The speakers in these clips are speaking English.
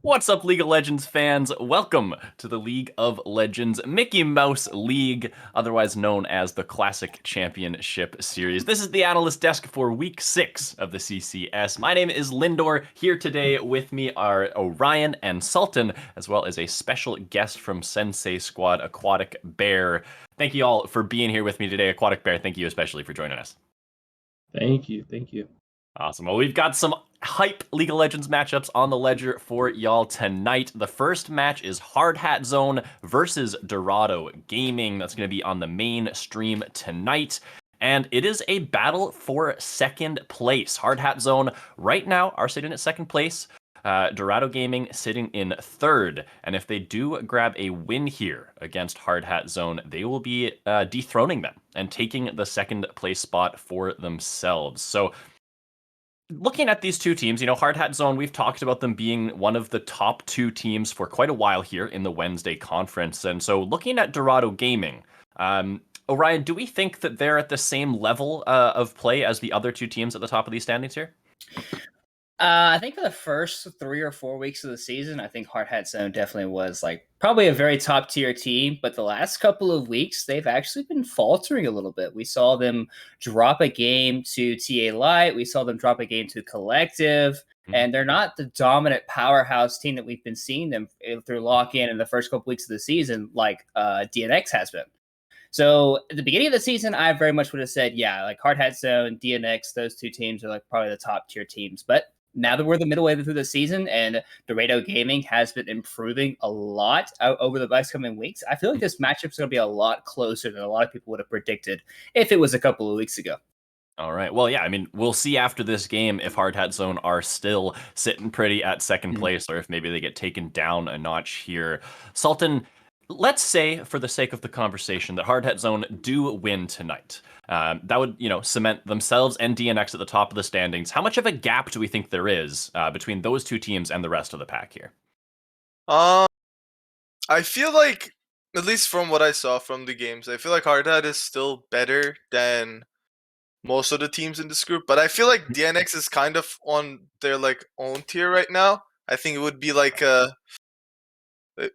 What's up, League of Legends fans? Welcome to the League of Legends Mickey Mouse League, otherwise known as the Classic Championship Series. This is the analyst desk for Week 6 of the CCS. My name is Lindor. Here today with me are Orion and Sultan, as well as a special guest from Sensei Squad, Aquatic Bear. Thank you all for being here with me today. Aquatic Bear, thank you especially for joining us. Thank you. Thank you. Awesome. Well, we've got some hype League of Legends matchups on the ledger for y'all tonight. The first match is Hard Hat Zone versus Dorado Gaming. That's going to be on the main stream tonight. And it is a battle for second place. Hard Hat Zone right now are sitting at second place. Dorado Gaming sitting in third. And if they do grab a win here against Hard Hat Zone, they will be dethroning them and taking the second place spot for themselves. So looking at these two teams, Hard Hat Zone, we've talked about them being one of the top two teams for quite a while here in the Wednesday conference. And so looking at Dorado Gaming, Orion, do we think that they're at the same level of play as the other two teams at the top of these standings here? I think for the first 3 or 4 weeks of the season, I think Hard Hat Zone definitely was probably a very top tier team. But the last couple of weeks, they've actually been faltering a little bit. We saw them drop a game to TA Light. We saw them drop a game to Collective. Mm-hmm. And they're not the dominant powerhouse team that we've been seeing them through lock-in in the first couple weeks of the season, like DNX has been. So at the beginning of the season, I very much would have said, yeah, like Hard Hat Zone, DNX, those two teams are probably the top tier teams. But now that we're the middle way through the season and Dorado Gaming has been improving a lot over the next coming weeks, I feel like this matchup's going to be a lot closer than a lot of people would have predicted if it was a couple of weeks ago. All right. Well, yeah, we'll see after this game if Hard Hat Zone are still sitting pretty at second place or if maybe they get taken down a notch here. Sultan, let's say, for the sake of the conversation, that Hard Hat Zone do win tonight. That would, cement themselves and DNX at the top of the standings. How much of a gap do we think there is between those two teams and the rest of the pack here? I feel like, at least from what I saw from the games, I feel like Hard Hat is still better than most of the teams in this group. But I feel like DNX is kind of on their own tier right now. I think it would be like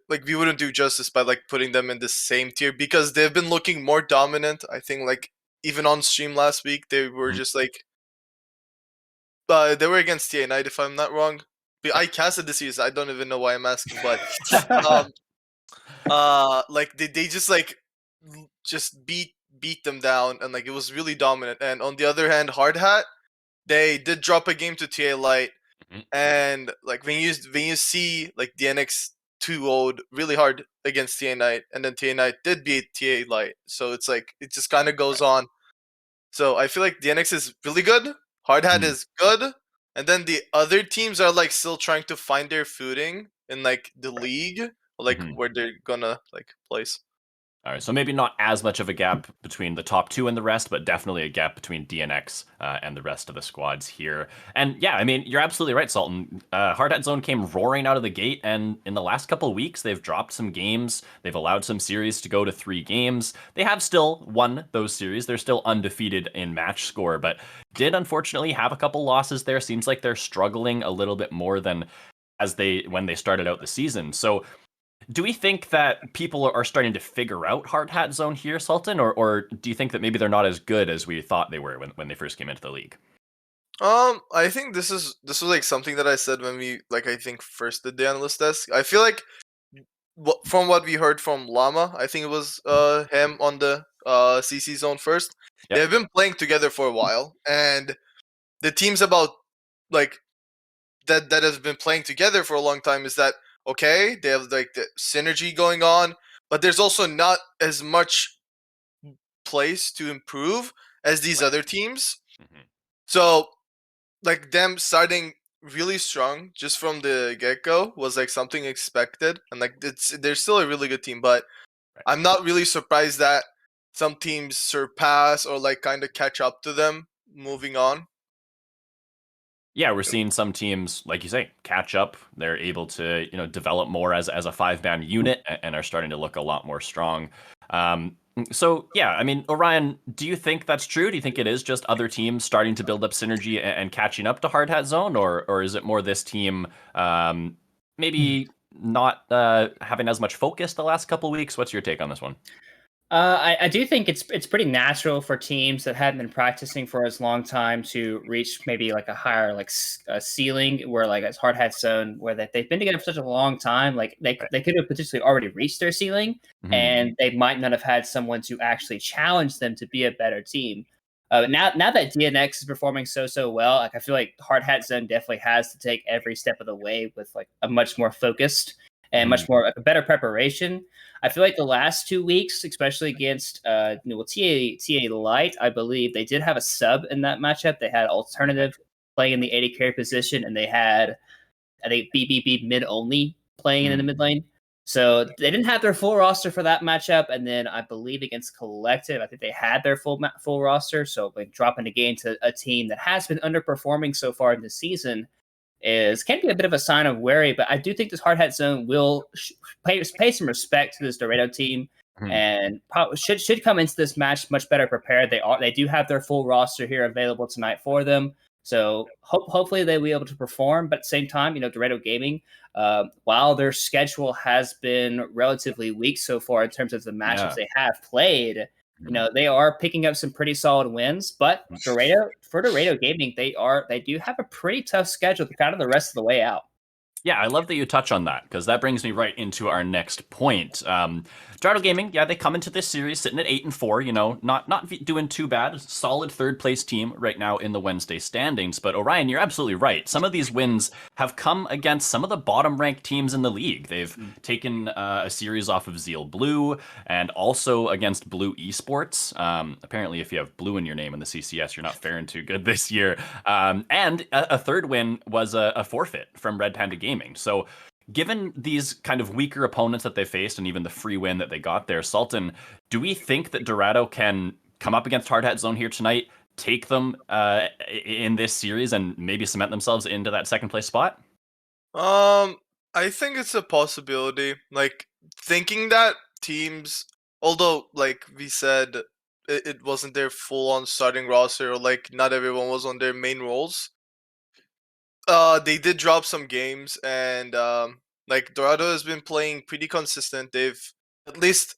we wouldn't do justice by putting them in the same tier because they've been looking more dominant. I think even on stream last week they were just they were against TA Knight if I'm not wrong. I casted the series. I don't even know why I'm asking, but they just beat them down and it was really dominant. And on the other hand, Hard Hat, they did drop a game to TA Light, and when you see DNX 2-0'd really hard against TA Knight, and then TA Knight did beat TA Light, so it's it just kind of goes on. So I feel like DNX is really good, Hard Hat is good, and then the other teams are still trying to find their footing in the league, where they're gonna place. All right, so maybe not as much of a gap between the top two and the rest, but definitely a gap between DNX and the rest of the squads here. And yeah, you're absolutely right, Sultan. Hard Hat Zone came roaring out of the gate, and in the last couple of weeks, they've dropped some games. They've allowed some series to go to 3 games. They have still won those series. They're still undefeated in match score, but did unfortunately have a couple losses there. Seems like they're struggling a little bit more than when they started out the season. So do we think that people are starting to figure out Hard Hat Zone here, Sultan, or do you think that maybe they're not as good as we thought they were when they first came into the league? I think this was something that I said when we I think first did the analyst desk. I feel like from what we heard from Llama, I think it was him on the CC Zone first. Yep. They've been playing together for a while, and the teams about that has been playing together for a long time is that okay, they have the synergy going on, but there's also not as much place to improve as these other teams. So them starting really strong just from the get-go was something expected, and they're still a really good team, but I'm not really surprised that some teams surpass or kind of catch up to them moving on. Yeah, we're seeing some teams, like you say, catch up. They're able to, develop more as a 5-man unit and are starting to look a lot more strong. So yeah, Orion, do you think that's true? Do you think it is just other teams starting to build up synergy and catching up to Hard Hat Zone, or is it more this team maybe not having as much focus the last couple weeks. What's your take on this one? I do think it's pretty natural for teams that haven't been practicing for as long time to reach maybe like a higher ceiling where like as hard hat zone where they've been together for such a long time, like they could have potentially already reached their ceiling, and they might not have had someone to actually challenge them to be a better team. Now that DNX is performing so well, like I feel like hard hat zone definitely has to take every step of the way with like a much more focused and much more a better preparation. I feel like the last 2 weeks, especially against TA Light, I believe they did have a sub in that matchup. They had alternative playing in the AD carry position, and they had I think BBB mid only playing in the mid lane. So they didn't have their full roster for that matchup, and then I believe against Collective, I think they had their full roster. So like dropping a game to a team that has been underperforming so far in the season can be a bit of a sign of worry, but I do think this hard hat zone will pay some respect to this Dorado team, and should come into this match much better prepared. They do have their full roster here available tonight for them, so hopefully they'll be able to perform. But at the same time, Dorado Gaming, while their schedule has been relatively weak so far in terms of the matchups they have played, they are picking up some pretty solid wins, but Dorado Gaming, they do have a pretty tough schedule kind of the rest of the way out. Yeah, I love that you touch on that, because that brings me right into our next point. Dorado Gaming, they come into this series sitting at 8-4, not doing too bad. Solid third place team right now in the Wednesday standings. But Orion, you're absolutely right. Some of these wins have come against some of the bottom ranked teams in the league. They've taken a series off of Zeal Blue and also against Blue Esports. Apparently, if you have Blue in your name in the CCS, you're not faring too good this year. And a third win was a forfeit from Red Panda Gaming. So given these kind of weaker opponents that they faced and even the free win that they got there, Sultan, do we think that Dorado can come up against Hard Hat Zone here tonight, take them in this series, and maybe cement themselves into that second place spot? I think it's a possibility. Like, thinking that teams, although like we said, it wasn't their full on starting roster, or like not everyone was on their main roles. They did drop some games, and like Dorado has been playing pretty consistent. At least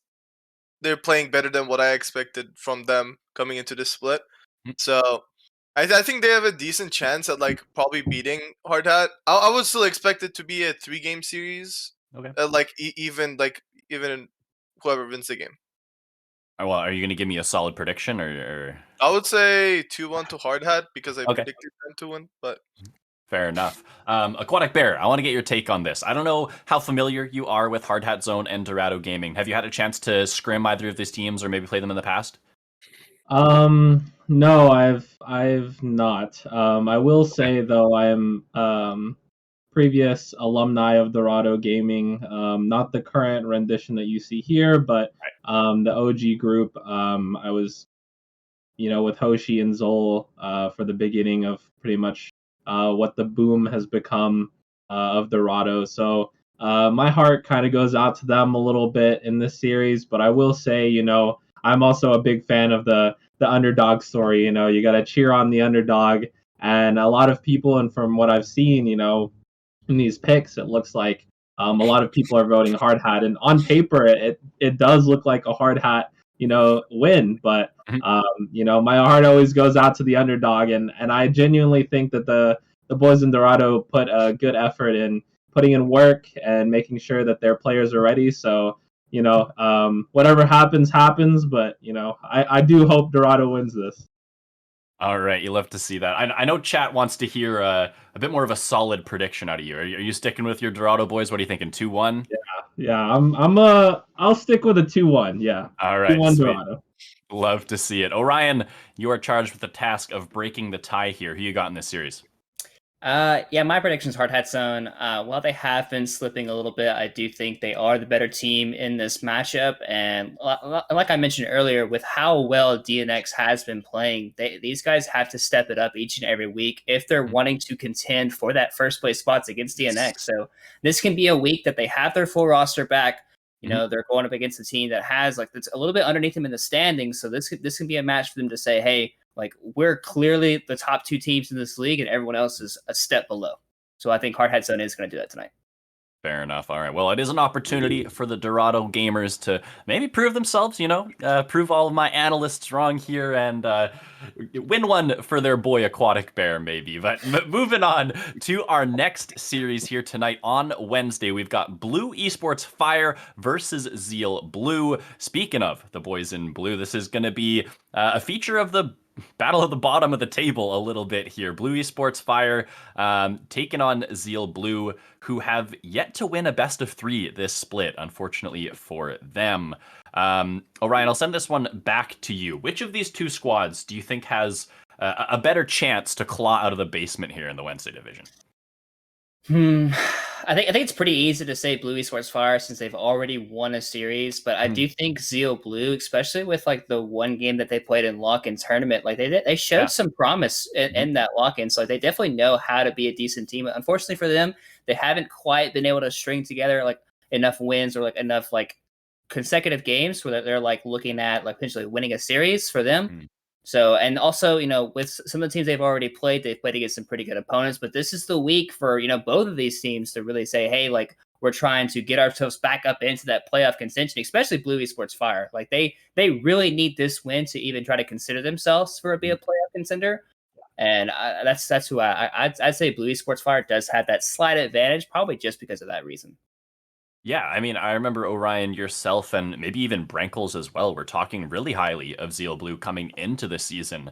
they're playing better than what I expected from them coming into this split. So I think they have a decent chance at like probably beating Hard Hat. I would still expect it to be a 3-game series. Okay. Like even whoever wins the game. Well, are you going to give me a solid prediction, or? I would say 2-1 to Hard Hat because I Okay. predicted them to win, but. Fair enough. Aquatic Bear, I want to get your take on this. I don't know how familiar you are with Hard Hat Zone and Dorado Gaming. Have you had a chance to scrim either of these teams or maybe play them in the past? No, I've not. I will say though, I'm previous alumni of Dorado Gaming, not the current rendition that you see here, but the OG group. I was, with Hoshi and Zol for the beginning of pretty much what the boom has become of Dorado. So my heart kind of goes out to them a little bit in this series, but I will say, I'm also a big fan of the underdog story. You got to cheer on the underdog, and a lot of people, and from what I've seen, in these picks, it looks like a lot of people are voting Hard Hat, and on paper, it does look like a Hard Hat, win. But my heart always goes out to the underdog, and I genuinely think that the boys in Dorado put a good effort in putting in work and making sure that their players are ready. So whatever happens, but I do hope Dorado wins this. All right, you love to see that. I know chat wants to hear a bit more of a solid prediction out of you. Are you sticking with your Dorado boys? What are you thinking? 2-1? Yeah. I'll stick with a 2-1. Yeah. All right, 2-1 sweet. Dorado. Love to see it. Orion, you are charged with the task of breaking the tie here. Who you got in this series? My prediction is Hard Hat Zone. While they have been slipping a little bit, I do think they are the better team in this matchup. And like I mentioned earlier, with how well DNX has been playing, these guys have to step it up each and every week if they're wanting to contend for that first place spots against DNX. So this can be a week that they have their full roster back. They're going up against a team that has that's a little bit underneath them in the standings. So this can be a match for them to say, hey, like, we're clearly the top 2 teams in this league, and everyone else is a step below. So I think Hard Hat Zone is going to do that tonight. Fair enough. All right. Well, it is an opportunity for the Dorado gamers to maybe prove themselves, prove all of my analysts wrong here and win one for their boy Aquatic Bear, maybe. But moving on to our next series here tonight on Wednesday, we've got Blue Esports Fire versus Zeal Blue. Speaking of the boys in blue, this is going to be a feature of the battle at the bottom of the table a little bit here. Blue Esports Fire taking on Zeal Blue, who have yet to win a best of 3 this split, unfortunately for them. Orion, I'll send this one back to you. Which of these two squads do you think has a better chance to claw out of the basement here in the Wednesday division? I think it's pretty easy to say Blue Esports Fire since they've already won a series, but I do think Zeal Blue, especially with like the one game that they played in lock-in tournament, like they showed some promise in that lock-in, so like, they definitely know how to be a decent team. Unfortunately for them, they haven't quite been able to string together like enough wins or like enough like consecutive games where they're like looking at like potentially winning a series for them. So, and also, with some of the teams they've already played, they've played against some pretty good opponents, but this is the week for, both of these teams to really say, hey, like, we're trying to get ourselves back up into that playoff contention, especially Blue Esports Fire. Like, they really need this win to even try to consider themselves for be a playoff contender. And that's who I'd say Blue Esports Fire does have that slight advantage, probably just because of that reason. Yeah, I mean, I remember Orion, yourself, and maybe even Brankles as well were talking really highly of Zeal Blue coming into the season.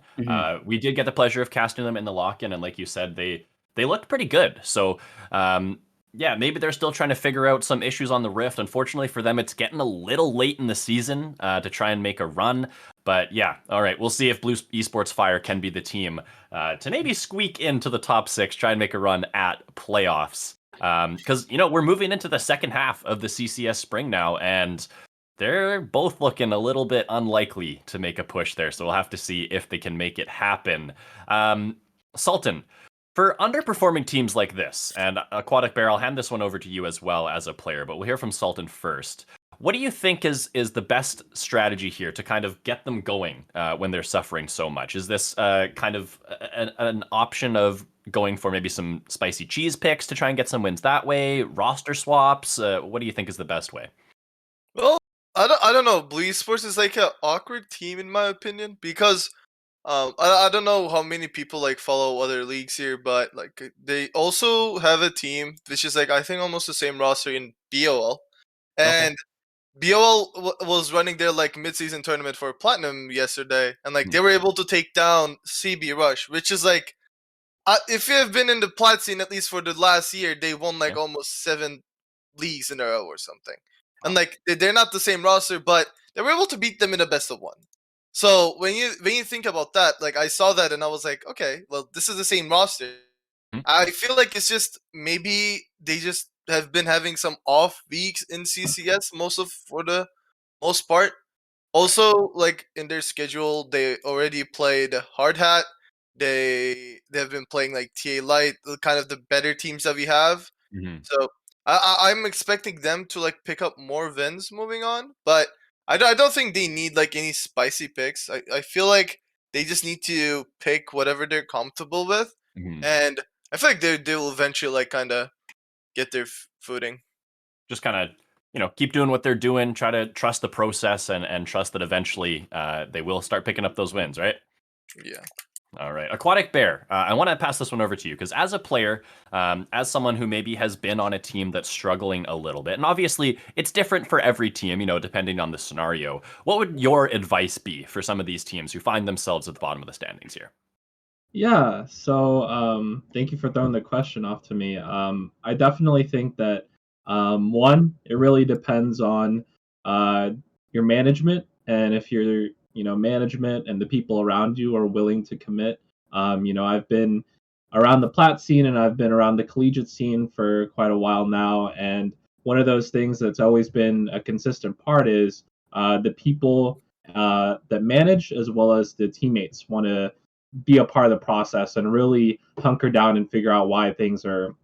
We did get the pleasure of casting them in the lock-in, and like you said, they looked pretty good. So, yeah, maybe they're still trying to figure out some issues on the Rift. Unfortunately for them, it's getting a little late in the season to try and make a run. But yeah, all right, we'll see if Blue Esports Fire can be the team to maybe squeak into the top 6, try and make a run at playoffs. Because, we're moving into the second half of the CCS spring now, and they're both looking a little bit unlikely to make a push there. So we'll have to see if they can make it happen. Sultan, for underperforming teams like this, and Aquatic Bear, I'll hand this one over to you as well as a player, but we'll hear from Sultan first. What do you think is the best strategy here to kind of get them going when they're suffering so much? Is this kind of an option of going for maybe some spicy cheese picks to try and get some wins that way? Roster swaps? What do you think is the best way? Well, I don't know. Blue Esports is like an awkward team in my opinion because I don't know how many people like follow other leagues here, but like they also have a team which is like I think almost the same roster in BOL, and BOL was running their like mid-season tournament for Platinum yesterday, and like they were able to take down CB Rush, which is like if you have been in the plat scene at least for the last year, they won like almost 7 leagues in a row or something. And like they're not the same roster, but they were able to beat them in a best of 1. So when you think about that, like I saw that and I was like, okay, well this is the same roster. I feel like it's just maybe they just have been having some off weeks in CCS for the most part. Also, like in their schedule, they already played Hard Hat. They've been playing like TA Light, kind of the better teams that we have. So I'm expecting them to like pick up more wins moving on, but I don't think they need like any spicy picks. I feel like they just need to pick whatever they're comfortable with, and I feel like they'll eventually like kind of get their footing. Just kind of, keep doing what they're doing, try to trust the process and trust that eventually they will start picking up those wins, right? Yeah. All right. Aquatic Bear, I want to pass this one over to you because as a player, as someone who maybe has been on a team that's struggling a little bit, and obviously it's different for every team, depending on the scenario, what would your advice be for some of these teams who find themselves at the bottom of the standings here? Yeah, so thank you for throwing the question off to me. I definitely think that one, it really depends on your management, and if your management and the people around you are willing to commit. I've been around the plat scene and I've been around the collegiate scene for quite a while now, and one of those things that's always been a consistent part is the people that manage as well as the teammates want to be a part of the process and really hunker down and figure out why things are,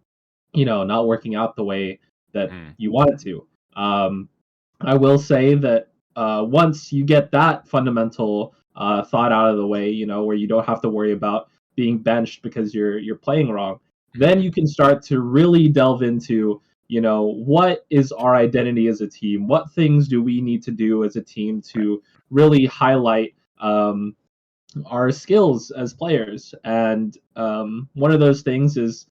not working out the way that you want it to. I will say that once you get that fundamental thought out of the way, where you don't have to worry about being benched because you're playing wrong, then you can start to really delve into what is our identity as a team? What things do we need to do as a team to really highlight our skills as players? And one of those things is,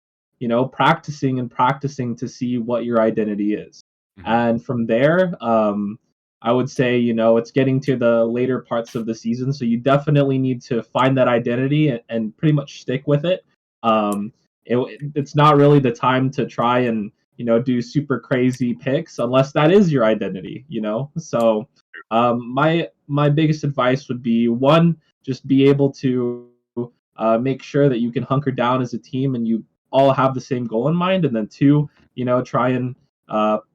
practicing and practicing to see what your identity is. And from there, I would say, it's getting to the later parts of the season. So you definitely need to find that identity and pretty much stick with it. It's not really the time to try and, do super crazy picks unless that is your identity, So my biggest advice would be, one, just be able to make sure that you can hunker down as a team and you all have the same goal in mind. And then two, try and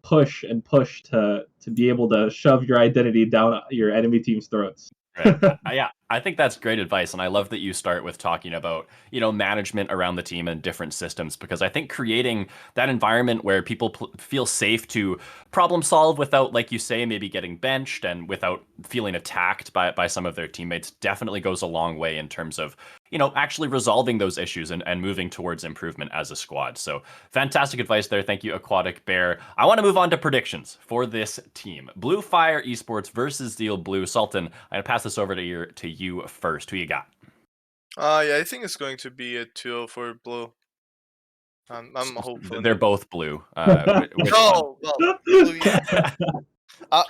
push and push to be able to shove your identity down your enemy team's throats. Right. Yeah, I think that's great advice, and I love that you start with talking about management around the team and different systems, because I think creating that environment where people feel safe to problem solve without, like you say, maybe getting benched and without feeling attacked by some of their teammates definitely goes a long way in terms of actually resolving those issues and moving towards improvement as a squad. So fantastic advice there. Thank you, Aquatic Bear. I want to move on to predictions for this team. Blue Fire Esports versus Zeal Blue. Sultan, I'm going to pass this over to you first. Who you got? Yeah, I think it's going to be a 2-0 for Blue. I'm hopeful. They're both blue. Which Oh, well, Blue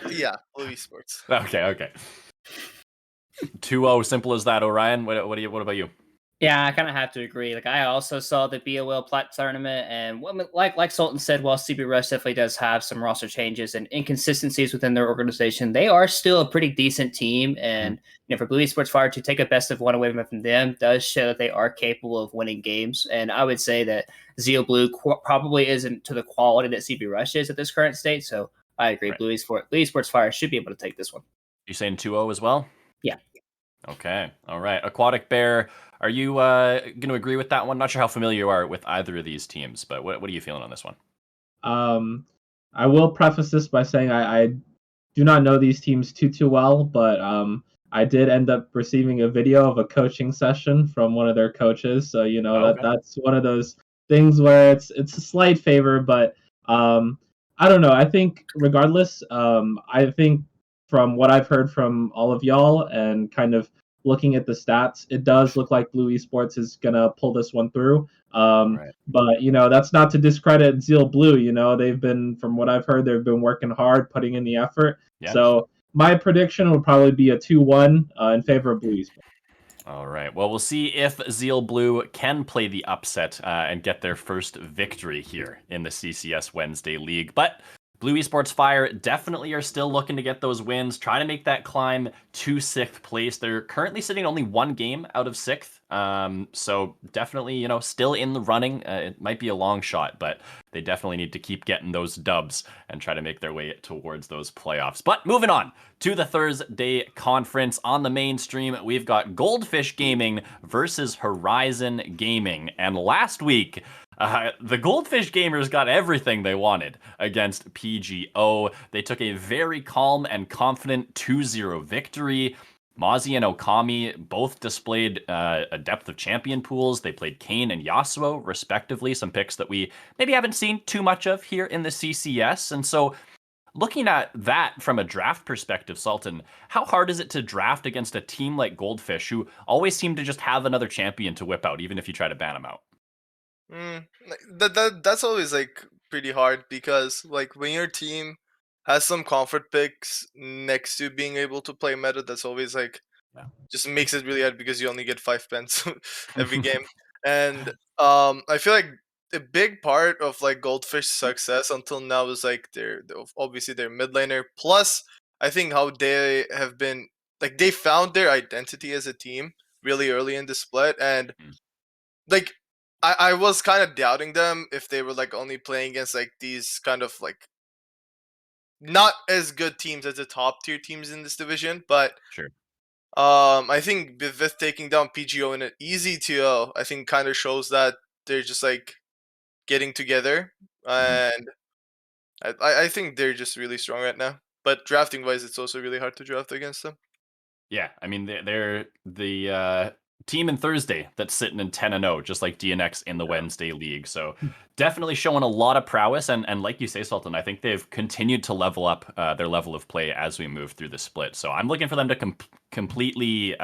yeah, Blue Esports. Okay. 2-0, simple as that. Orion, what about you? Yeah, I kind of have to agree. Like, I also saw the BOL Plat tournament, and like Sultan said, while CB Rush definitely does have some roster changes and inconsistencies within their organization, they are still a pretty decent team. And for Blue Esports Fire to take a best of one away from them does show that they are capable of winning games. And I would say that Zeal Blue probably isn't to the quality that CB Rush is at this current state. So I agree. Right. Blue Esports Fire should be able to take this one. You saying 2-0 as well? Yeah. Okay. All right. Aquatic Bear, are you going to agree with that one? Not sure how familiar you are with either of these teams, but what are you feeling on this one? I will preface this by saying I do not know these teams too well, but I did end up receiving a video of a coaching session from one of their coaches. So that's one of those things where it's a slight favor, but I don't know. I think regardless, I think from what I've heard from all of y'all and kind of looking at the stats, it does look like Blue Esports is gonna pull this one through. Right. But that's not to discredit Zeal Blue. They've been, from what I've heard, they've been working hard, putting in the effort. Yeah. So my prediction would probably be a 2-1 in favor of Blue Esports. All right. Well, we'll see if Zeal Blue can play the upset and get their first victory here in the CCS Wednesday League. But Blue Esports Fire definitely are still looking to get those wins, try to make that climb to 6th place. They're currently sitting only one game out of 6th. So definitely, still in the running. It might be a long shot, but they definitely need to keep getting those dubs and try to make their way towards those playoffs. But moving on to the Thursday conference on the mainstream, we've got Goldfish Gaming versus Horizon Gaming. And last week, the Goldfish Gamers got everything they wanted against PGO. They took a very calm and confident 2-0 victory. Mozzie and Okami both displayed a depth of champion pools. They played Kane and Yasuo, respectively, some picks that we maybe haven't seen too much of here in the CCS. And so looking at that from a draft perspective, Sultan, how hard is it to draft against a team like Goldfish, who always seem to just have another champion to whip out, even if you try to ban them out? That's always like pretty hard, because like when your team has some comfort picks next to being able to play meta, that's always like just makes it really hard, because you only get 5 pens every game. And I feel like a big part of like Goldfish's success until now is like obviously their mid laner, plus I think how they have been, like, they found their identity as a team really early in the split. And like I was kind of doubting them if they were like only playing against like these kind of like not as good teams as the top tier teams in this division. But Sure. I think with taking down PGO in an easy 2-0, I think kind of shows that they're just like getting together, and I think they're just really strong right now. But drafting wise, it's also really hard to draft against them. Yeah, I mean they're the team in Thursday that's sitting in 10-0, just like DNX in the Wednesday League. So definitely showing a lot of prowess, and like you say, Sultan, I think they've continued to level up their level of play as we move through the split. So I'm looking for them to completely,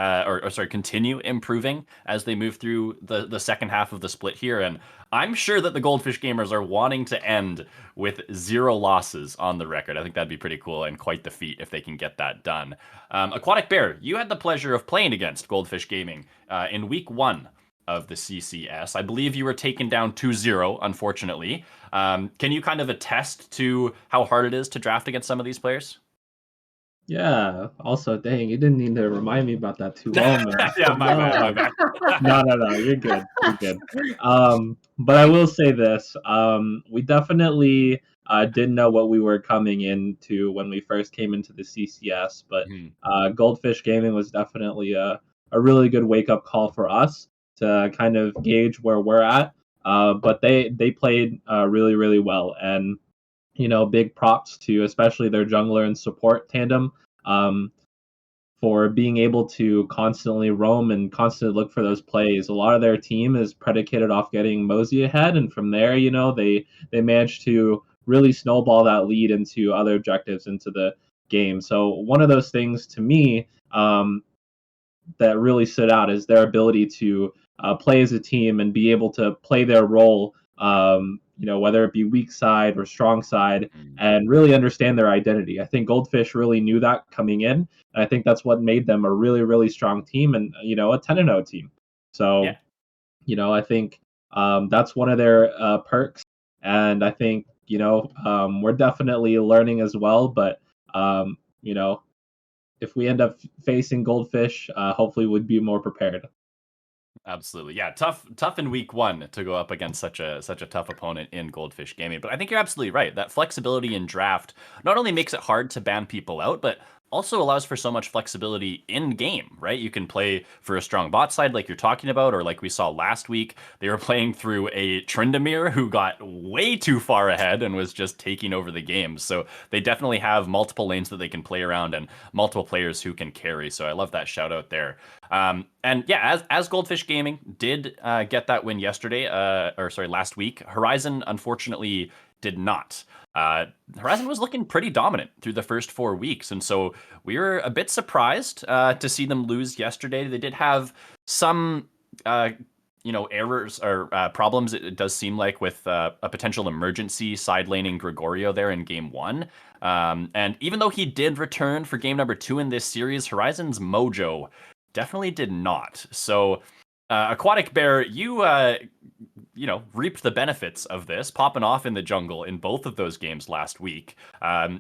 continue improving as they move through the second half of the split here. And I'm sure that the Goldfish Gamers are wanting to end with 0 losses on the record. I think that'd be pretty cool and quite the feat if they can get that done. Aquatic Bear, you had the pleasure of playing against Goldfish Gaming in week 1 of the CCS. I believe you were taken down 2-0, unfortunately. Can you kind of attest to how hard it is to draft against some of these players? Yeah. Also, dang, you didn't need to remind me about that too well, man. Yeah, my bad. No. You're good. You're good. But I will say this: we definitely didn't know what we were coming into when we first came into the CCS. But Goldfish Gaming was definitely a really good wake up call for us to kind of gauge where we're at. But they played really well, and big props to especially their jungler and support tandem for being able to constantly roam and constantly look for those plays. A lot of their team is predicated off getting Mosey ahead, and from there, they managed to really snowball that lead into other objectives into the game. So one of those things to me that really stood out is their ability to play as a team and be able to play their role, whether it be weak side or strong side, and really understand their identity. I think Goldfish really knew that coming in, and I think that's what made them a really strong team and a 10-0 team. So, I think that's one of their perks, and I think we're definitely learning as well. But if we end up facing Goldfish, hopefully we'd be more prepared. Absolutely. Yeah, tough in week 1 to go up against such a tough opponent in Goldfish Gaming. But I think you're absolutely right. That flexibility in draft not only makes it hard to ban people out, but also allows for so much flexibility in game, right? You can play for a strong bot side like you're talking about, or like we saw last week, they were playing through a Tryndamere who got way too far ahead and was just taking over the game. So they definitely have multiple lanes that they can play around and multiple players who can carry. So I love that shout out there. And yeah, as Goldfish Gaming did get that win yesterday, last week, Horizon unfortunately did not. Horizon was looking pretty dominant through the first 4 weeks, and so we were a bit surprised to see them lose yesterday. They did have some, errors or problems. It does seem like with a potential emergency side laning Gregorio there in game 1. And even though he did return for game number 2 in this series, Horizon's mojo definitely did not. So, Aquatic Bear, you reaped the benefits of this, popping off in the jungle in both of those games last week.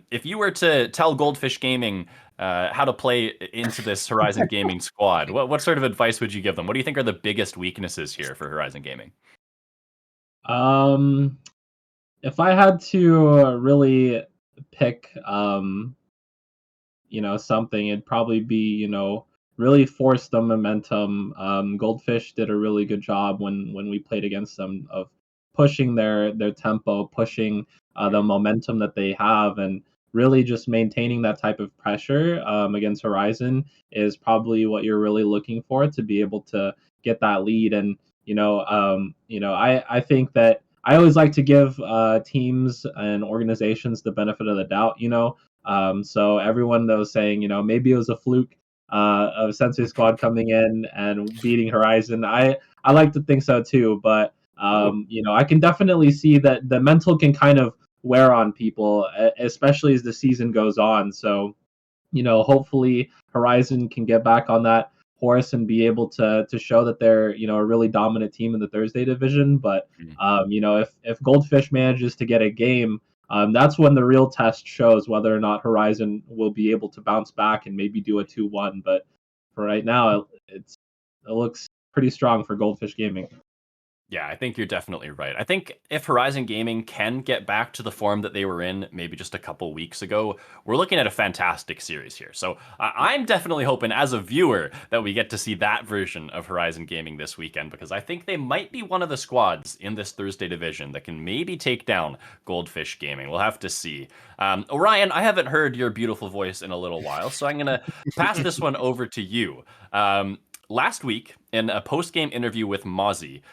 If you were to tell Goldfish Gaming how to play into this Horizon Gaming squad, what sort of advice would you give them? What do you think are the biggest weaknesses here for Horizon Gaming? If I had to really pick, something, it'd probably be, really force the momentum. Goldfish did a really good job when we played against them of pushing their tempo, pushing the momentum that they have, and really just maintaining that type of pressure against Horizon is probably what you're really looking for to be able to get that lead. And I think that I always like to give teams and organizations the benefit of the doubt. So everyone that was saying, maybe it was a fluke of Sensei Squad coming in and beating Horizon. I like to think so too, but I can definitely see that the mental can kind of wear on people, especially as the season goes on. So, hopefully Horizon can get back on that horse and be able to show that they're a really dominant team in the Thursday division. But if Goldfish manages to get a game, that's when the real test shows whether or not Horizon will be able to bounce back and maybe do a 2-1. But for right now, it looks pretty strong for Goldfish Gaming. Yeah, I think you're definitely right. I think if Horizon Gaming can get back to the form that they were in maybe just a couple weeks ago, we're looking at a fantastic series here. So I'm definitely hoping as a viewer that we get to see that version of Horizon Gaming this weekend, because I think they might be one of the squads in this Thursday division that can maybe take down Goldfish Gaming. We'll have to see. Orion, I haven't heard your beautiful voice in a little while, so I'm going to pass this one over to you. Last week, in a post-game interview with Mozzie,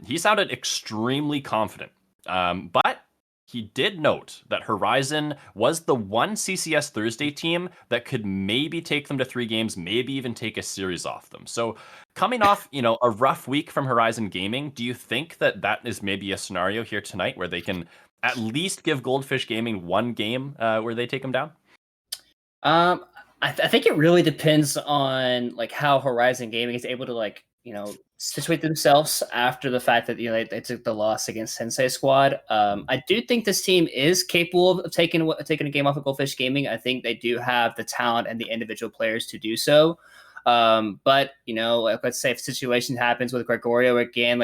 he sounded extremely confident But he did note that Horizon was the one CCS Thursday team that could maybe take them to 3 games, maybe even take a series off them. So coming off, a rough week from Horizon Gaming, do you think that that is maybe a scenario here tonight where they can at least give Goldfish Gaming 1 game where they take them down? I think it really depends on like how Horizon Gaming is able to situate themselves after the fact that they took the loss against Sensei Squad. I do think this team is capable of taking a game off of Goldfish Gaming. I think they do have the talent and the individual players to do so. But let's say if a situation happens with Gregorio again,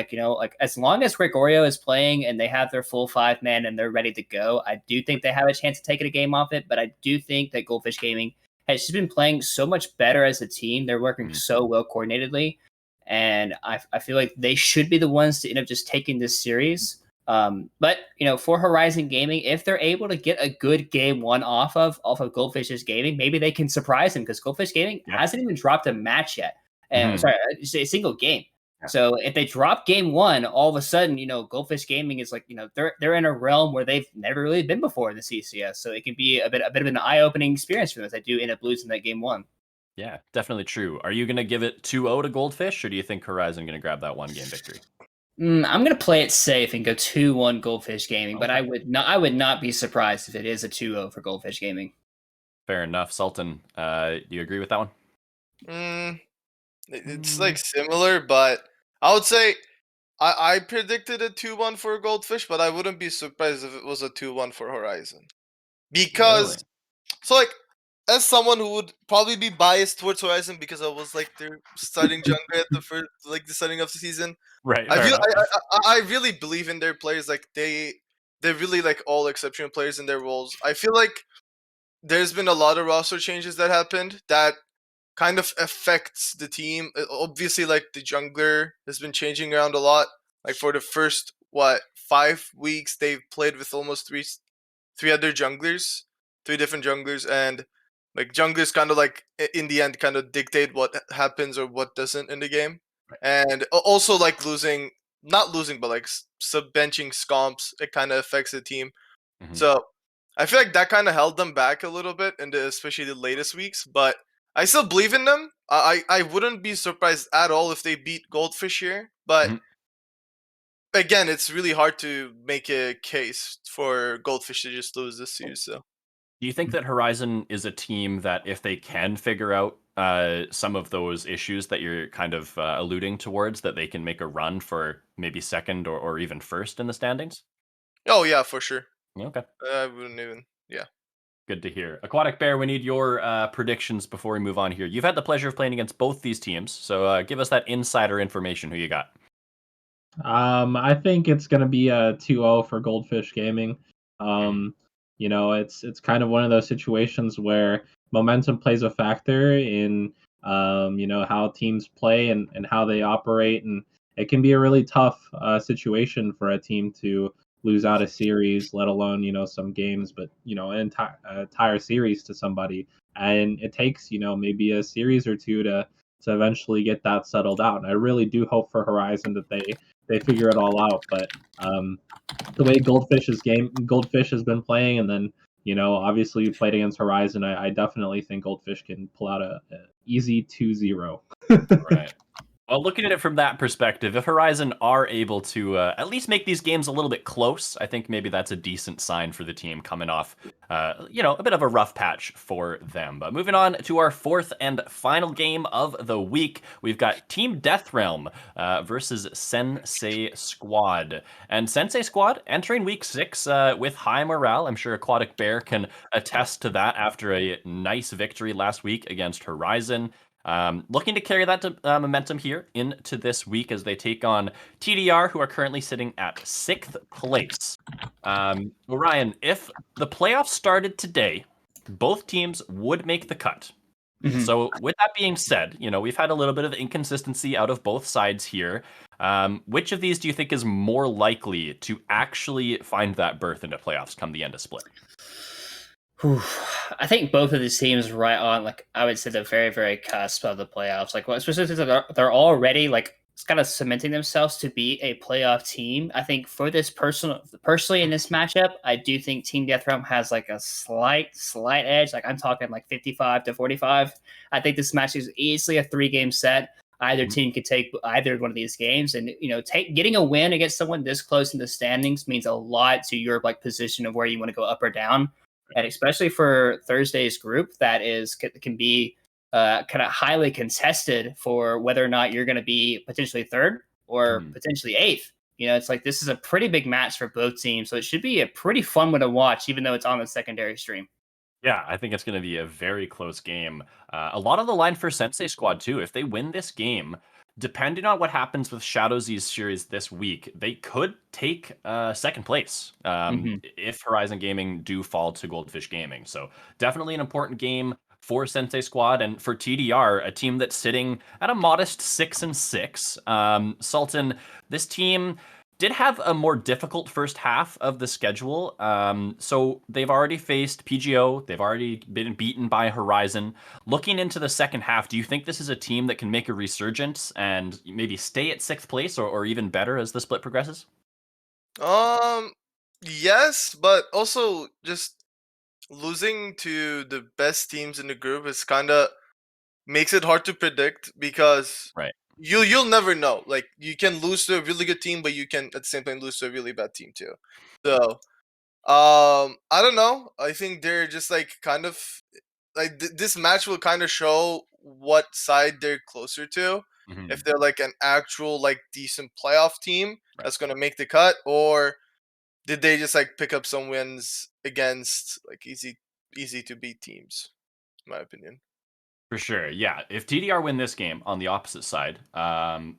as long as Gregorio is playing and they have their full 5-man and they're ready to go, I do think they have a chance to take a game off it. But I do think that Goldfish Gaming has just been playing so much better as a team. They're working so well coordinatedly, and I feel like they should be the ones to end up just taking this series. But for Horizon Gaming, if they're able to get a good game 1 off of Goldfish's Gaming, maybe they can surprise them because Goldfish Gaming hasn't even dropped a match yet. And sorry, a single game. Yeah. So if they drop game 1, all of a sudden, Goldfish Gaming is they're in a realm where they've never really been before in the CCS. So it can be a bit of an eye-opening experience for them if they do end up losing that game 1. Yeah, definitely true. Are you going to give it 2-0 to Goldfish, or do you think Horizon going to grab that 1 game victory? I'm going to play it safe and go 2-1 Goldfish Gaming, okay. But I would not be surprised if it is a 2-0 for Goldfish Gaming. Fair enough. Sultan, do you agree with that one? It's similar, but I would say I predicted a 2-1 for Goldfish, but I wouldn't be surprised if it was a 2-1 for Horizon. Because, as someone who would probably be biased towards Horizon because I was their starting jungler at the first, the starting of the season. Right. I really believe in their players. They're really all exceptional players in their roles. I feel like there's been a lot of roster changes that happened that kind of affects the team. Obviously, the jungler has been changing around a lot. For the first 5 weeks, they've played with almost three other junglers, 3 different junglers, and junglers kind of in the end kind of dictate what happens or what doesn't in the game. Right. And also not losing, but sub-benching scomps, it kind of affects the team. Mm-hmm. So I feel like that kind of held them back a little bit in especially the latest weeks, but I still believe in them. I wouldn't be surprised at all if they beat Goldfish here, but again, it's really hard to make a case for Goldfish to just lose this series. So, do you think that Horizon is a team that if they can figure out some of those issues that you're kind of alluding towards, that they can make a run for maybe second or even first in the standings? Oh yeah, for sure. Okay. I wouldn't even. Yeah. Good to hear. Aquatic Bear, we need your predictions before we move on here. You've had the pleasure of playing against both these teams, so give us that insider information. Who you got? I think it's going to be a 2-0 for Goldfish Gaming. It's kind of one of those situations where momentum plays a factor in how teams play and how they operate, and it can be a really tough situation for a team to lose out a series, let alone some games, but an entire series to somebody, and it takes maybe a series or 2 to eventually get that settled out. And I really do hope for Horizon that they figure it all out. But the way Goldfish has been playing, and then obviously you played against Horizon, I definitely think Goldfish can pull out a easy 2-0. Right. Well, looking at it from that perspective, if Horizon are able to at least make these games a little bit close, I think maybe that's a decent sign for the team coming off, a bit of a rough patch for them. But moving on to our 4th and final game of the week, we've got Team Deathrealm versus Sensei Squad. And Sensei Squad entering week 6 with high morale. I'm sure Aquatic Bear can attest to that after a nice victory last week against Horizon. Looking to carry that momentum here into this week as they take on TDR, who are currently sitting at 6th place. Ryan, if the playoffs started today, both teams would make the cut. Mm-hmm. So with that being said, we've had a little bit of inconsistency out of both sides here. Which of these do you think is more likely to actually find that berth into playoffs come the end of split? I think both of these teams right on, I would say, the very, very cusp of the playoffs. Especially since they're already kind of cementing themselves to be a playoff team. I think for this personally in this matchup, I do think Team Death Realm has like a slight edge. Like I'm talking like 55-45. I think this match is easily a 3-game set. Either team could take either one of these games, and getting a win against someone this close in the standings means a lot to your like position of where you want to go up or down, and especially for Thursday's group that can be kind of highly contested for whether or not you're going to be potentially third or potentially eighth. It's like this is a pretty big match for both teams, so it should be a pretty fun one to watch, even though it's on the secondary stream. Yeah, I think it's going to be a very close game. A lot of the line for Sensei Squad, too. If they win this game, depending on what happens with Shadow Z's series this week, they could take second place if Horizon Gaming do fall to Goldfish Gaming. So definitely an important game for Sensei Squad and for TDR, a team that's sitting at a modest 6-6. Sultan, this team did have a more difficult first half of the schedule. So they've already faced PGO. They've already been beaten by Horizon. Looking into the second half, do you think this is a team that can make a resurgence and maybe stay at 6th place or even better as the split progresses? Yes, but also just losing to the best teams in the group is kind of makes it hard to predict because Right. you'll never know. Like you can lose to a really good team, but you can at the same time lose to a really bad team too. So I don't know. I think they're just like kind of like this match will kind of show what side they're closer to. If they're like an actual like decent playoff team that's gonna make the cut, or did they just like pick up some wins against like easy to beat teams? In my opinion. For sure, yeah. If TDR win this game on the opposite side,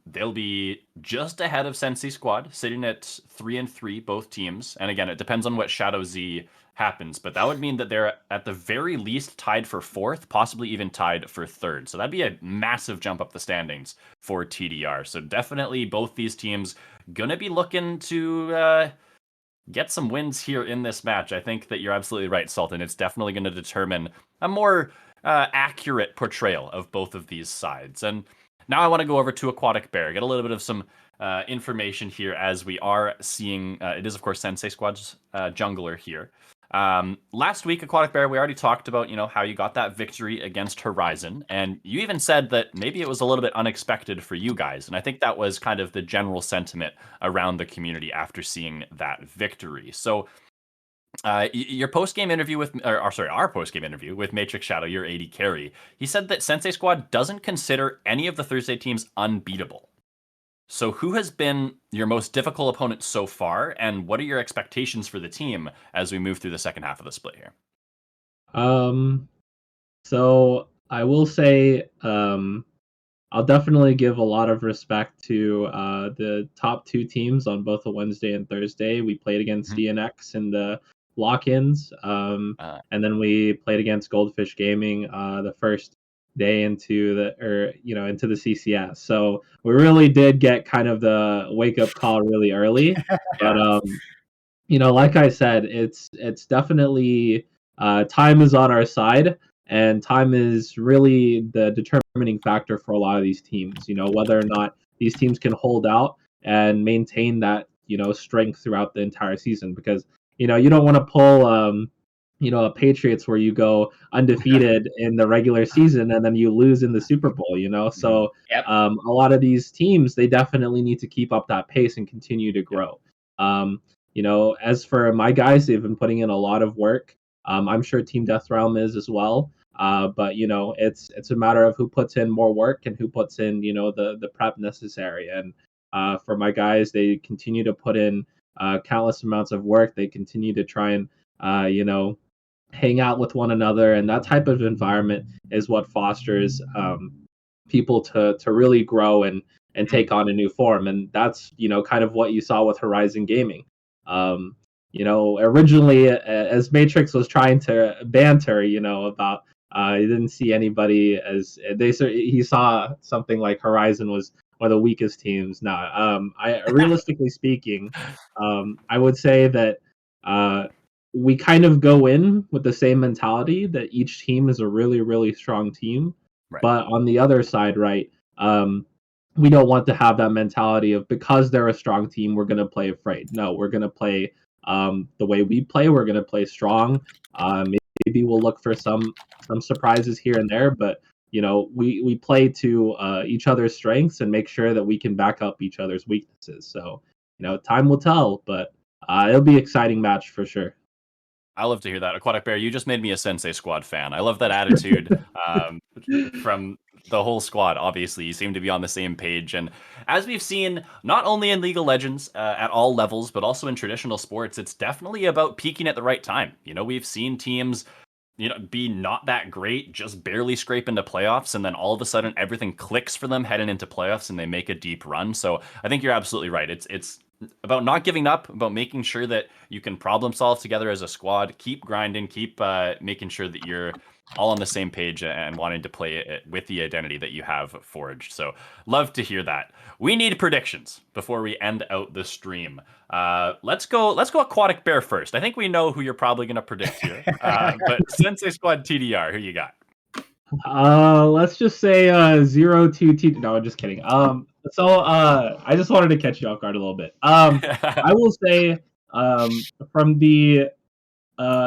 they'll be just ahead of Sensei Squad, sitting at 3-3, both teams. And again, it depends on what Shadow Z happens, but that would mean that they're at the very least tied for 4th, possibly even tied for 3rd. So that'd be a massive jump up the standings for TDR. So definitely both these teams gonna be looking to get some wins here in this match. I think that you're absolutely right, Sultan. It's definitely going to determine a more accurate portrayal of both of these sides. And now I want to go over to Aquatic Bear, get a little bit of some information here as we are seeing, it is of course Sensei Squad's jungler here. Last week, Aquatic Bear, we already talked about, how you got that victory against Horizon, and you even said that maybe it was a little bit unexpected for you guys, and I think that was kind of the general sentiment around the community after seeing that victory. So, your post-game interview with, our post-game interview with Matrix Shadow, your AD carry, he said that Sensei Squad doesn't consider any of the Thursday teams unbeatable. So who has been your most difficult opponent so far, and what are your expectations for the team as we move through the second half of the split here? So I will say, I'll definitely give a lot of respect to the top 2 teams on both a Wednesday and Thursday. We played against DNX in the lock-ins, and then we played against Goldfish Gaming the first day into the CCS. So we really did get kind of the wake-up call really early. But like I said, it's definitely time is on our side. And time is really the determining factor for a lot of these teams, whether or not these teams can hold out and maintain that, strength throughout the entire season. Because, you don't want to pull, a Patriots where you go undefeated in the regular season and then you lose in the Super Bowl, So a lot of these teams, they definitely need to keep up that pace and continue to grow. As for my guys, they've been putting in a lot of work. I'm sure Team Death Realm is as well. But it's a matter of who puts in more work and who puts in the prep necessary. And for my guys, they continue to put in countless amounts of work. They continue to try and hang out with one another, and that type of environment is what fosters people to really grow and take on a new form. And that's kind of what you saw with Horizon Gaming. Originally, as Matrix was trying to banter, about he didn't see anybody as he saw something like Horizon was one of the weakest teams. Now, realistically speaking, I would say that we kind of go in with the same mentality that each team is a really, really strong team. Right. But on the other side, right, we don't want to have that mentality of because they're a strong team, we're going to play afraid. No, we're going to play the way we play. We're going to play strong. Maybe we'll look for some surprises here and there, but we play to each other's strengths and make sure that we can back up each other's weaknesses. So time will tell, but it'll be an exciting match for sure. I love to hear that. Aquatic Bear, you just made me a Sensei Squad fan. I love that attitude from the whole squad. Obviously, you seem to be on the same page. And as we've seen, not only in League of Legends at all levels, but also in traditional sports, it's definitely about peaking at the right time. We've seen teams be not that great, just barely scrape into playoffs, and then all of a sudden everything clicks for them heading into playoffs and they make a deep run. So I think you're absolutely right. It's about not giving up, about making sure that you can problem solve together as a squad, keep grinding, keep making sure that you're all on the same page and wanting to play it with the identity that you have forged. So love to hear that. We need predictions before we end out the stream. Let's go Aquatic Bear first. I think we know who you're probably going to predict here. But Sensei Squad TDR, who you got? Let's just say 0-2 T. No, I'm just kidding. So I just wanted to catch you off guard a little bit. I will say, from the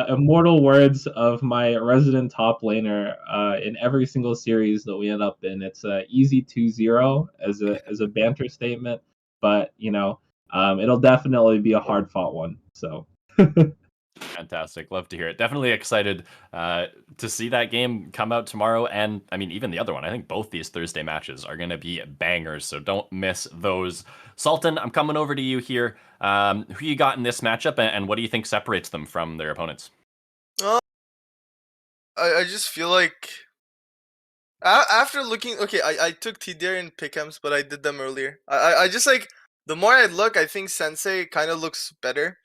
immortal words of my resident top laner, in every single series that we end up in, it's easy 2-0 as a banter statement, but it'll definitely be a hard fought one. So. Fantastic. Love to hear it. Definitely excited to see that game come out tomorrow. And I mean, even the other one. I think both these Thursday matches are going to be bangers. So don't miss those. Sultan, I'm coming over to you here. Who you got in this matchup and what do you think separates them from their opponents? I just feel like after looking, okay, I took TDR in pick'ems, but I did them earlier. I just like, the more I look, I think Sensei kind of looks better.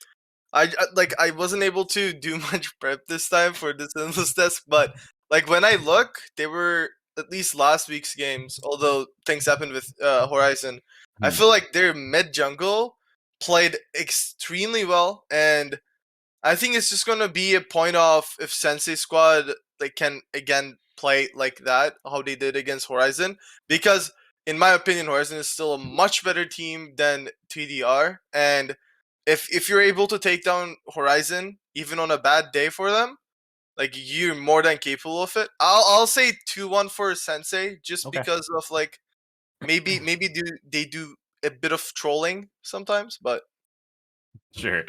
I wasn't able to do much prep this time for this endless test, but like when I look, they were at least last week's games. Although things happened with Horizon, I feel like their mid jungle played extremely well, and I think it's just gonna be a point of if Sensei Squad can again play like that, how they did against Horizon, because in my opinion, Horizon is still a much better team than TDR, and if you're able to take down Horizon even on a bad day for them, like you're more than capable of it. I'll say 2-1 for Sensei just Okay. because of like maybe they do a bit of trolling sometimes, but Sure.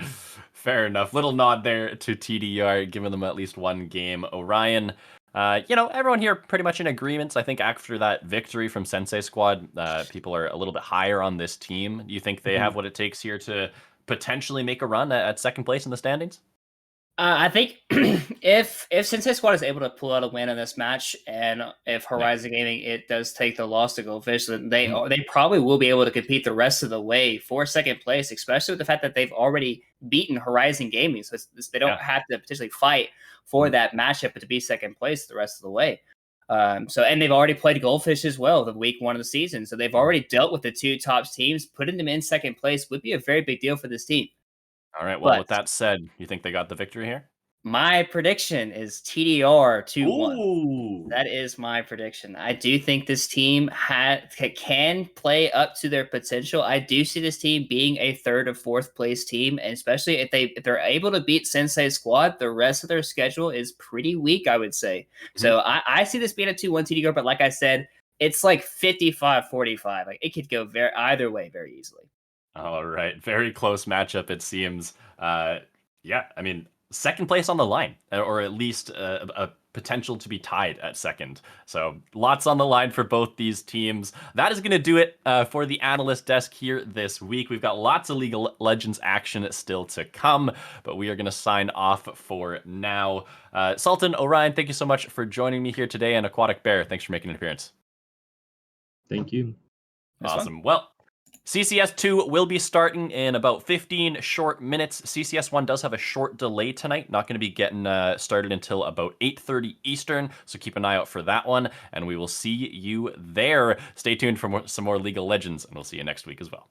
Fair enough. Little nod there to TDR, giving them at least one game. Orion, everyone here pretty much in agreement. I think after that victory from Sensei Squad, people are a little bit higher on this team. Do you think they have what it takes here to potentially make a run at second place in the standings? I think if Sensei Squad is able to pull out a win in this match, and if Horizon Gaming it does take the loss to Goldfish, then they probably will be able to compete the rest of the way for second place, especially with the fact that they've already beaten Horizon Gaming, so they don't have to potentially fight for that matchup, but to be second place the rest of the way. And they've already played Goldfish as well the week 1 of the season, so they've already dealt with the two top teams. Putting them in second place would be a very big deal for this team. All right. Well, But with that said, you think they got the victory here? my prediction is TDR 2-1. Ooh. That is my prediction. I do think this team can play up to their potential. I do see this team being a 3rd or 4th place team, and especially if they're able to beat Sensei Squad, the rest of their schedule is pretty weak, I would say. So I see this being a 2-1 TDR, but like I said, it's like 55-45. Like it could go either way very easily. All right. Very close matchup, it seems. Yeah, I mean, second place on the line, or at least a potential to be tied at second. So lots on the line for both these teams. That is going to do it for the analyst desk here this week. We've got lots of League of Legends action still to come, but we are going to sign off for now. Sultan, Orion, thank you so much for joining me here today, and Aquatic Bear, thanks for making an appearance. Thank you. Awesome. Well, CCS 2 will be starting in about 15 short minutes. CCS 1 does have a short delay tonight. Not going to be getting started until about 8:30 Eastern, so keep an eye out for that one, and we will see you there. Stay tuned for some more League of Legends, and we'll see you next week as well.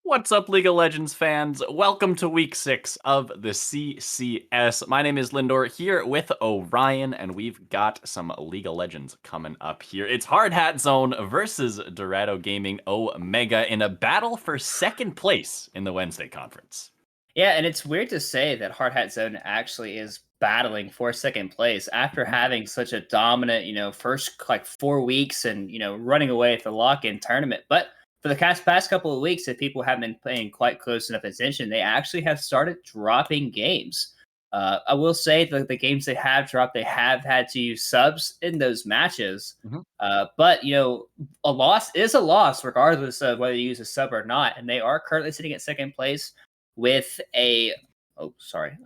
What's up, League of Legends fans? Welcome to week 6 of the CCS. My name is Lindor here with Orion, and we've got some League of Legends coming up here. It's Hard Hat Zone versus Dorado Gaming Omega in a battle for second place in the Wednesday conference. Yeah, and it's weird to say that Hard Hat Zone actually is battling for second place after having such a dominant, first like 4 weeks and, running away at the lock-in tournament. But for the past couple of weeks, if people haven't been paying quite close enough attention, they actually have started dropping games. I will say that the games they have dropped, they have had to use subs in those matches. But, a loss is a loss regardless of whether you use a sub or not. And they are currently sitting at second place with I'm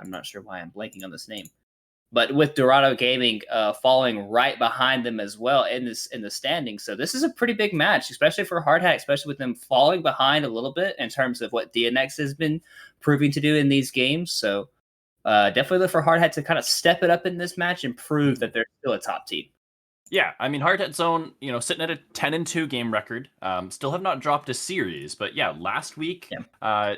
not sure why I'm blanking on this name, but with Dorado Gaming falling right behind them as well in the standings. So this is a pretty big match, especially for Hard Hat, especially with them falling behind a little bit in terms of what DNX has been proving to do in these games. So definitely look for Hard Hat to kind of step it up in this match and prove that they're still a top team. Yeah, I mean, Hard Hat Zone, sitting at a 10-2 game record, still have not dropped a series, but yeah, last week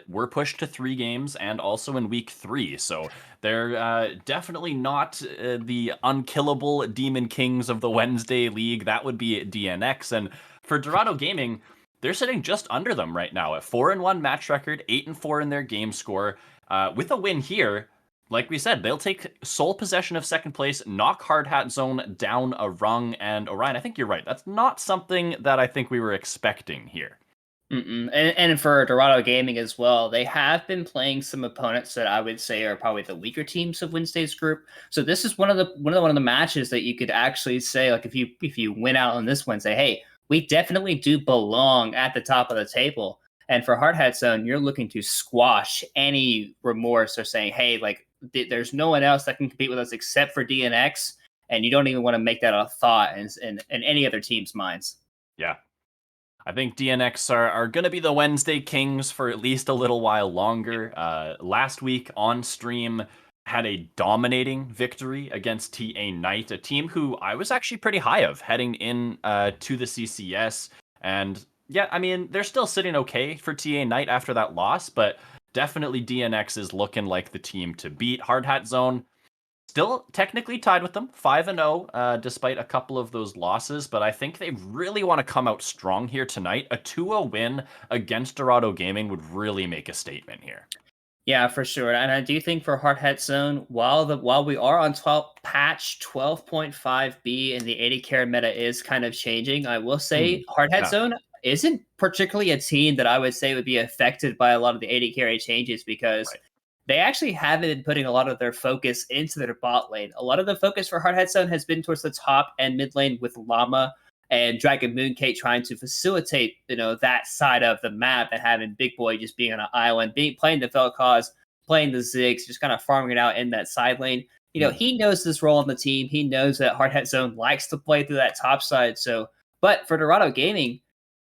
we're pushed to 3 games, and also in week 3, so they're definitely not the unkillable Demon Kings of the Wednesday League. That would be DNX, and for Dorado Gaming, they're sitting just under them right now at 4-1 match record, 8-4 in their game score. With a win here, like we said, they'll take sole possession of second place, knock Hard Hat Zone down a rung, and Orion, I think you're right. That's not something that I think we were expecting here. And for Dorado Gaming as well, they have been playing some opponents that I would say are probably the weaker teams of Wednesday's group. So this is one of the matches that you could actually say, like, if you win out on this one, say, hey, we definitely do belong at the top of the table. And for Hard Hat Zone, you're looking to squash any remorse or saying, hey, like, there's no one else that can compete with us except for DNX, and you don't even want to make that a thought in any other team's minds. Yeah. I think DNX are going to be the Wednesday Kings for at least a little while longer. Last week on stream had a dominating victory against TA Knight, a team who I was actually pretty high of heading in to the CCS. And yeah, I mean, they're still sitting okay for TA Knight after that loss, but definitely DNX is looking like the team to beat. Hard Hat Zone still technically tied with them, 5-0, despite a couple of those losses. But I think they really want to come out strong here tonight. A 2-0 win against Dorado Gaming would really make a statement here. Yeah, for sure. And I do think for Hard Hat Zone, while we are on patch 12.5b and the 80 carry meta is kind of changing, I will say Hard Hat Zone isn't particularly a team that I would say would be affected by a lot of the 80 carry changes, because they actually haven't been putting a lot of their focus into their bot lane. A lot of the focus for Hard Hat Zone has been towards the top and mid lane with Llama and Dragon Mooncake trying to facilitate, that side of the map, and having Big Boy just being on an island, playing the Vel'Koz, playing the Ziggs, just kind of farming it out in that side lane. He knows this role on the team. He knows that Hard Hat Zone likes to play through that top side. So, but for Dorado Gaming,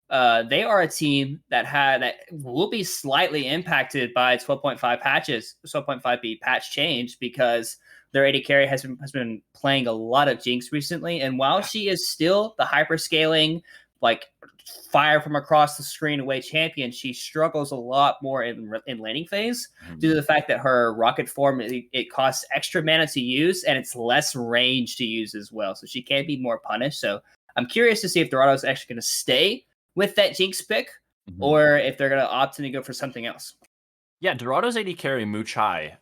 they are a team that will be slightly impacted by 12.5b patch change, because their AD carry has been playing a lot of Jinx recently. And while she is still the hyperscaling, like, fire from across the screen away champion, she struggles a lot more in laning phase due to the fact that her rocket form, it costs extra mana to use, and it's less range to use as well. So she can be more punished. So I'm curious to see if Dorado is actually going to stay with that Jinx pick, or if they're going to opt in to go for something else. Yeah, Dorado's AD carry, Muchai.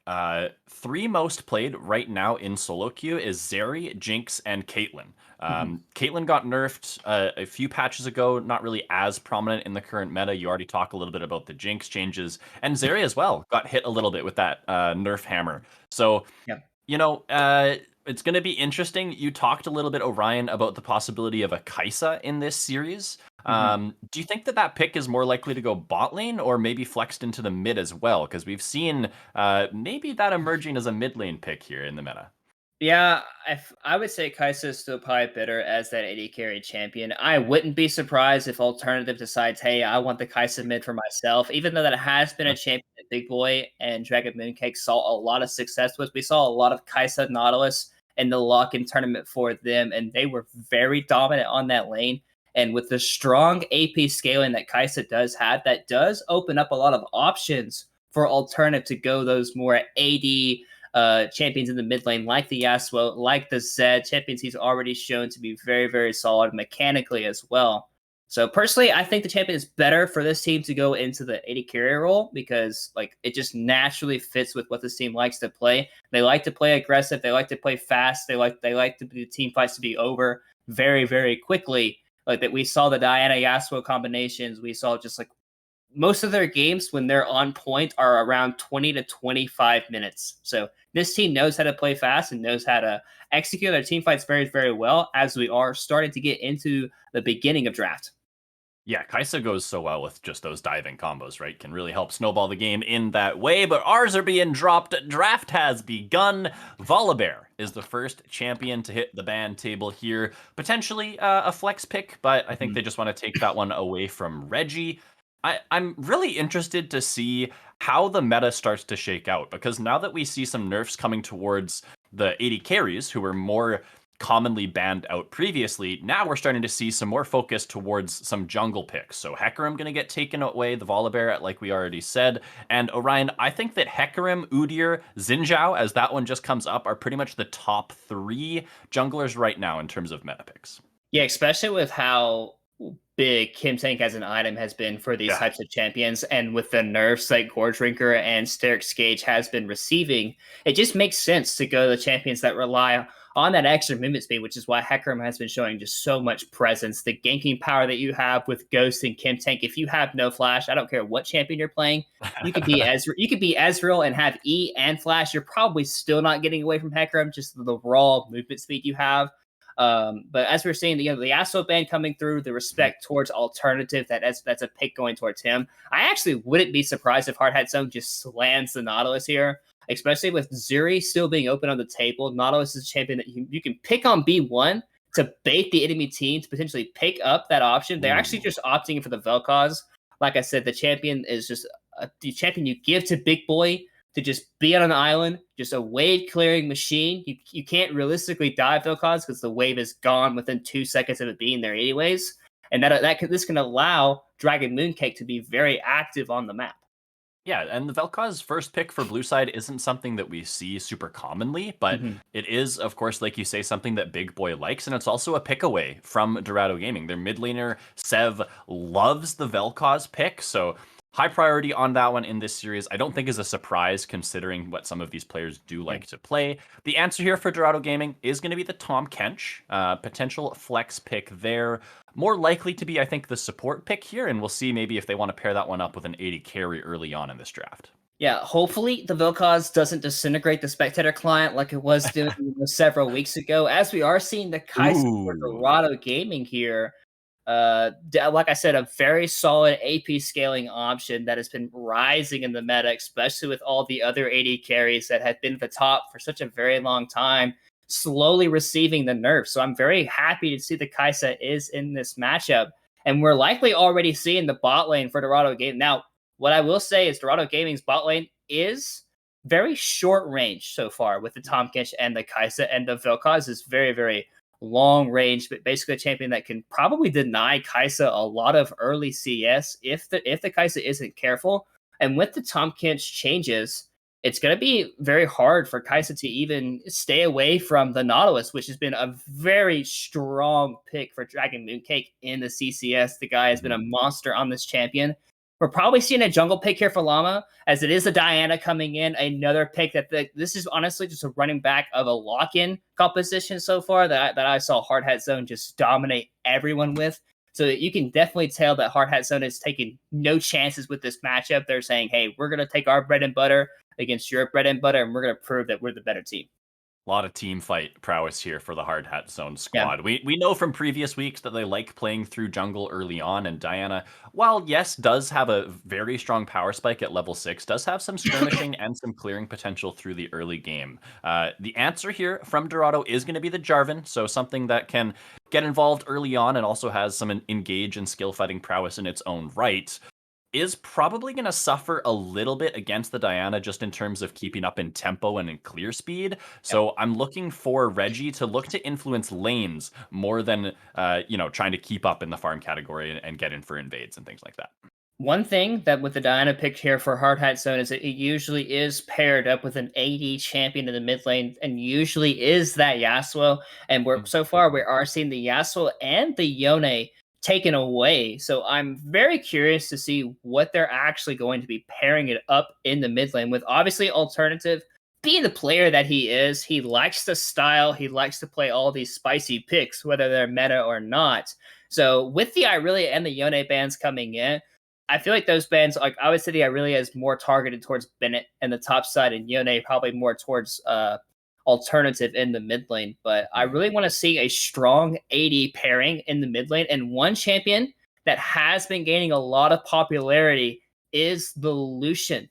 3 most played right now in solo queue is Zeri, Jinx, and Caitlyn. Caitlyn got nerfed a few patches ago, not really as prominent in the current meta. You already talked a little bit about the Jinx changes. And Zeri as well got hit a little bit with that nerf hammer. So, it's going to be interesting. You talked a little bit, Orion, about the possibility of a Kai'Sa in this series. Do you think that pick is more likely to go bot lane, or maybe flexed into the mid as well? Because we've seen maybe that emerging as a mid lane pick here in the meta. Yeah, I would say Kai'Sa is still probably better as that AD carry champion. I wouldn't be surprised if Alternative decides, hey, I want the Kai'Sa mid for myself, even though that has been a champion that Big Boy and Dragon Mooncake saw a lot of success with. We saw a lot of Kai'Sa Nautilus in the lock-in tournament for them, and they were very dominant on that lane. And with the strong AP scaling that Kai'Sa does have, that does open up a lot of options for alternative to go those more AD champions in the mid lane, like the Yasuo, like the Zed, champions he's already shown to be very, very solid mechanically as well. So personally, I think the champion is better for this team to go into the AD carrier role because like it just naturally fits with what this team likes to play. They like to play aggressive. They like to play fast. They like the team fights to be over very, very quickly. Like that, we saw the Diana Yasuo combinations. We saw just like most of their games when they're on point are around 20 to 25 minutes. So this team knows how to play fast and knows how to execute their team fights very, very well as we are starting to get into the beginning of draft. Yeah, Kai'Sa goes so well with just those diving combos, right? Can really help snowball the game in that way, but ours are being dropped. Draft has begun. Volibear is the first champion to hit the ban table here. Potentially a flex pick, but I think they just want to take that one away from Reggie. I'm really interested to see how the meta starts to shake out, because now that we see some nerfs coming towards the AD carries, who were more commonly banned out previously, now we're starting to see some more focus towards some jungle picks. So Hecarim going to get taken away, the Volibear, like we already said. And Orion, I think that Hecarim, Udyr, Xin Zhao, as that one just comes up, are pretty much the top 3 junglers right now in terms of meta picks. Yeah, especially with how big Kim Tank as an item has been for these types of champions, and with the nerfs like Gore Drinker and Sterix Gage has been receiving, it just makes sense to go to the champions that rely on that extra movement speed, which is why Hecarim has been showing just so much presence. The ganking power that you have with Ghost and Kim Tank, if you have no flash, I don't care what champion you're playing, you could be Ezreal and have E and flash. You're probably still not getting away from Hecarim, just the raw movement speed you have. But as we're seeing the Yasuo ban coming through, the respect towards alternative, that's a pick going towards him. I actually wouldn't be surprised if Hard Hat Zone just slams the Nautilus here, especially with Zuri still being open on the table. Nautilus is a champion that you can pick on B1 to bait the enemy team to potentially pick up that option. They're actually just opting for the Vel'Koz. Like I said, the champion is just the champion you give to Big Boy to just be on an island, just a wave clearing machine. You can't realistically dive Vel'Koz because the wave is gone within 2 seconds of it being there anyways. And this can allow Dragon Mooncake to be very active on the map. Yeah, and the Vel'Koz first pick for blue side isn't something that we see super commonly, but it is, of course, like you say, something that Big Boy likes, and it's also a pick away from Dorado Gaming. Their mid laner, Sev, loves the Vel'Koz pick, so high priority on that one in this series. I don't think is a surprise considering what some of these players do like to play. The answer here for Dorado Gaming is going to be the Tahm Kench, potential flex pick there. More likely to be, I think, the support pick here, and we'll see maybe if they want to pair that one up with an AD carry early on in this draft. Yeah, hopefully the Vel'Koz doesn't disintegrate the spectator client like it was doing several weeks ago, as we are seeing the Kai'Sa for Dorado Gaming here. Like I said, a very solid AP scaling option that has been rising in the meta, especially with all the other AD carries that have been at the top for such a very long time, slowly receiving the nerf. So I'm very happy to see the Kai'Sa is in this matchup, and we're likely already seeing the bot lane for Dorado Gaming. Now, what I will say is Dorado Gaming's bot lane is very short range so far with the Tahm Kench and the Kai'Sa, and the Vel'Koz is very, very long range, but basically a champion that can probably deny Kai'Sa a lot of early CS if the Kai'Sa isn't careful. And with the Tahm Kench changes, it's going to be very hard for Kai'Sa to even stay away from the Nautilus, which has been a very strong pick for Dragon Mooncake in the CCS. The guy has been a monster on this champion. We're probably seeing a jungle pick here for Llama, as it is a Diana coming in, another pick this is honestly just a running back of a lock-in composition so far that I saw Hard Hat Zone just dominate everyone with. So you can definitely tell that Hard Hat Zone is taking no chances with this matchup. They're saying, hey, we're going to take our bread and butter against your bread and butter, and we're going to prove that we're the better team. A lot of team fight prowess here for the Hard Hat Zone squad. Yeah. We know from previous weeks that they like playing through jungle early on, and Diana, while yes, does have a very strong power spike at level 6, does have some skirmishing and some clearing potential through the early game. The answer here from Dorado is going to be the Jarvan, so something that can get involved early on and also has some engage and skill fighting prowess in its own right. is probably going to suffer a little bit against the Diana just in terms of keeping up in tempo and in clear speed. So I'm looking for Reggie to look to influence lanes more than, trying to keep up in the farm category and get in for invades and things like that. One thing that with the Diana pick here for Hard Hat Zone is that it usually is paired up with an AD champion in the mid lane, and usually is that Yasuo. And so far we are seeing the Yasuo and the Yone taken away. So I'm very curious to see what they're actually going to be pairing it up in the mid lane with. Obviously, Alternative being the player that he is, he likes the style, he likes to play all these spicy picks, whether they're meta or not. So with the Irelia and the Yone bans coming in, I feel like those bans, like I would say the Irelia is more targeted towards Bennett and the top side, and Yone probably more towards Alternative in the mid lane. But I really want to see a strong AD pairing in the mid lane. And one champion that has been gaining a lot of popularity is the Lucian.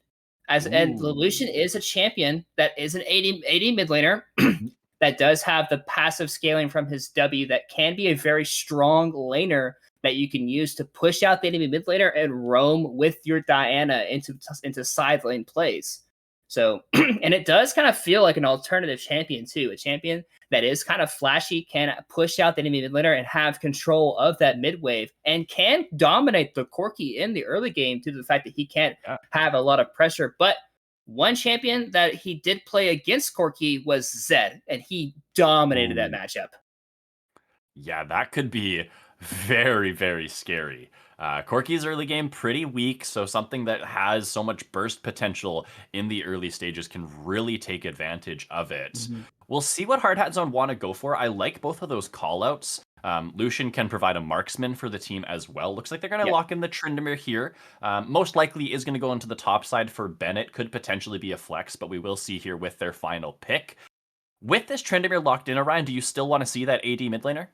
And the Lucian is a champion that is an AD mid laner that does have the passive scaling from his W that can be a very strong laner that you can use to push out the enemy mid laner and roam with your Diana into side lane plays. So, and it does kind of feel like an alternative champion too, a champion that is kind of flashy, can push out the enemy mid laner and have control of that mid wave, and can dominate the Corki in the early game due to the fact that he can't have a lot of pressure. But one champion that he did play against Corki was Zed, and he dominated that matchup. Yeah, that could be very, very scary. Corki's early game pretty weak, so something that has so much burst potential in the early stages can really take advantage of it. We'll see what Hard Hat Zone want to go for. I like both of those callouts. Lucian can provide a marksman for the team as well. Looks like they're going to lock in the Tryndamere here. Most likely is going to go into the top side for Bennett. Could potentially be a flex, but we will see here with their final pick. With this Tryndamere locked in, Orion, do you still want to see that AD mid laner?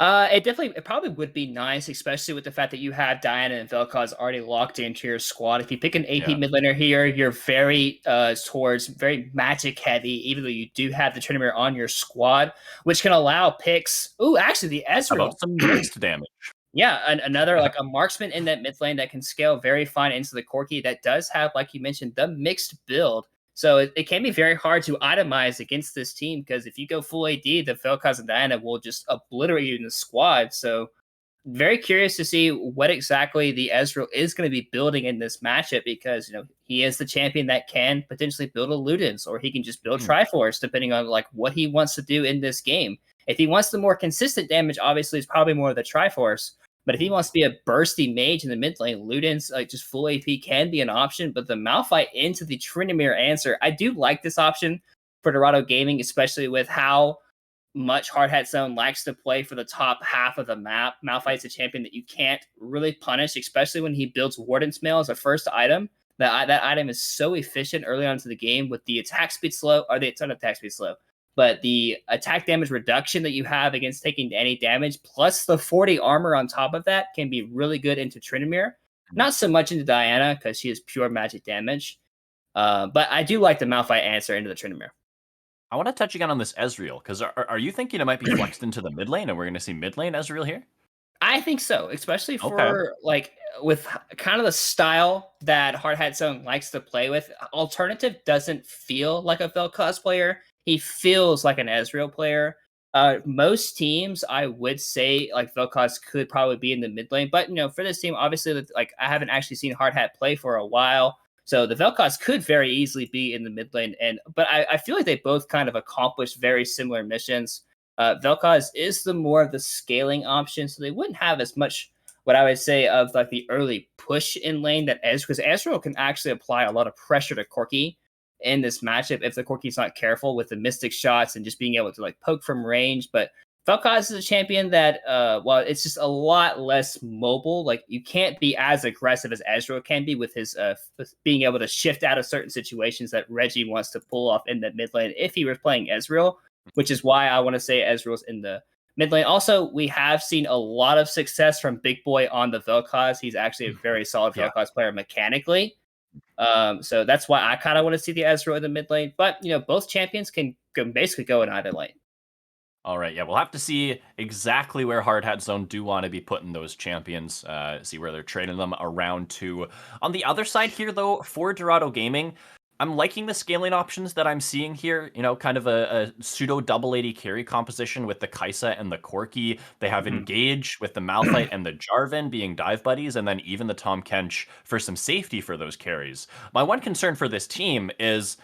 It probably would be nice, especially with the fact that you have Diana and Vel'Koz already locked into your squad. If you pick an AP mid laner here, you're very towards very magic heavy, even though you do have the Tryndamere on your squad, which can allow picks. Ooh, actually, the Ezreal. About some mixed damage. Yeah, another like a marksman in that mid lane that can scale very fine into the Corki that does have, like you mentioned, the mixed build. So it can be very hard to itemize against this team because if you go full AD, the Vel'Koz and Diana will just obliterate you in the squad. So very curious to see what exactly the Ezreal is going to be building in this matchup because he is the champion that can potentially build a Ludens or he can just build Triforce depending on like what he wants to do in this game. If he wants the more consistent damage, obviously it's probably more of the Triforce. But if he wants to be a bursty mage in the mid lane, Ludens, like just full AP can be an option. But the Malphite into the Tryndamere answer, I do like this option for Dorado Gaming, especially with how much Hard Hat Zone likes to play for the top half of the map. Malphite's a champion that you can't really punish, especially when he builds Warden's Mail as a first item. That item is so efficient early on into the game with the attack speed slow, or the attack speed slow. But the attack damage reduction that you have against taking any damage, plus the 40 armor on top of that, can be really good into Tryndamere. Not so much into Diana, because she is pure magic damage. But I do like the Malphite answer into the Tryndamere. I want to touch again on this Ezreal, because are you thinking it might be flexed into the mid lane, and we're going to see mid lane Ezreal here? I think so, especially for with kind of the style that Hard Hat Zone likes to play with. Alternative doesn't feel like a Vel'Koz player. He feels like an Ezreal player. Most teams, I would say, like Vel'Koz could probably be in the mid lane, but for this team, obviously, like I haven't actually seen Hard Hat play for a while, so the Vel'Koz could very easily be in the mid lane. But I feel like they both kind of accomplish very similar missions. Vel'Koz is the more of the scaling option, so they wouldn't have as much what I would say of like the early push in lane that because Ezreal can actually apply a lot of pressure to Corki in this matchup if the Corki's not careful with the mystic shots and just being able to like poke from range. But Vel'Koz is a champion that it's just a lot less mobile. Like you can't be as aggressive as Ezreal can be with his being able to shift out of certain situations that Reggie wants to pull off in the mid lane if he was playing Ezreal, which is why I want to say Ezreal's in the mid lane. Also, we have seen a lot of success from Big Boy on the Vel'Koz. He's actually a very solid Vel'Koz player mechanically. So that's why I kind of want to see the Ezreal in the mid lane. But both champions can basically go in either lane. All right, yeah, we'll have to see exactly where Hard Hat Zone do want to be putting those champions, see where they're trading them around to. On the other side here, though, for Dorado Gaming, I'm liking the scaling options that I'm seeing here. You know, kind of a pseudo double AD carry composition with the Kaisa and the Corki. They have Engage with the Malphite and the Jarvan being dive buddies, and then even the Tom Kench for some safety for those carries. My one concern for this team is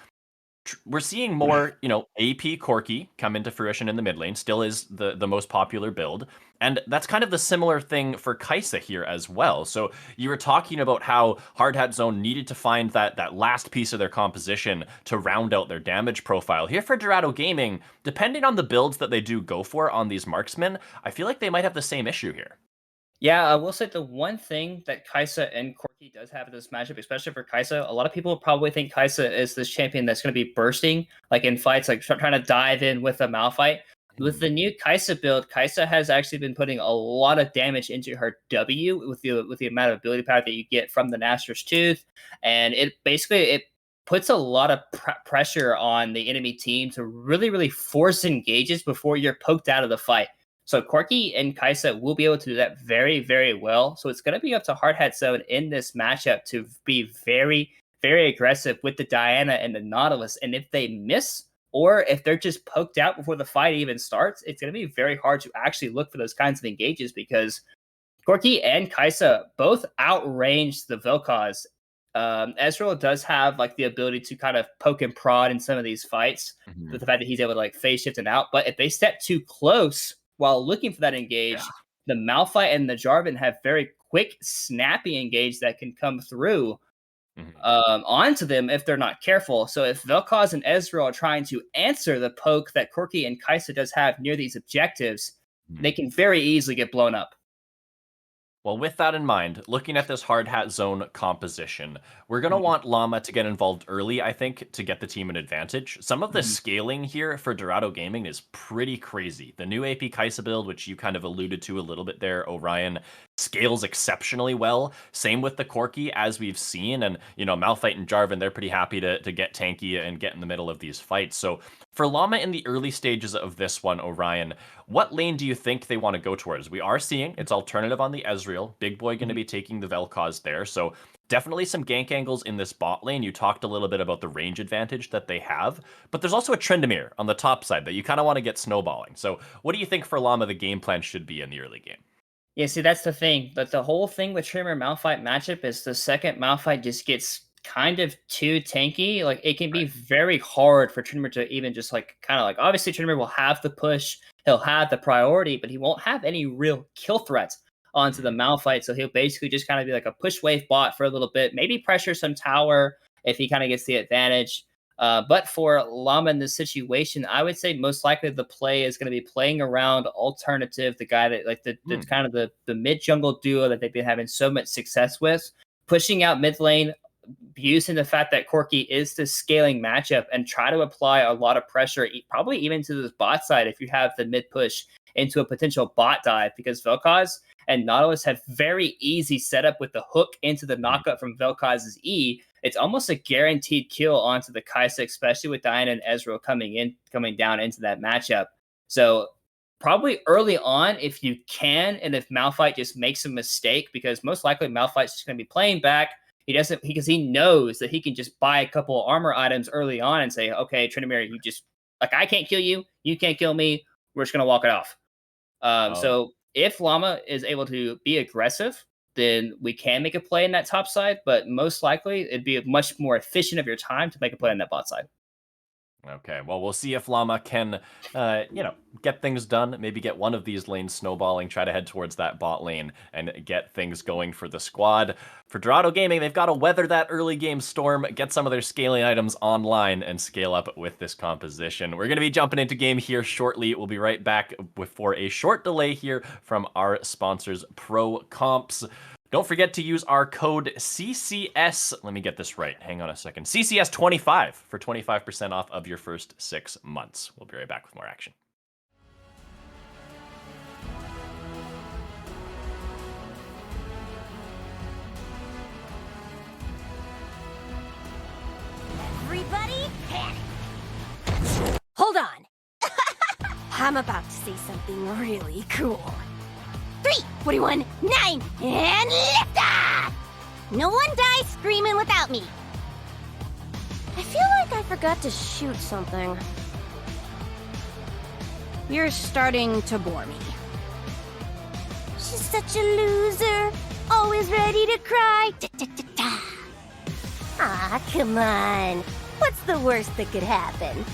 we're seeing more, AP Corki come into fruition in the mid lane. Still is the most popular build, and that's kind of the similar thing for Kaisa here as well. So you were talking about how Hard Hat Zone needed to find that last piece of their composition to round out their damage profile. Here for Dorado Gaming, depending on the builds that they do go for on these marksmen, I feel like they might have the same issue here. Yeah, I will say the one thing that Kaisa and Corki does have in this matchup, especially for Kaisa, a lot of people probably think Kaisa is this champion that's going to be bursting, like in fights, like trying to dive in with a Malphite. With the new Kaisa build, Kaisa has actually been putting a lot of damage into her W with the amount of ability power that you get from the Naster's Tooth, and it puts a lot of pressure on the enemy team to really force engages before you're poked out of the fight. So Corki and Kaisa will be able to do that very well. So it's going to be up to Hard Hat Zone in this matchup to be very aggressive with the Diana and the Nautilus. And if they miss, or if they're just poked out before the fight even starts, it's going to be very hard to actually look for those kinds of engages because Corki and Kaisa both outrange the Vel'Koz. Ezreal does have like the ability to kind of poke and prod in some of these fights with the fact that he's able to like phase shift and out. But if they step too close while looking for that engage, the Malphite and the Jarvan have very quick, snappy engage that can come through onto them if they're not careful. So if Vel'Koz and Ezreal are trying to answer the poke that Corki and Kaisa does have near these objectives, they can very easily get blown up. Well, with that in mind, looking at this Hard Hat Zone composition, we're going to want Llama to get involved early, I think, to get the team an advantage. Some of the scaling here for Dorado Gaming is pretty crazy. The new AP Kaisa build, which you kind of alluded to a little bit there, Orion, scales exceptionally well. Same with the Corki, as we've seen. And, Malphite and Jarvan, they're pretty happy to get tanky and get in the middle of these fights. So for Llama in the early stages of this one, Orion, what lane do you think they want to go towards? We are seeing it's alternative on the Ezreal. Big Boy going to be taking the Vel'Koz there. So definitely some gank angles in this bot lane. You talked a little bit about the range advantage that they have, but there's also a Tryndamere on the top side that you kind of want to get snowballing. So what do you think for Llama the game plan should be in the early game? Yeah, see, that's the thing. But the whole thing with Tryndamere Malphite matchup is the second Malphite just gets kind of too tanky. Like, it can be very hard for Tryndamere to even just obviously Tryndamere will have the push, he'll have the priority, but he won't have any real kill threats onto the Malphite. So he'll basically just kind of be like a push wave bot for a little bit, maybe pressure some tower if he kind of gets the advantage. But for Llama in this situation, I would say most likely the play is going to be playing around alternative, the guy that the kind of the mid jungle duo that they've been having so much success with, pushing out mid lane, using the fact that Corki is the scaling matchup and try to apply a lot of pressure, probably even to this bot side if you have the mid push into a potential bot dive, because Vel'Koz and Nautilus have very easy setup with the hook into the knockup from Vel'Koz's E. It's almost a guaranteed kill onto the Kaisa, especially with Diana and Ezreal coming down into that matchup. So probably early on, if you can, and if Malphite just makes a mistake, because most likely Malphite's just going to be playing back. Because he knows that he can just buy a couple of armor items early on and say, okay, Tryndamere, you just, I can't kill you, you can't kill me, we're just going to walk it off. So if Llama is able to be aggressive, then we can make a play in that top side, but most likely it'd be much more efficient of your time to make a play on that bot side. Okay, well, we'll see if Llama can, get things done. Maybe get one of these lanes snowballing, try to head towards that bot lane and get things going for the squad. For Dorado Gaming, they've got to weather that early game storm, get some of their scaling items online, and scale up with this composition. We're going to be jumping into game here shortly. We'll be right back for a short delay here from our sponsors, Pro Comps. Don't forget to use our code CCS. Let me get this right. Hang on a second. CCS25 for 25% off of your first 6 months. We'll be right back with more action. Everybody panic. Hold on. I'm about to say something really cool. 3, 41, 9, and lift off! No one dies screaming without me. I feel like I forgot to shoot something. You're starting to bore me. She's such a loser. Always ready to cry. Ah, come on. What's the worst that could happen?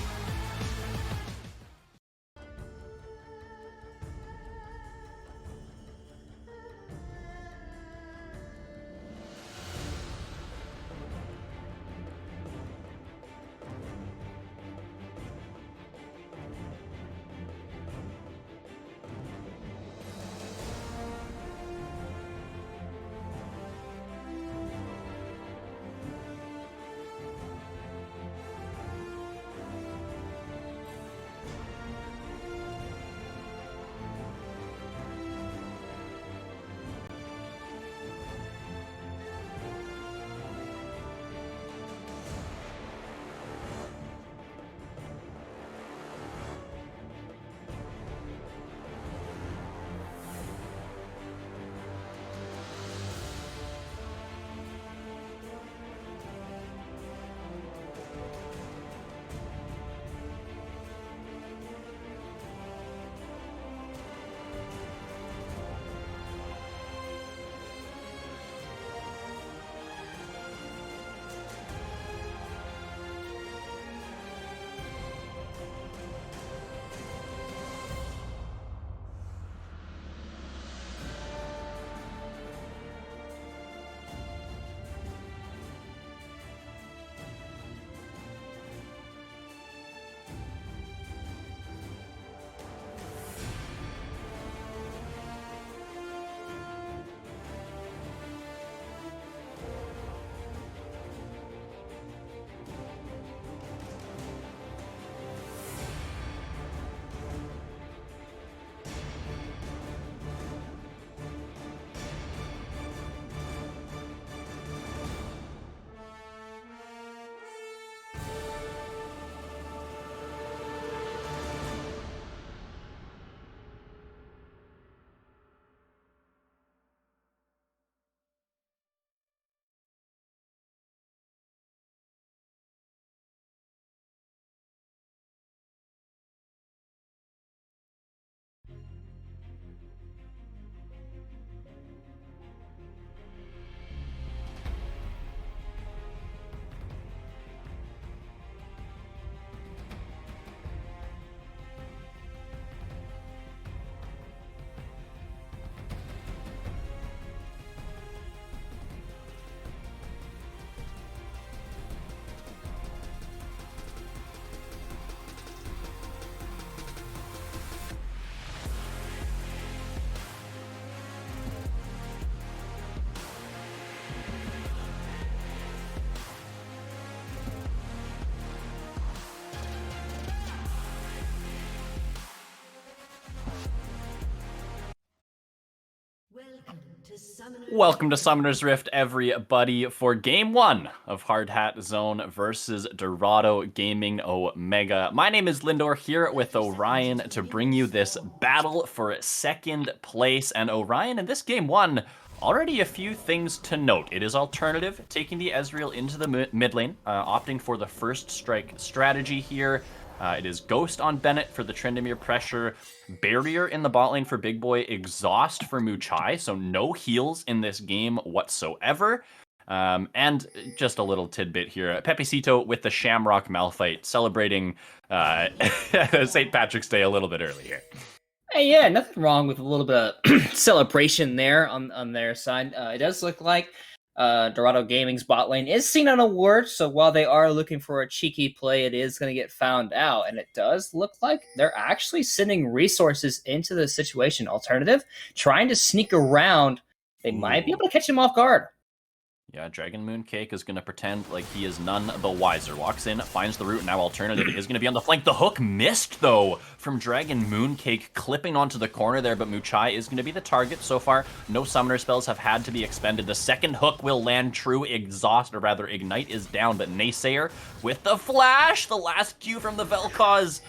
Welcome to Summoner's Rift, everybody, for Game 1 of Hard Hat Zone versus Dorado Gaming Omega. My name is Lindor, here with Orion to bring you this battle for second place. And Orion, in this Game 1, already a few things to note. It is alternative, taking the Ezreal into the mid lane, opting for the first strike strategy here. It is Ghost on Bennett for the Tryndamere pressure, Barrier in the bot lane for Big Boy, Exhaust for Muchai, so no heals in this game whatsoever. And just a little tidbit here, Pepicito with the Shamrock Malphite, celebrating St. Patrick's Day a little bit early here. Hey, yeah, nothing wrong with a little bit of celebration there on their side. It does look like Dorado Gaming's bot lane is seen on a ward, so while they are looking for a cheeky play, it is going to get found out, and it does look like they're actually sending resources into the situation. Alternative, trying to sneak around, they might be able to catch him off guard. Yeah, Dragon Mooncake is going to pretend like he is none the wiser. Walks in, finds the root, and now Alternative is going to be on the flank. The hook missed, though, from Dragon Mooncake, clipping onto the corner there, but Muchai is going to be the target. So far, no summoner spells have had to be expended. The second hook will land true. Exhaust, or rather Ignite, is down, but Naysayer with the flash, the last Q from the Vel'Koz,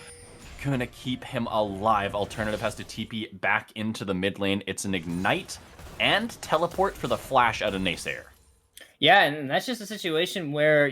gonna keep him alive. Alternative has to TP back into the mid lane. It's an Ignite and Teleport for the flash out of Naysayer. Yeah, and that's just a situation where,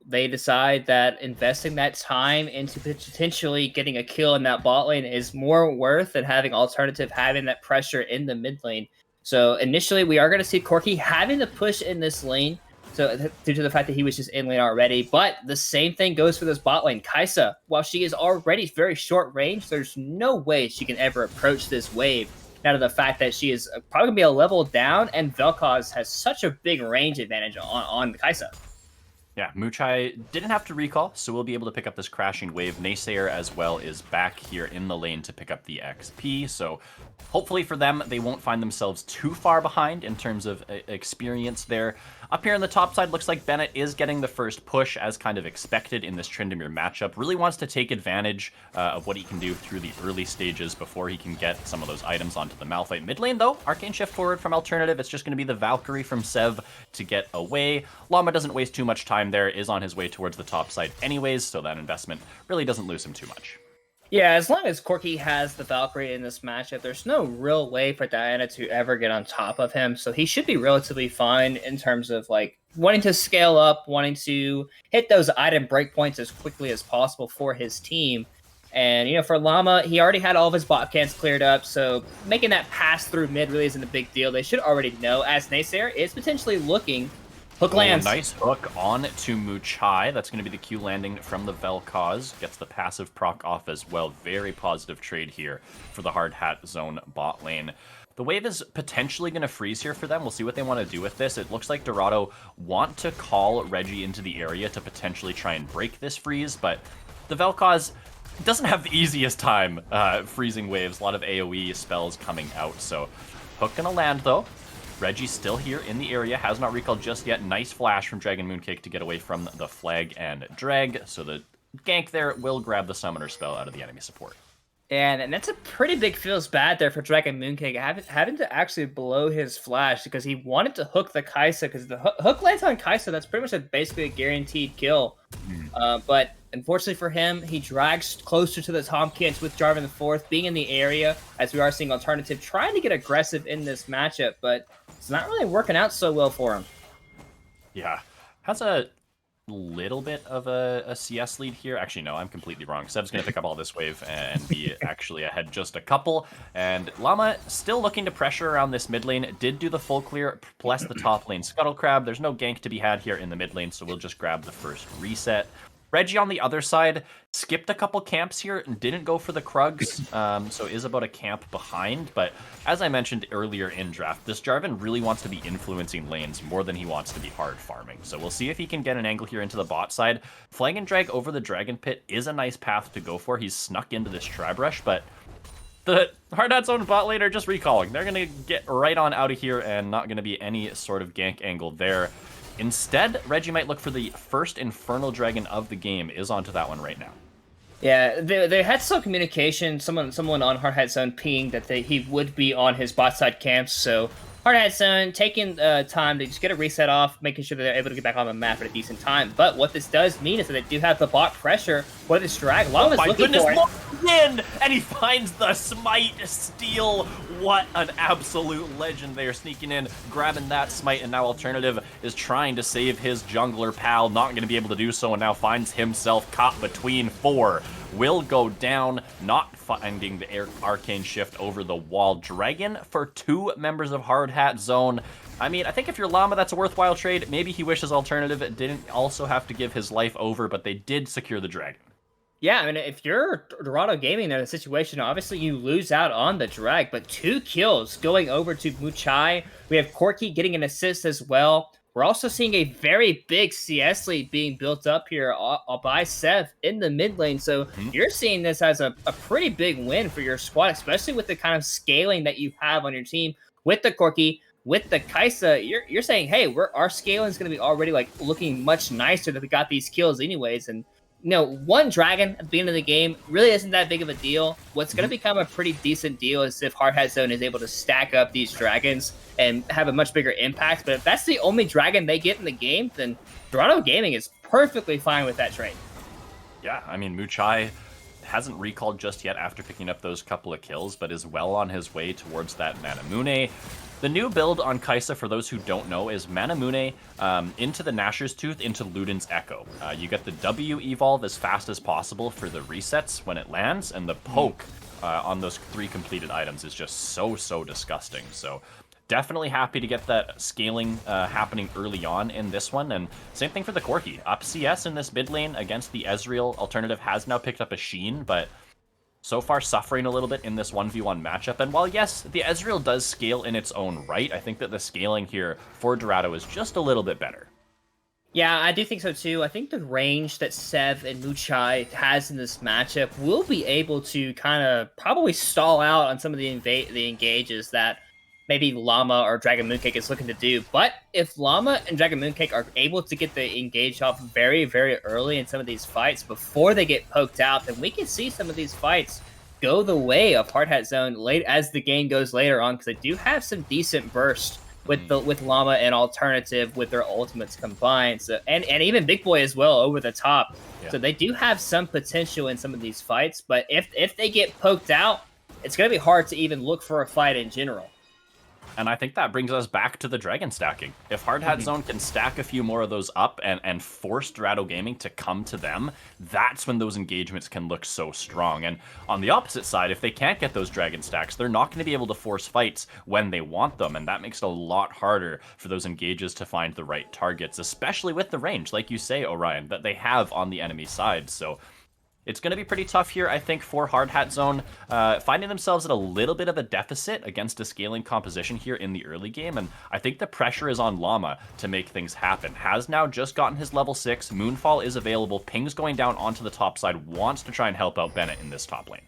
they decide that investing that time into potentially getting a kill in that bot lane is more worth than having Alternative having that pressure in the mid lane. So initially, we are going to see Corki having to push in this lane, so due to the fact that he was just in lane already. But the same thing goes for this bot lane. Kai'Sa, while she is already very short range, there's no way she can ever approach this wave. Out of the fact that she is probably going to be a level down, and Vel'Koz has such a big range advantage on Kai'Sa. Yeah, Muchai didn't have to recall, so we'll be able to pick up this crashing wave. Naysayer as well is back here in the lane to pick up the XP, so hopefully for them, they won't find themselves too far behind in terms of experience there. Up here on the top side, looks like Bennett is getting the first push as kind of expected in this Tryndamere matchup. Really wants to take advantage of what he can do through the early stages before he can get some of those items onto the Malphite mid lane, though. Arcane shift forward from Alternative. It's just going to be the Valkyrie from Sev to get away. Llama doesn't waste too much time there, is on his way towards the top side anyways, so that investment really doesn't lose him too much. Yeah, as long as Corki has the Valkyrie in this matchup, there's no real way for Diana to ever get on top of him, so he should be relatively fine in terms of, wanting to scale up, wanting to hit those item breakpoints as quickly as possible for his team. And, for Llama, he already had all of his bot cans cleared up, so making that pass through mid really isn't a big deal. They should already know, as Naysayer is potentially looking. Hook lands. Nice hook on to Muchai. That's going to be the Q landing from the Vel'Koz. Gets the passive proc off as well. Very positive trade here for the Hard Hat Zone bot lane. The wave is potentially going to freeze here for them. We'll see what they want to do with this. It looks like Dorado want to call Reggie into the area to potentially try and break this freeze, but the Vel'Koz doesn't have the easiest time freezing waves. A lot of AoE spells coming out, so hook going to land though. Reggie's still here in the area, has not recalled just yet. Nice flash from Dragon Mooncake to get away from the flag and drag. So the gank there will grab the summoner spell out of the enemy support. And that's a pretty big feels bad there for Dragon Mooncake, having to actually blow his flash because he wanted to hook the Kai'Sa, because the hook lands on Kai'Sa, that's pretty much basically a guaranteed kill. But unfortunately for him, he drags closer to the Tompkins with Jarvan IV being in the area, as we are seeing Alternative trying to get aggressive in this matchup, but it's not really working out so well for him. Yeah, has a little bit of a CS lead here. Actually, no, I'm completely wrong. Seb's going to pick up all this wave and be actually ahead just a couple. And Llama still looking to pressure around this mid lane. Did do the full clear, plus the top lane Scuttle Crab. There's no gank to be had here in the mid lane, so we'll just grab the first reset. Reggie on the other side skipped a couple camps here and didn't go for the Krugs, so is about a camp behind. But as I mentioned earlier in draft, this Jarvan really wants to be influencing lanes more than he wants to be hard farming. So we'll see if he can get an angle here into the bot side. Flag and drag over the Dragon Pit is a nice path to go for. He's snuck into this Tri Brush, but the Hard Hat Zone bot lane are just recalling. They're going to get right on out of here and not going to be any sort of gank angle there. Instead, Reggie might look for the first Infernal Dragon of the game. Is onto that one right now. Yeah, they had some communication. Someone on Hard Hat Zone pinged that he would be on his bot side camps. So Hard Hat Zone taking time to just get a reset off, making sure that they're able to get back on the map at a decent time. But what this does mean is that they do have the bot pressure for this drag. Llama's looking for it. In, and he finds the smite steal. What an absolute legend. They are sneaking in, grabbing that smite, and now Alternative is trying to save his jungler pal. Not going to be able to do so, and now finds himself caught between four. Will go down, not finding the arcane shift over the wall. Dragon for two members of Hard Hat Zone. I mean, I think if you're Llama, that's a worthwhile trade. Maybe he wishes Alternative didn't also have to give his life over, but they did secure the dragon. Yeah, I mean, if you're Dorado Gaming in a situation, obviously you lose out on the drag, but 2 kills going over to Muchai. We have Corki getting an assist as well. We're also seeing a very big CS lead being built up here by Sev in the mid lane. So you're seeing this as a pretty big win for your squad, especially with the kind of scaling that you have on your team with the Corki, with the Kai'Sa. You're saying, hey, our scaling is going to be already looking much nicer that we got these kills anyways. And one dragon at the beginning of the game really isn't that big of a deal. What's going to become a pretty decent deal is if Hard Hat Zone is able to stack up these dragons and have a much bigger impact. But if that's the only dragon they get in the game, then Dorado Gaming is perfectly fine with that trade. Yeah, I mean, Muchai hasn't recalled just yet after picking up those couple of kills, but is well on his way towards that Manamune. The new build on Kaisa, for those who don't know, is Manamune into the Gnasher's Tooth into Luden's Echo. You get the W evolve as fast as possible for the resets when it lands, and the poke on those 3 completed items is just so disgusting. So definitely happy to get that scaling happening early on in this one, and same thing for the Corki. Up CS in this mid lane against the Ezreal alternative has now picked up a Sheen, but so far suffering a little bit in this 1v1 matchup. And while yes, the Ezreal does scale in its own right, I think that the scaling here for Dorado is just a little bit better. Yeah, I do think so too. I think the range that Sev and Muchai has in this matchup will be able to kind of probably stall out on some of the engages that maybe Llama or Dragon Mooncake is looking to do. But if Llama and Dragon Mooncake are able to get the engage off very early in some of these fights before they get poked out, then we can see some of these fights go the way of Hard Hat Zone late as the game goes later on, because they do have some decent burst with Llama and Alternative with their ultimates combined, so, and even Big Boy as well over the top. Yeah. So they do have some potential in some of these fights, but if they get poked out, it's going to be hard to even look for a fight in general. And I think that brings us back to the Dragon stacking. If Hard Hat Zone can stack a few more of those up and force Dorado Gaming to come to them, that's when those engagements can look so strong. And on the opposite side, if they can't get those Dragon stacks, they're not going to be able to force fights when they want them, and that makes it a lot harder for those engages to find the right targets, especially with the range, like you say, Orion, that they have on the enemy side. So it's going to be pretty tough here, I think, for Hard Hat Zone, finding themselves at a little bit of a deficit against a scaling composition here in the early game, and I think the pressure is on Llama to make things happen. Has now just gotten his level 6, Moonfall is available, Ping's going down onto the top side, wants to try and help out Bennett in this top lane.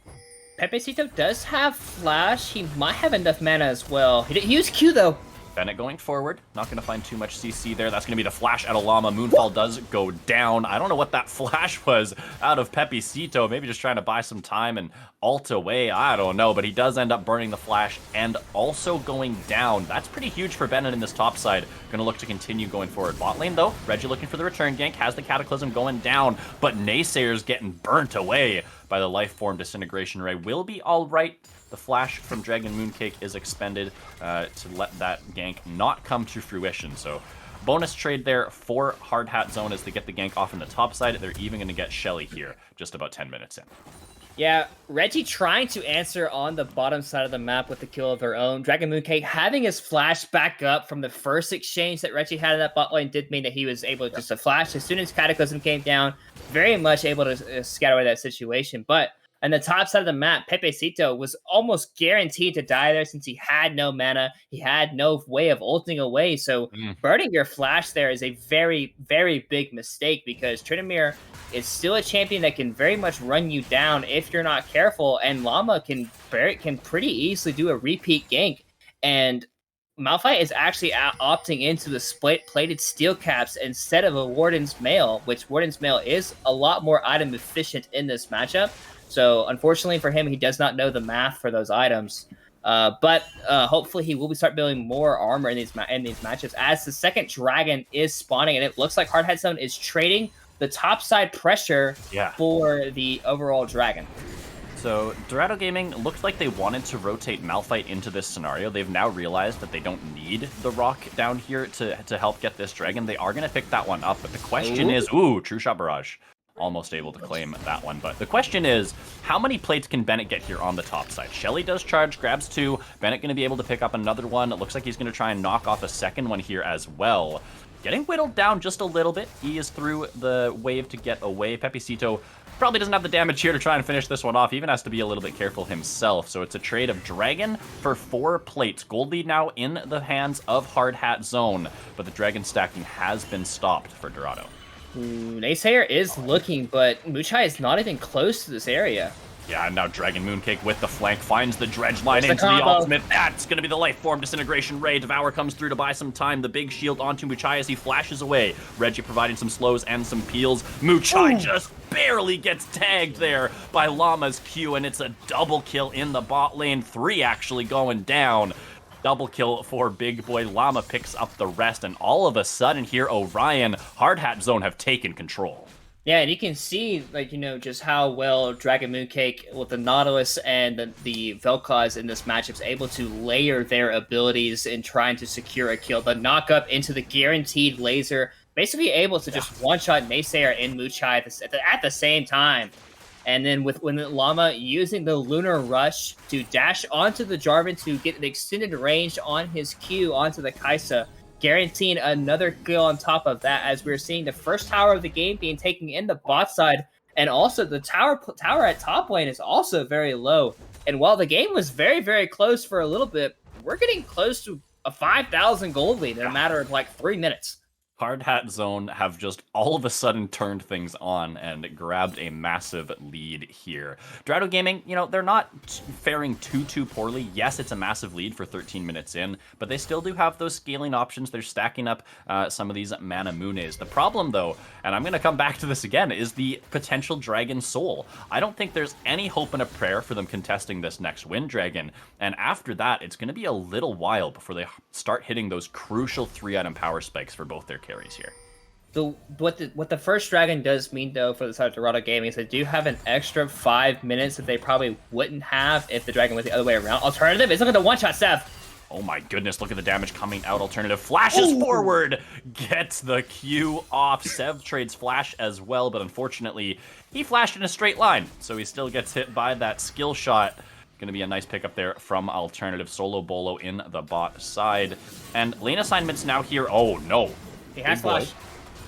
Pepecito does have Flash, he might have enough mana as well. He used Q though. Bennett going forward, not going to find too much CC there. That's going to be the flash out of Llama. Moonfall does go down. I don't know what that flash was out of Pepecito. Maybe just trying to buy some time and ult away. I don't know, but he does end up burning the flash and also going down. That's pretty huge for Bennett in this top side. Going to look to continue going forward. Bot lane, though, Reggie looking for the return gank, has the Cataclysm going down, but Naysayer's getting burnt away by the life form disintegration ray. Will be all right. The flash from Dragon Mooncake is expended to let that gank not come to fruition. So bonus trade there for Hard Hat Zone as they get the gank off in the top side. They're even going to get Shelly here just about 10 minutes in. Yeah, Reggie trying to answer on the bottom side of the map with the kill of their own. Dragon Mooncake having his flash back up from the first exchange that Reggie had in that bot lane did mean that he was able just to flash as soon as Cataclysm came down. Very much able to scatter away that situation, but on the top side of the map, Pepecito was almost guaranteed to die there since he had no mana. He had no way of ulting away. So burning your flash there is a very big mistake, because Tryndamere is still a champion that can very much run you down if you're not careful. And Llama can pretty easily do a repeat gank. And Malphite is actually opting into the split-plated steel caps instead of a Warden's Mail, which Warden's Mail is a lot more item efficient in this matchup. So unfortunately for him, he does not know the math for those items. But hopefully he will start building more armor in these matchups as the second dragon is spawning, and it looks like Hard Hat Zone is trading the top side pressure for the overall dragon. So Dorado Gaming looked like they wanted to rotate Malphite into this scenario. They've now realized that they don't need the rock down here to help get this dragon. They are going to pick that one up, but the question is, True Shot Barrage. Almost able to claim that one, but the question is, how many plates can Bennett get here on the top side? Shelly does charge, grabs 2. Bennett going to be able to pick up another one. It looks like he's going to try and knock off a second one here as well. Getting whittled down just a little bit. He is through the wave to get away. Pepecito probably doesn't have the damage here to try and finish this one off. He even has to be a little bit careful himself. So it's a trade of Dragon for 4 plates. Gold lead now in the hands of Hard Hat Zone, but the Dragon stacking has been stopped for Dorado. Naysayer is looking, but Muchai is not even close to this area. Yeah, and now Dragon Mooncake with the flank finds the dredge line into the ultimate. That's going to be the life form disintegration ray. Devour comes through to buy some time. The big shield onto Muchai as he flashes away. Reggie providing some slows and some peels. Muchai just barely gets tagged there by Llama's Q, and it's a double kill in the bot lane. 3 actually going down. Double kill for Big Boy. Llama picks up the rest, and all of a sudden here, Orion, Hard Hat Zone have taken control. Yeah, and you can see, like, just how well Dragon Mooncake with the Nautilus and the Vel'Koz in this matchup is able to layer their abilities in trying to secure a kill. The knock up into the guaranteed laser, basically able to just one-shot Naysayer and Muchai at the same time. And then when the Llama using the Lunar Rush to dash onto the Jarvan to get the extended range on his Q onto the Kaisa, guaranteeing another kill on top of that, as we're seeing the first tower of the game being taken in the bot side, and also the tower at top lane is also very low. And while the game was very, very close for a little bit, we're getting close to a 5,000 gold lead in a matter of like 3 minutes. Hard Hat Zone have just all of a sudden turned things on and grabbed a massive lead here. Dorado Gaming, they're not faring too poorly. Yes, it's a massive lead for 13 minutes in, but they still do have those scaling options. They're stacking up some of these Mana Munes. The problem, though, and I'm going to come back to this again, is the potential Dragon Soul. I don't think there's any hope and a prayer for them contesting this next Wind Dragon, and after that, it's going to be a little while before they start hitting those crucial 3-item power spikes for both their carries here. What the first dragon does mean, though, for the side of Dorado Gaming is they do have an extra 5 minutes that they probably wouldn't have if the dragon was the other way around. Alternative is looking at the one-shot Sev. Oh my goodness, look at the damage coming out. Alternative flashes forward, gets the Q off. Sev trades flash as well, but unfortunately, he flashed in a straight line, so he still gets hit by that skill shot. Going to be a nice pickup there from Alternative. Solo Bolo in the bot side. And lane assignments now here. Oh no. He has flash.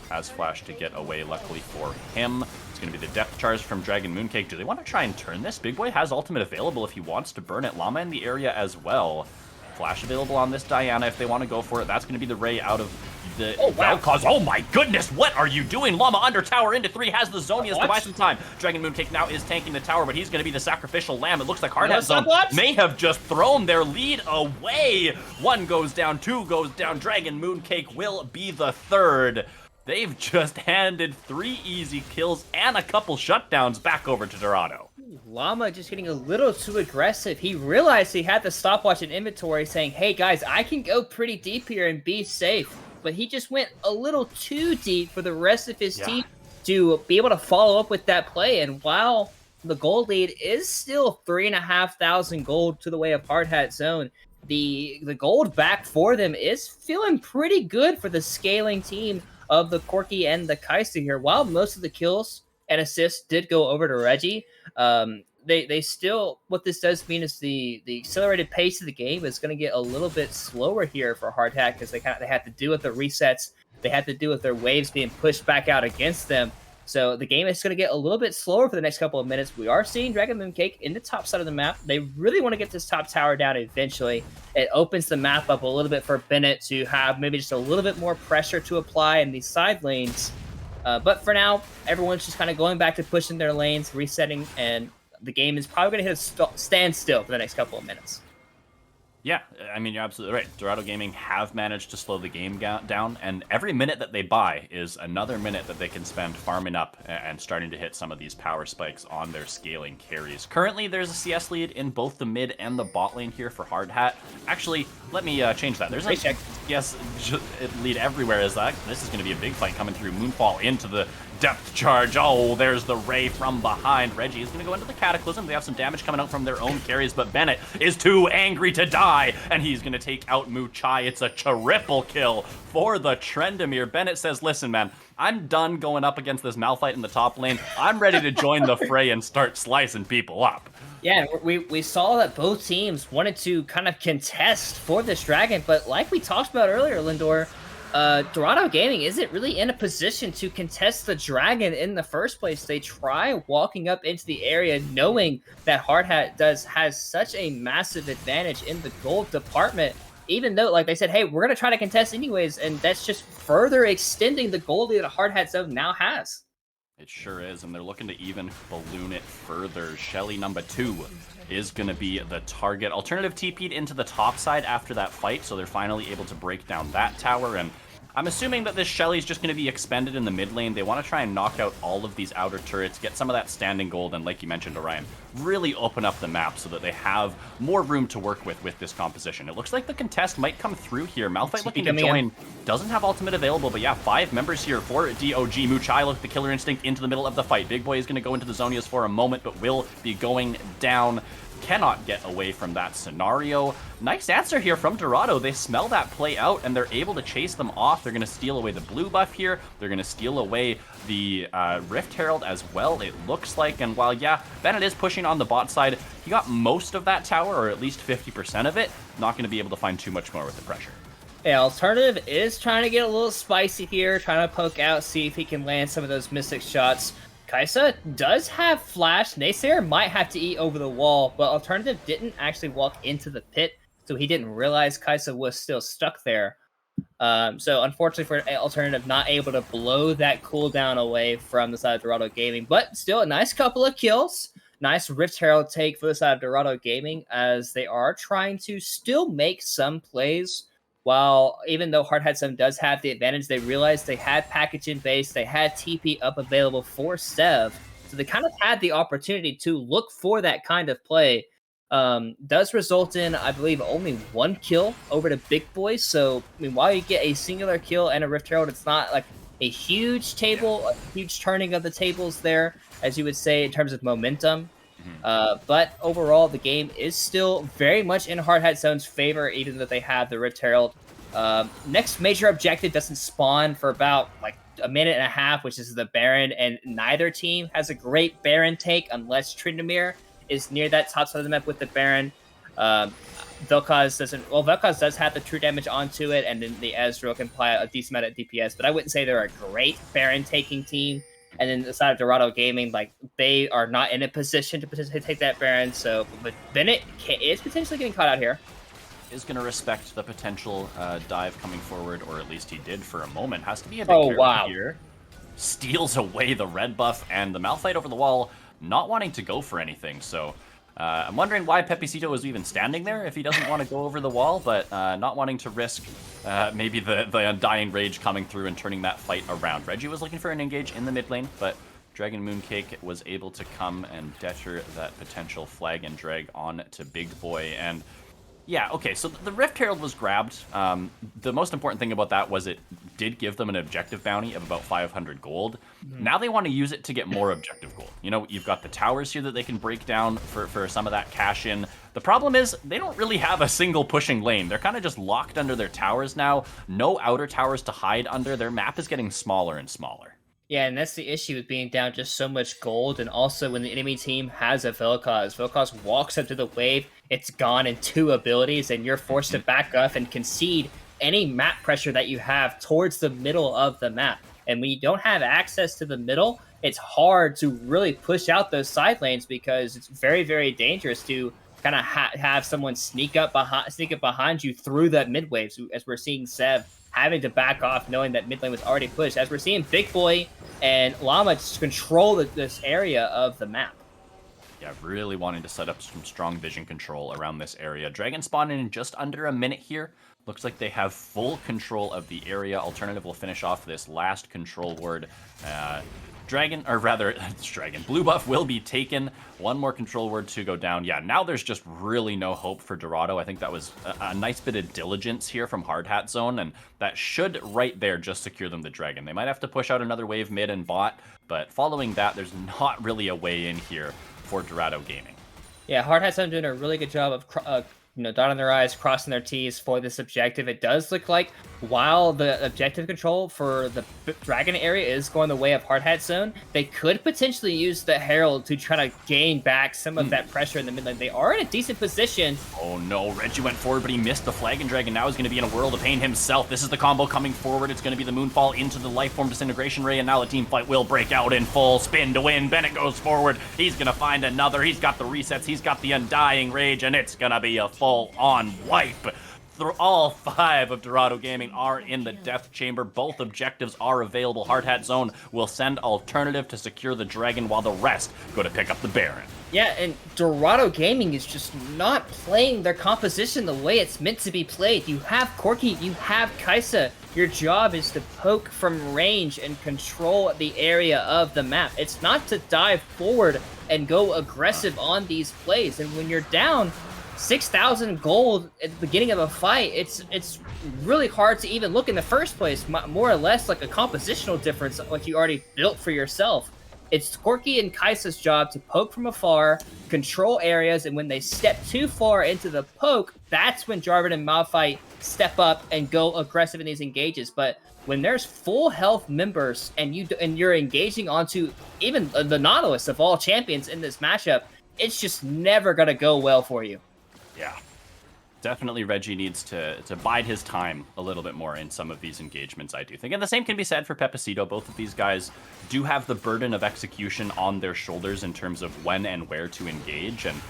Has flash to get away, luckily for him. It's going to be the depth charge from Dragon Mooncake. Do they want to try and turn this? Big Boy has ultimate available if he wants to burn it. Llama in the area as well. Flash available on this Diana if they want to go for it. That's going to be the Ray out of the Vel'Koz. Oh my goodness, what are you doing? Llama under tower into 3, has the Zonias to buy some time. Dragon Mooncake now is tanking the tower, but he's going to be the sacrificial lamb. It looks like Hard Hat Zone may have just thrown their lead away. 1 goes down, 2 goes down. Dragon Mooncake will be the 3rd. They've just handed 3 easy kills and a couple shutdowns back over to Dorado. Llama just getting a little too aggressive. He realized he had the stopwatch in inventory saying, hey guys, I can go pretty deep here and be safe. But he just went a little too deep for the rest of his team to be able to follow up with that play. And while the gold lead is still 3,500 gold to the way of Hard Hat Zone, the gold back for them is feeling pretty good for the scaling team of the Corki and the Kaisa here. While most of the kills and assists did go over to Reggie, they still, what this does mean is the accelerated pace of the game is going to get a little bit slower here for Hard Hat, because they have to deal with the resets, they have to deal with their waves being pushed back out against them. So the game is going to get a little bit slower for the next couple of minutes. We are seeing Dragon Mooncake in the top side of the map. They really want to get this top tower down eventually. It opens the map up a little bit for Bennett to have maybe just a little bit more pressure to apply in these side lanes. But for now, everyone's just kind of going back to pushing their lanes, resetting, and the game is probably going to hit a standstill for the next couple of minutes. Yeah, I mean, you're absolutely right. Dorado Gaming have managed to slow the game down, and every minute that they buy is another minute that they can spend farming up and starting to hit some of these power spikes on their scaling carries. Currently, there's a CS lead in both the mid and the bot lane here for Hard Hat. Actually, let me change that. There's a CS lead everywhere. This is going to be a big fight coming through. Moonfall into the depth charge. Oh, there's the Ray from behind. Reggie is going to go into the Cataclysm. They have some damage coming out from their own carries, but Bennett is too angry to die, and he's going to take out Muchai. It's a triple kill for the Trendemir. Bennett says, listen, man, I'm done going up against this Malphite in the top lane. I'm ready to join the fray and start slicing people up. Yeah, we saw that both teams wanted to kind of contest for this dragon, but like we talked about earlier, Lindor, Dorado Gaming isn't really in a position to contest the dragon in the first place. They try walking up into the area knowing that Hard Hat has such a massive advantage in the gold department, even though, like they said, hey, we're going to try to contest anyways, and that's just further extending the gold lead that Hard Hat Zone now has. It sure is, and they're looking to even balloon it further. Shelly number 2 is going to be the target. Alternative TP'd into the top side after that fight, so they're finally able to break down that tower, and I'm assuming that this Shelly's just going to be expended in the mid lane. They want to try and knock out all of these outer turrets, get some of that standing gold, and like you mentioned, Orion, really open up the map so that they have more room to work with this composition. It looks like the contest might come through here. Malphite looking to join. Doesn't have ultimate available, but yeah, 5 members here for DOG. Muchai with the Killer Instinct into the middle of the fight. Big Boy is going to go into the Zonias for a moment, but will be going down. Cannot get away from that scenario. Nice answer here from Dorado. They smell that play out, and they're able to chase them off. They're going to steal away the blue buff here. They're going to steal away the Rift Herald as well, it looks like. And while, yeah, Bennett is pushing on the bot side, he got most of that tower, or at least 50% of it. Not going to be able to find too much more with the pressure. Yeah, Alternative is trying to get a little spicy here, trying to poke out, see if he can land some of those mystic shots. Kaisa does have flash. Naysayer might have to eat over the wall, but Alternative didn't actually walk into the pit, so he didn't realize Kaisa was still stuck there. So unfortunately for Alternative, not able to blow that cooldown away from the side of Dorado Gaming, but still a nice couple of kills. Nice Rift Herald take for the side of Dorado Gaming, as they are trying to still make some plays. While even though Hard Hat Zone does have the advantage, they realized they had package in base, they had TP up available for Sev, so they kind of had the opportunity to look for that kind of play. Does result in, I believe, only 1 kill over to Big Boy. So I mean, while you get a singular kill and a Rift Herald, it's not like a huge table, a huge turning of the tables there, as you would say, in terms of momentum. But overall, the game is still very much in Hard Hat Zone's favor, even though they have the Rift Herald. Next major objective doesn't spawn for about like a minute and a half, which is the Baron, and neither team has a great Baron take unless Tryndamere is near that top side of the map with the Baron. Vel'Koz doesn't. Well, Vel'Koz does have the true damage onto it, and then the Ezreal can apply a decent amount of DPS, but I wouldn't say they're a great Baron taking team. And then the side of Dorado Gaming, like, they are not in a position to potentially take that Baron. So, but Bennett is potentially getting caught out here. Is going to respect the potential dive coming forward, or at least he did for a moment. Has to be a bit careful here. Steals away the red buff, and the Malphite over the wall, not wanting to go for anything. So I'm wondering why Pepicito is even standing there if he doesn't want to go over the wall, but not wanting to risk maybe the Undying Rage coming through and turning that fight around. Reggie was looking for an engage in the mid lane, but Dragon Mooncake was able to come and deter that potential flag and drag on to Big Boy. And yeah, okay, so the Rift Herald was grabbed. The most important thing about that was it did give them an objective bounty of about 500 gold. Now they want to use it to get more objective gold. You know, you've got the towers here that they can break down for some of that cash in. The problem is they don't really have a single pushing lane. They're kind of just locked under their towers now. No outer towers to hide under. Their map is getting smaller and smaller. Yeah, and that's the issue with being down just so much gold, and also when the enemy team has a Vel'Koz. Vel'Koz walks up to the wave, it's gone in 2 abilities, and you're forced to back up and concede any map pressure that you have towards the middle of the map. And when you don't have access to the middle, it's hard to really push out those side lanes, because it's very, very dangerous to kind of have someone sneak up behind you through that mid wave. So as we're seeing Sev having to back off, knowing that mid lane was already pushed, as we're seeing Big Boy and Llama just control this area of the map. Yeah, really wanting to set up some strong vision control around this area. Dragon spawning in just under a minute here. Looks like they have full control of the area. Alternative will finish off this last control word. Dragon, or rather, it's Dragon. Blue buff will be taken. 1 more control word to go down. Yeah, now there's just really no hope for Dorado. I think that was a nice bit of diligence here from Hard Hat Zone, and that should right there just secure them the Dragon. They might have to push out another wave mid and bot, but following that, there's not really a way in here for Dorado Gaming. Yeah, Hard Hat Zone doing a really good job of dotting their I's, crossing their T's for this objective. It does look like while the objective control for the Dragon area is going the way of Hard Hat Zone, they could potentially use the Herald to try to gain back some of that pressure in the mid lane. They are in a decent position. Oh no, Reggie went forward, but he missed the Flag and Dragon. Now he's going to be in a world of pain himself. This is the combo coming forward. It's going to be the Moonfall into the Lifeform Disintegration Ray, and now the team fight will break out in full spin to win. Bennett goes forward. He's going to find another. He's got the resets. He's got the Undying Rage, and it's going to be a full-on wipe. All 5 of Dorado Gaming are in the Death Chamber. Both objectives are available. Hard Hat Zone will send Alternative to secure the Dragon, while the rest go to pick up the Baron. Yeah, and Dorado Gaming is just not playing their composition the way it's meant to be played. You have Corki, you have Kaisa, your job is to poke from range and control the area of the map. It's not to dive forward and go aggressive on these plays. And when you're down 6,000 gold at the beginning of a fight, it's really hard to even look in the first place. More or less like a compositional difference, like you already built for yourself. It's Corki and Kaisa's job to poke from afar, control areas, and when they step too far into the poke, that's when Jarvan and Malphite step up and go aggressive in these engages. But when there's full health members and you're engaging onto even the Nautilus of all champions in this matchup, it's just never gonna go well for you. Yeah. Definitely Reggie needs to bide his time a little bit more in some of these engagements, I do think. And the same can be said for Pepecito. Both of these guys do have the burden of execution on their shoulders in terms of when and where to engage. And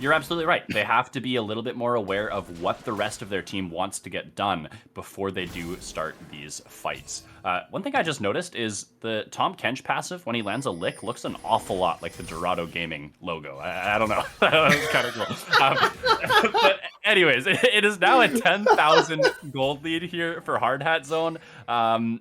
you're absolutely right. They have to be a little bit more aware of what the rest of their team wants to get done before they do start these fights. One thing I just noticed is the Tom Kench passive, when he lands a lick, looks an awful lot like the Dorado Gaming logo. I don't know. It's kind of cool. But anyways, it is now a 10,000 gold lead here for Hard Hat Zone.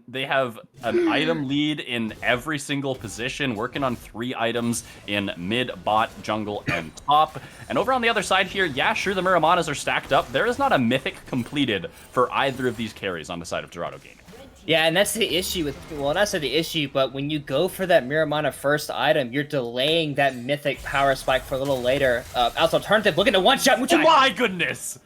They have an item lead in every single position, working on 3 items in mid, bot, jungle, and top. And over on the other side here, yeah, sure, the Muramanas are stacked up. There is not a mythic completed for either of these carries on the side of Dorado Gaming. Yeah, and that's the issue with, well, not so the issue, but when you go for that Miramana first item, you're delaying that mythic power spike for a little later. Also, alternative, looking to one-shot Muchai. Oh my goodness!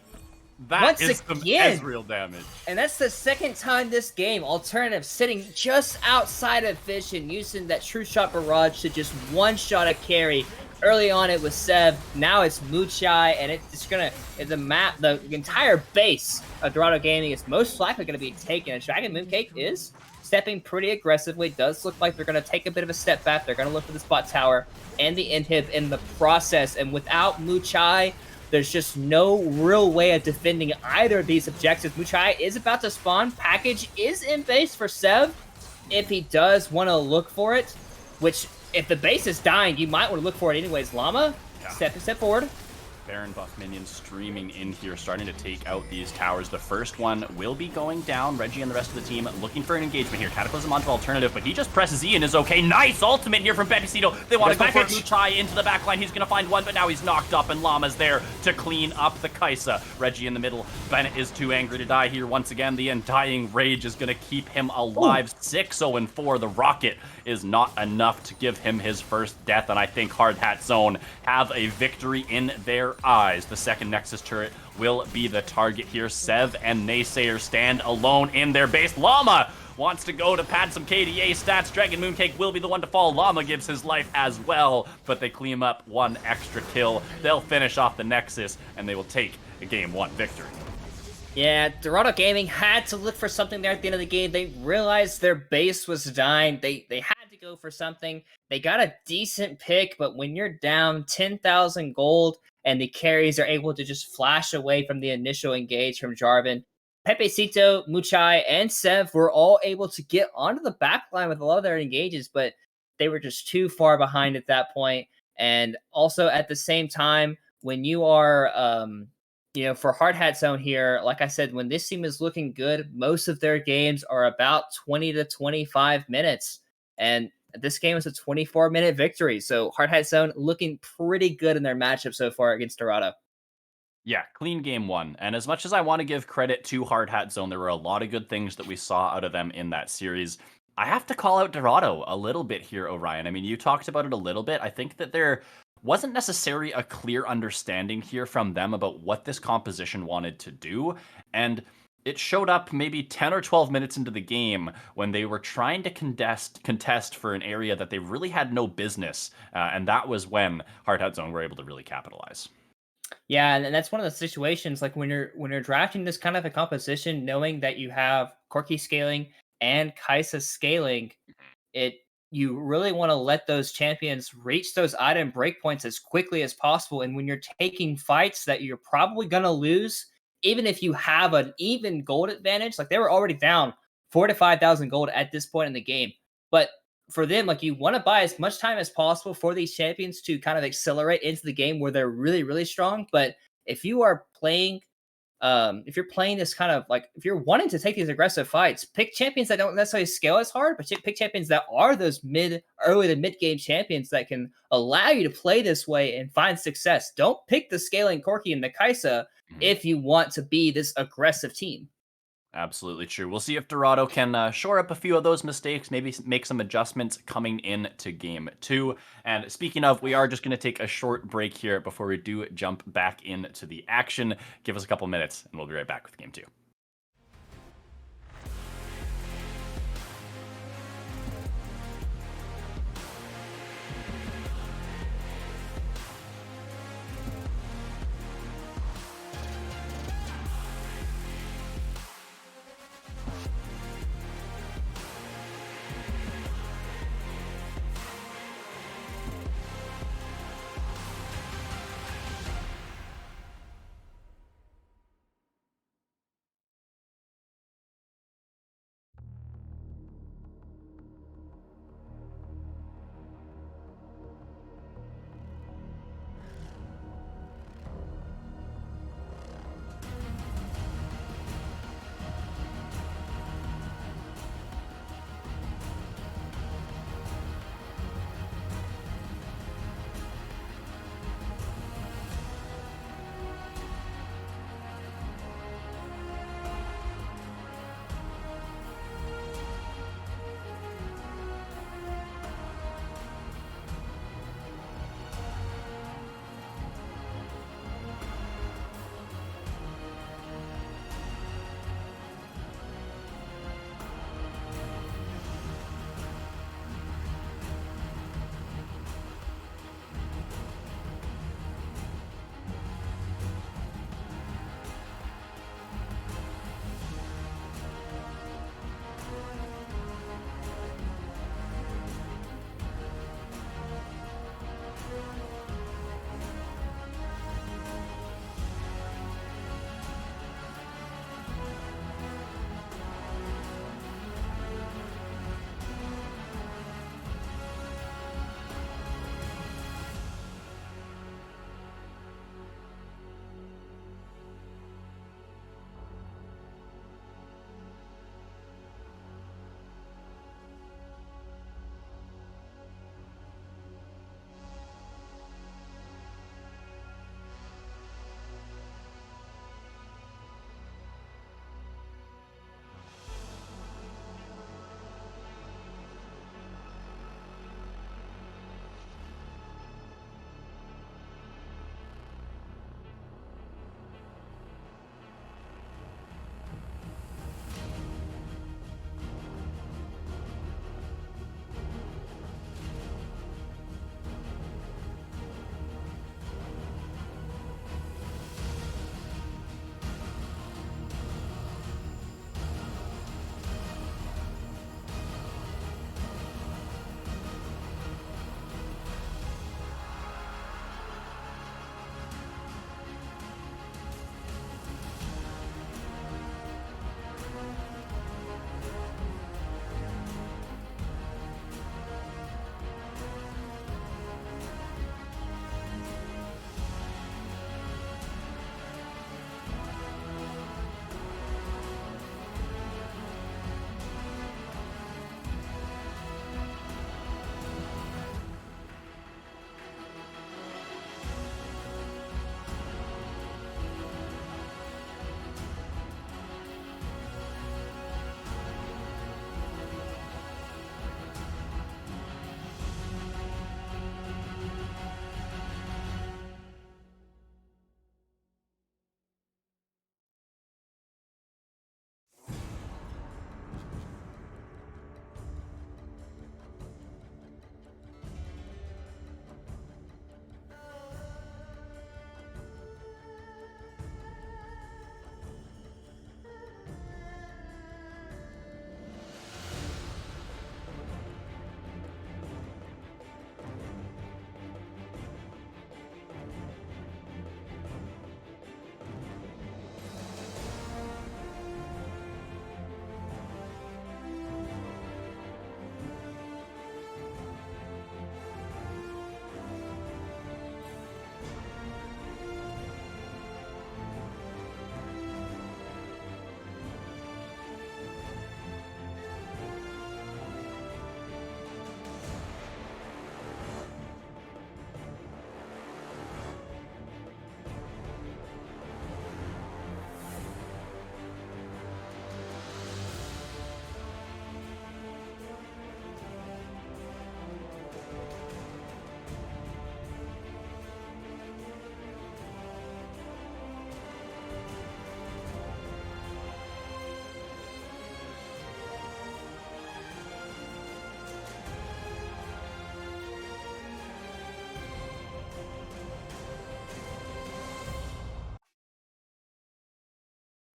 That Once is some again. Ezreal damage. And that's the second time this game, Alternative sitting just outside of Vision, using that True Shot Barrage to just one-shot a carry. Early on it was Seb, now it's Muchai, and it's gonna, the entire base of Dorado Gaming is most likely gonna be taken. And Dragon Mooncake is stepping pretty aggressively. Does look like they're gonna take a bit of a step back. They're gonna look for the spot tower and the inhib in the process. And without Muchai, there's just no real way of defending either of these objectives. Muchai is about to spawn. Package is in base for Seb if he does want to look for it, which if the base is dying, you might want to look for it anyways. Llama, Yeah. step forward. Baron buff minions streaming in here, starting to take out these towers. The first one will be going down. Reggie and the rest of the team looking for an engagement here. Cataclysm onto Alternative, but he just presses E and is okay. Nice ultimate here from Pepecito. They want to go for Muchai into the backline. He's going to find one, but now he's knocked up, and Llama's there to clean up the Kaisa. Reggie in the middle. Bennett is too angry to die here once again. The Undying Rage is going to keep him alive. 6-0-4. The Rocket is not enough to give him his first death, and I think Hard Hat Zone have a victory in their eyes. The second Nexus turret will be the target here. Sev and Naysayer stand alone in their base. Llama wants to go to pad some KDA stats. Dragon Mooncake will be the one to fall. Llama gives his life as well, but they clean up one extra kill. They'll finish off the Nexus, and they will take a Game 1 victory. Yeah, Dorado Gaming had to look for something there at the end of the game. They realized their base was dying. They had to go for something. They got a decent pick, but when you're down 10,000 gold and the carries are able to just flash away from the initial engage from Jarvan, Pepecito, Muchai, and Sev were all able to get onto the backline with a lot of their engages, but they were just too far behind at that point. And also at the same time, when you are... for Hard Hat Zone here, like I said, when this team is looking good, most of their games are about 20 to 25 minutes. And this game is a 24-minute victory. So Hard Hat Zone looking pretty good in their matchup so far against Dorado. Yeah, clean Game 1. And as much as I want to give credit to Hard Hat Zone, there were a lot of good things that we saw out of them in that series. I have to call out Dorado a little bit here, Orion. I mean, you talked about it a little bit. I think that there wasn't necessarily a clear understanding here from them about what this composition wanted to do. And it showed up maybe 10 or 12 minutes into the game when they were trying to contest for an area that they really had no business. And that was when Hard Hat Zone were able to really capitalize. Yeah, and that's one of the situations, like when you're drafting this kind of a composition, knowing that you have Corki scaling and Kaisa scaling, you really want to let those champions reach those item breakpoints as quickly as possible. And when you're taking fights that you're probably going to lose, even if you have an even gold advantage, like they were already down 4,000 to 5,000 gold at this point in the game. But for them, like you want to buy as much time as possible for these champions to kind of accelerate into the game where they're really, really strong. But if you are playing if you're playing this kind of like, if you're wanting to take these aggressive fights, pick champions that don't necessarily scale as hard, but pick champions that are those early to mid game champions that can allow you to play this way and find success. Don't pick the scaling Corki and the Kaisa if you want to be this aggressive team. Absolutely true. We'll see if Dorado can shore up a few of those mistakes, maybe make some adjustments coming into game 2. And speaking of, we are just going to take a short break here before we do jump back into the action. Give us a couple minutes, and we'll be right back with game 2.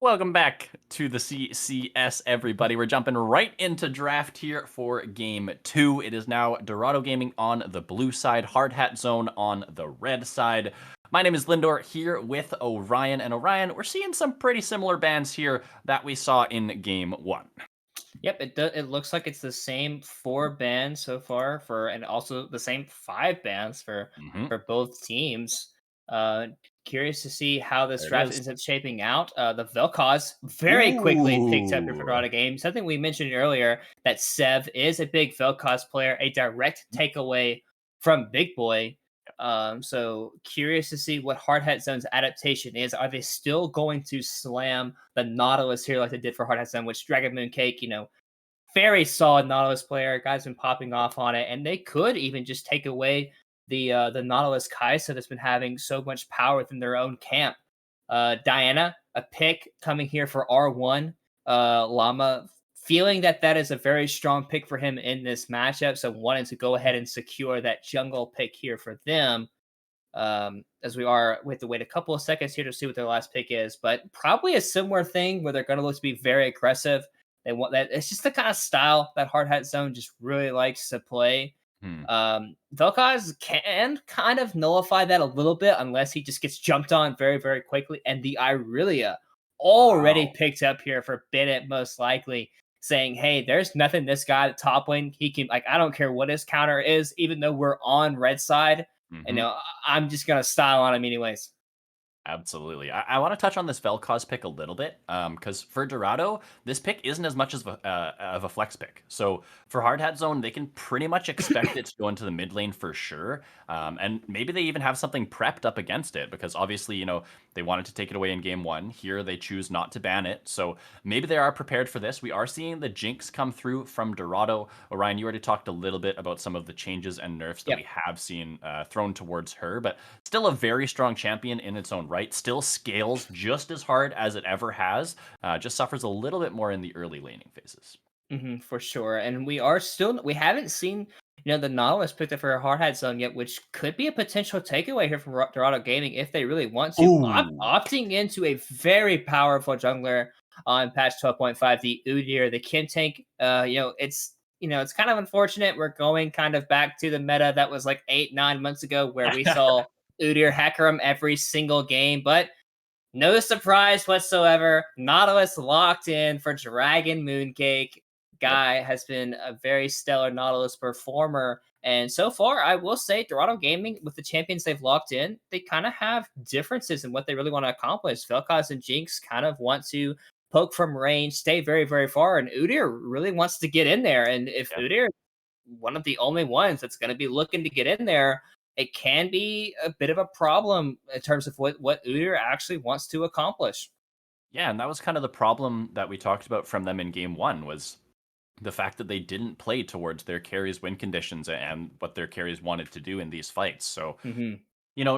Welcome back to the CCS, everybody. We're jumping right into draft here for game 2. It is now Dorado Gaming on the blue side, Hard Hat Zone on the red side. My name is Lindor, here with Orion. And Orion, we're seeing some pretty similar bands here that we saw in game 1. Yep, it looks like it's the same 4 bands so far and also the same 5 bands for both teams. Curious to see how this There it draft is. ends up shaping out. The Vel'Koz very quickly picked up your Ooh. Dorado game. Something we mentioned earlier, that Sev is a big Vel'Koz player, a direct takeaway from Big Boy. So curious to see what Hard Hat Zone's adaptation is. Are they still going to slam the Nautilus here like they did for Hard Hat Zone, which Dragon Moon Cake, very solid Nautilus player. Guy's been popping off on it, and they could even just take away the Nautilus Kaisa that's been having so much power within their own camp. Diana, a pick coming here for R1. Llama, feeling that is a very strong pick for him in this matchup, so wanting to go ahead and secure that jungle pick here for them. As we have to wait a couple of seconds here to see what their last pick is, but probably a similar thing where they're going to look to be very aggressive. They want that. It's just the kind of style that Hard Hat Zone just really likes to play. Vel'Koz can kind of nullify that a little bit unless he just gets jumped on very, very quickly. And the Irelia already picked up here for Bennett, most likely, saying, hey, there's nothing this guy at top lane. He can, I don't care what his counter is, even though we're on red side. I'm just going to style on him anyways. Absolutely. I want to touch on this Vel'Koz pick a little bit, because for Dorado, this pick isn't as much as of a flex pick. So for Hard Hat Zone, they can pretty much expect it to go into the mid lane for sure. And maybe they even have something prepped up against it, because obviously, they wanted to take it away in game 1. Here, they choose not to ban it. So maybe they are prepared for this. We are seeing the Jinx come through from Dorado. Orion, you already talked a little bit about some of the changes and nerfs that we have seen thrown towards her, but still a very strong champion in its own right. Still scales just as hard as it ever has. Just suffers a little bit more in the early laning phases. For sure. And we haven't seen, the Nautilus picked up for Hard Hat Zone yet, which could be a potential takeaway here from Dorado Gaming if they really want to. Opting into a very powerful jungler on patch 12.5, the Udyr, the Kim Tank. It's kind of unfortunate. We're going kind of back to the meta that was like 8-9 months ago, where we saw Udyr hacker him every single game, but no surprise whatsoever. Nautilus locked in for Dragon Mooncake. Guy has been a very stellar Nautilus performer. And so far, I will say Dorado Gaming, with the champions they've locked in, they kind of have differences in what they really want to accomplish. Vel'Koz and Jinx kind of want to poke from range, stay very, very far. And Udyr really wants to get in there. And if Udyr is one of the only ones that's going to be looking to get in there, it can be a bit of a problem in terms of what Udyr actually wants to accomplish. Yeah, and that was kind of the problem that we talked about from them in game 1, was the fact that they didn't play towards their carries' win conditions and what their carries wanted to do in these fights. So,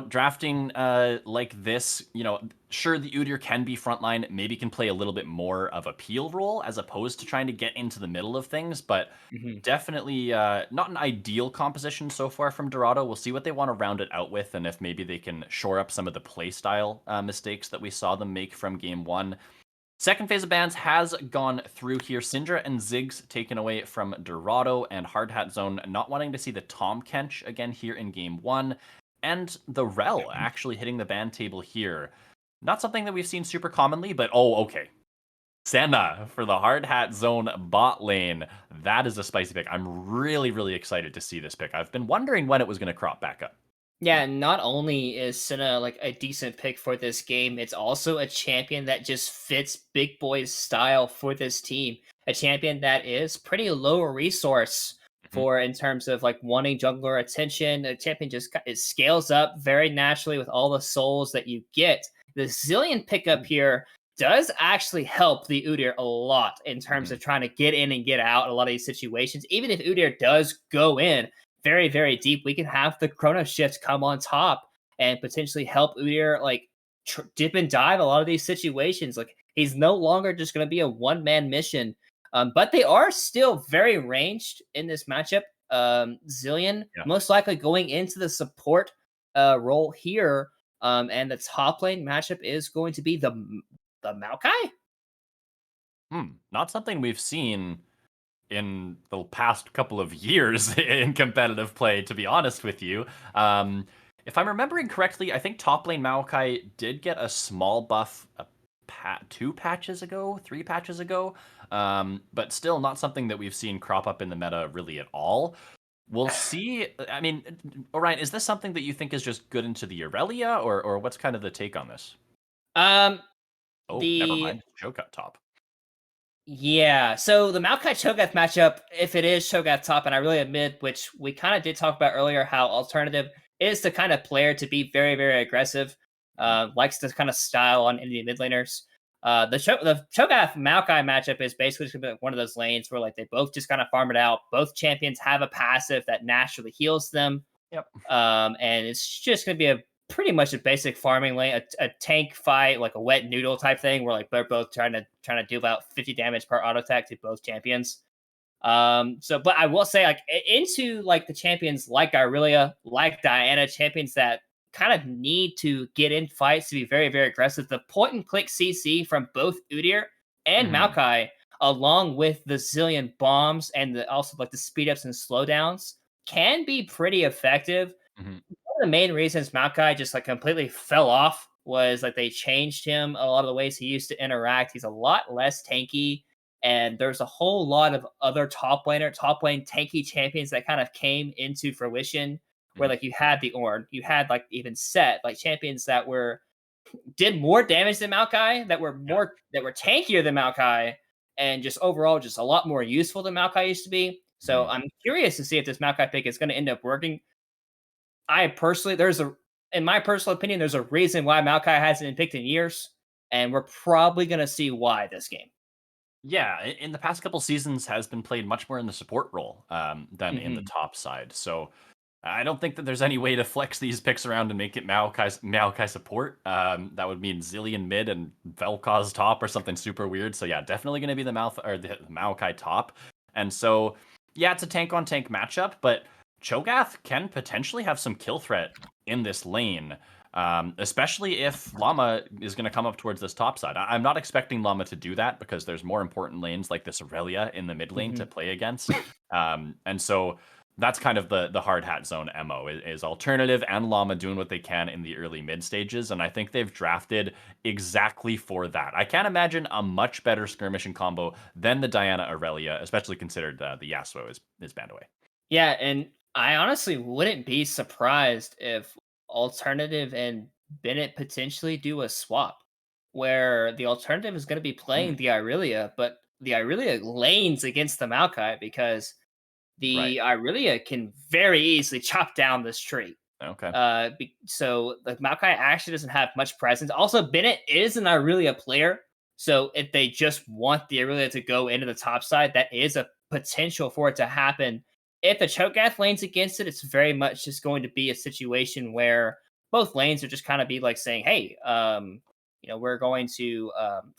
drafting like this, sure, the Udyr can be frontline, maybe can play a little bit more of a peel role as opposed to trying to get into the middle of things, but definitely not an ideal composition so far from Dorado. We'll see what they want to round it out with, and if maybe they can shore up some of the playstyle mistakes that we saw them make from game 1. Second phase of bans has gone through here. Syndra and Ziggs taken away from Dorado, and Hard Hat Zone not wanting to see the Tom Kench again here in game 1. And the Rel actually hitting the ban table here. Not something that we've seen super commonly, but okay. Senna for the Hard Hat Zone bot lane. That is a spicy pick. I'm really, really excited to see this pick. I've been wondering when it was going to crop back up. Yeah, not only is Senna like a decent pick for this game, it's also a champion that just fits Big Boy's style for this team. A champion that is pretty low resource for in terms of like wanting jungler attention. A champion it scales up very naturally with all the souls that you get. The Zillion pickup here does actually help the Udyr a lot in terms of trying to get in and get out in a lot of these situations. Even if Udyr does go in very, very deep, we can have the Chrono Shift come on top and potentially help Udyr like dip and dive a lot of these situations. Like, he's no longer just going to be a one-man mission, but they are still very ranged in this matchup. Zillion most likely going into the support role here, and the top lane matchup is going to be the the Maokai? Not something we've seen in the past couple of years in competitive play, to be honest with you. If I'm remembering correctly, I think top lane Maokai did get a small buff 3 patches ago, but still not something that we've seen crop up in the meta really at all. We'll see. I mean, Orion, is this something that you think is just good into the Aurelia, or what's kind of the take on this? Um, Oh, never the mind. Cho'Gath top. Yeah, so the Maokai Cho'Gath matchup, if it is Cho'Gath top, and I really admit, which we kind of did talk about earlier, how alternative is the kind of player to be very, very aggressive, likes to kind of style on Indian mid laners. The Cho'Gath Maokai matchup is basically just gonna be one of those lanes where like they both just kind of farm it out. Both champions have a passive that naturally heals them. Yep. And it's just gonna be a pretty much a basic farming lane, a tank fight, like a wet noodle type thing, where like they're both trying to do about 50 damage per auto attack to both champions. But I will say, like into like the champions like Irelia, like Diana, champions that kind of need to get in fights to be very, very aggressive. The point and click CC from both Udyr and Maokai, along with the zillion bombs and also like the speed ups and slowdowns, can be pretty effective. One of the main reasons Maokai just like completely fell off was like they changed him a lot of the ways he used to interact. He's a lot less tanky, and there's a whole lot of other top lane tanky champions that kind of came into fruition. Where like you had the Ornn, you had like even Set, like champions that did more damage than Maokai, that were tankier than Maokai, and just overall just a lot more useful than Maokai used to be. So I'm curious to see if this Maokai pick is going to end up working. In my personal opinion, there's a reason why Maokai hasn't been picked in years, and we're probably going to see why this game. Yeah, in the past couple seasons has been played much more in the support role than in the top side. So I don't think that there's any way to flex these picks around and make it Maokai support. That would mean Zillion mid and Vel'Koz top or something super weird. So yeah, definitely going to be the Maokai top. And so yeah, it's a tank on tank matchup, but Cho'Gath can potentially have some kill threat in this lane, especially if Llama is going to come up towards this top side. I'm not expecting Llama to do that because there's more important lanes like this Aurelia in the mid lane to play against. And so that's kind of the hard hat zone MO is alternative and Llama doing what they can in the early mid stages. And I think they've drafted exactly for that. I can't imagine a much better skirmishing combo than the Diana Aurelia, especially considered the Yasuo is banned away. Yeah, and I honestly wouldn't be surprised if Alternative and Bennett potentially do a swap where the Alternative is going to be playing the Irelia, but the Irelia lanes against the Maokai because the Irelia can very easily chop down this tree. Okay. So like Maokai actually doesn't have much presence. Also, Bennett is an Irelia player, so if they just want the Irelia to go into the top side, that is a potential for it to happen. If the Cho'Gath lanes against it, it's very much just going to be a situation where both lanes are just kind of be like saying, "Hey, we're going to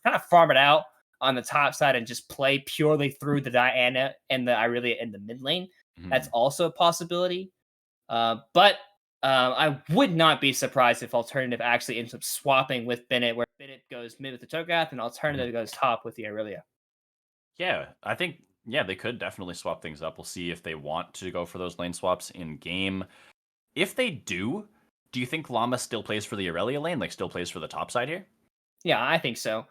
kind of farm it out on the top side and just play purely through the Diana and the Irelia in the mid lane." That's also a possibility. But I would not be surprised if Alternative actually ends up swapping with Bennett, where Bennett goes mid with the Cho'Gath and Alternative goes top with the Irelia. Yeah, I think they could definitely swap things up. We'll see if they want to go for those lane swaps in game. If they do you think Llama still plays for the Aurelia lane, like still plays for the top side here? Yeah, I think so.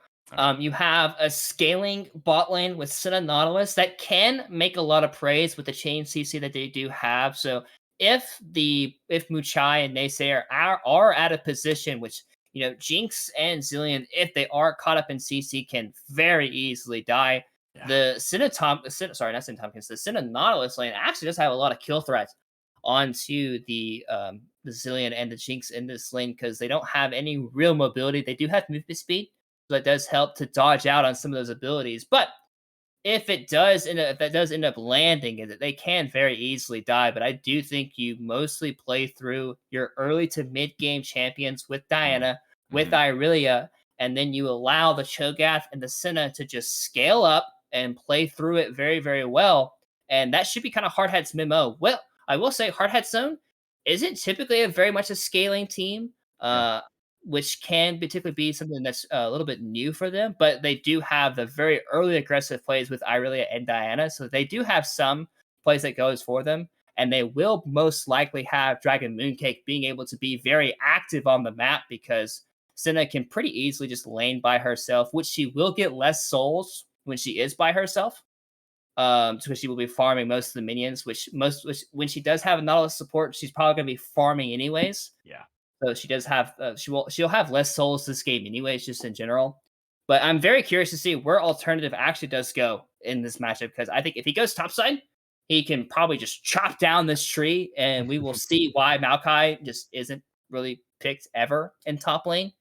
You have a scaling bot lane with Senna Nautilus that can make a lot of praise with the chain CC that they do have. So if Muchai and Naysayer are at a position which Jinx and Zillion, if they are caught up in CC, can very easily die. Yeah. The Senna Nautilus lane actually does have a lot of kill threats onto the Zillion and the Jinx in this lane because they don't have any real mobility. They do have movement speed, so that does help to dodge out on some of those abilities. But if that does end up landing, they can very easily die. But I do think you mostly play through your early to mid game champions with Diana, with Irelia, and then you allow the Cho'Gath and the Senna to just scale up and play through it very, very well. And that should be kind of Hardhat's MMO. Well, I will say Hardhat Zone isn't typically very much a scaling team. which can particularly be something that's a little bit new for them. But they do have the very early aggressive plays with Irelia and Diana, so they do have some plays that goes for them. And they will most likely have Dragon Mooncake being able to be very active on the map because Senna can pretty easily just lane by herself, which she will get less souls when she is by herself. Because she will be farming most of the minions, which when she does have a Nautilus support, she's probably gonna be farming anyways. Yeah. So she does have she'll have less souls this game anyways, just in general. But I'm very curious to see where Alternative actually does go in this matchup because I think if he goes topside, he can probably just chop down this tree, and we will see why Maokai just isn't really picked ever in top lane.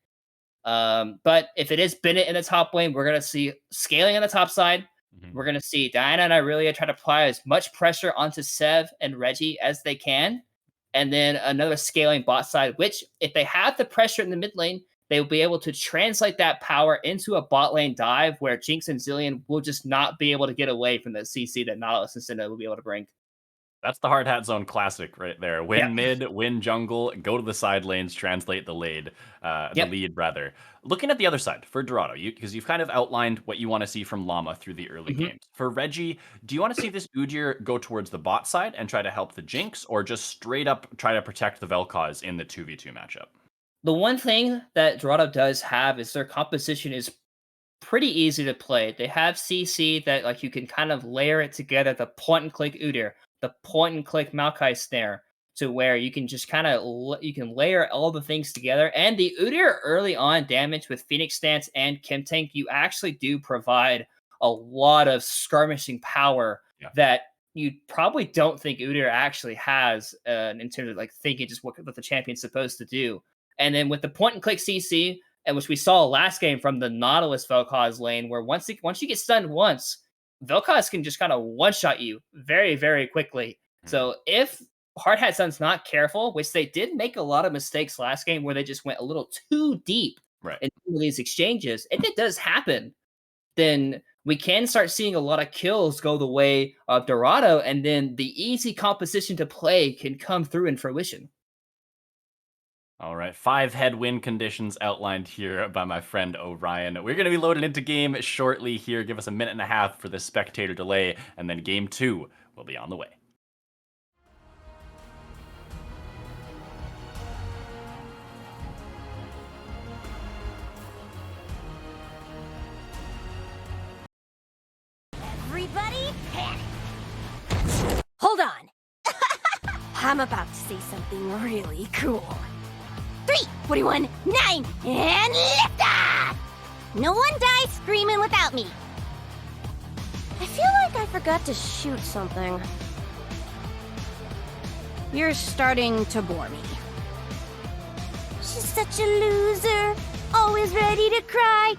But if it is Bennett in the top lane, we're gonna see scaling on the top side. We're going to see Diana and Irelia try to apply as much pressure onto Sev and Reggie as they can. And then another scaling bot side, which if they have the pressure in the mid lane, they will be able to translate that power into a bot lane dive where Jinx and Zillion will just not be able to get away from the CC that Nautilus and Cinna will be able to bring. That's the Hard Hat Zone classic right there. Win mid, win jungle, go to the side lanes, translate the lead, rather. Looking at the other side for Dorado, because you've kind of outlined what you want to see from Llama through the early games. For Reggie, do you want to see this Udyr go towards the bot side and try to help the Jinx, or just straight up try to protect the Vel'Koz in the 2v2 matchup? The one thing that Dorado does have is their composition is pretty easy to play. They have CC that like you can kind of layer it together, the point and click Udyr, the point and click Maokai snare, to where you can just kind of you can layer all the things together. And the Udyr early on damage with Phoenix Stance and Kim Tank, you actually do provide a lot of skirmishing power that you probably don't think Udyr actually has in terms of like thinking just what the champion's supposed to do. And then with the point and click CC, and which we saw last game from the Nautilus Vel'Koz lane, where once you get stunned once, Vel'Koz can just kind of one-shot you very, very quickly. So if Hard Hat Sun's not careful, which they did make a lot of mistakes last game where they just went a little too deep in some of these exchanges, and it does happen, then we can start seeing a lot of kills go the way of Dorado, and then the easy composition to play can come through in fruition. All right, 5 head win conditions outlined here by my friend Orion. We're going to be loaded into game shortly here. Give us a minute and a half for the spectator delay, and then game 2 will be on the way. Everybody panic! Hold on! I'm about to say something really cool. 3, 41, 9, and lift off! No one dies screaming without me. I feel like I forgot to shoot something. You're starting to bore me. She's such a loser, always ready to cry.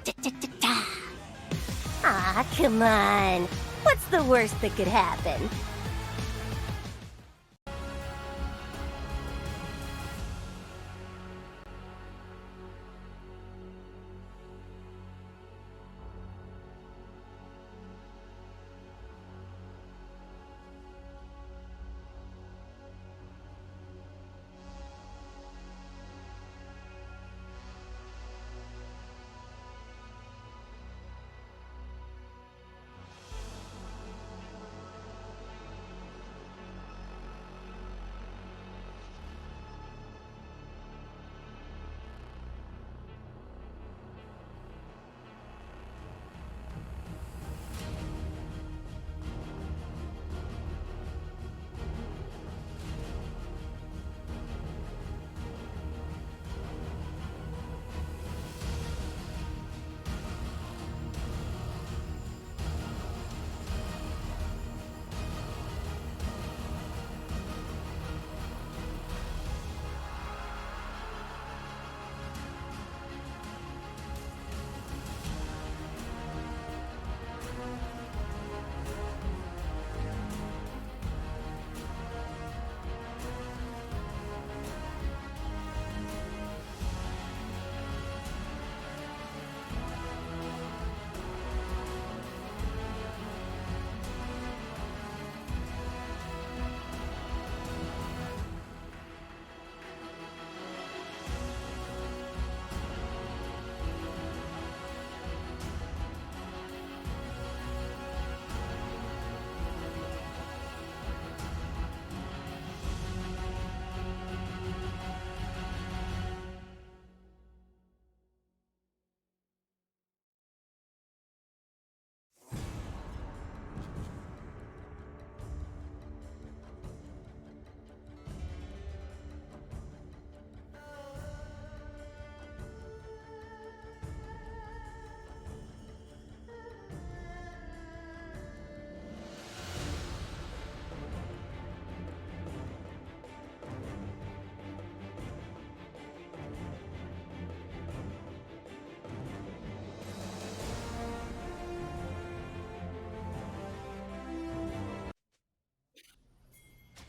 Ah, come on. What's the worst that could happen?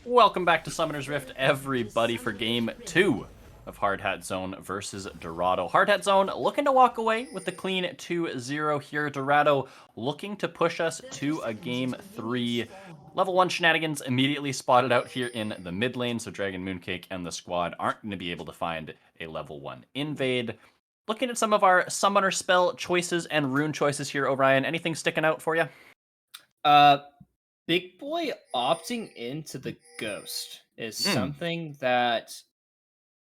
Welcome back to Summoner's Rift, everybody, for Game 2 of Hard Hat Zone versus Dorado. Hard Hat Zone looking to walk away with the clean 2-0 here. Dorado looking to push us to a Game 3. Level 1 shenanigans immediately spotted out here in the mid lane, so Dragon Mooncake and the squad aren't going to be able to find a level 1 invade. Looking at some of our summoner spell choices and rune choices here, Orion, anything sticking out for you? Big Boy opting into the Ghost is something that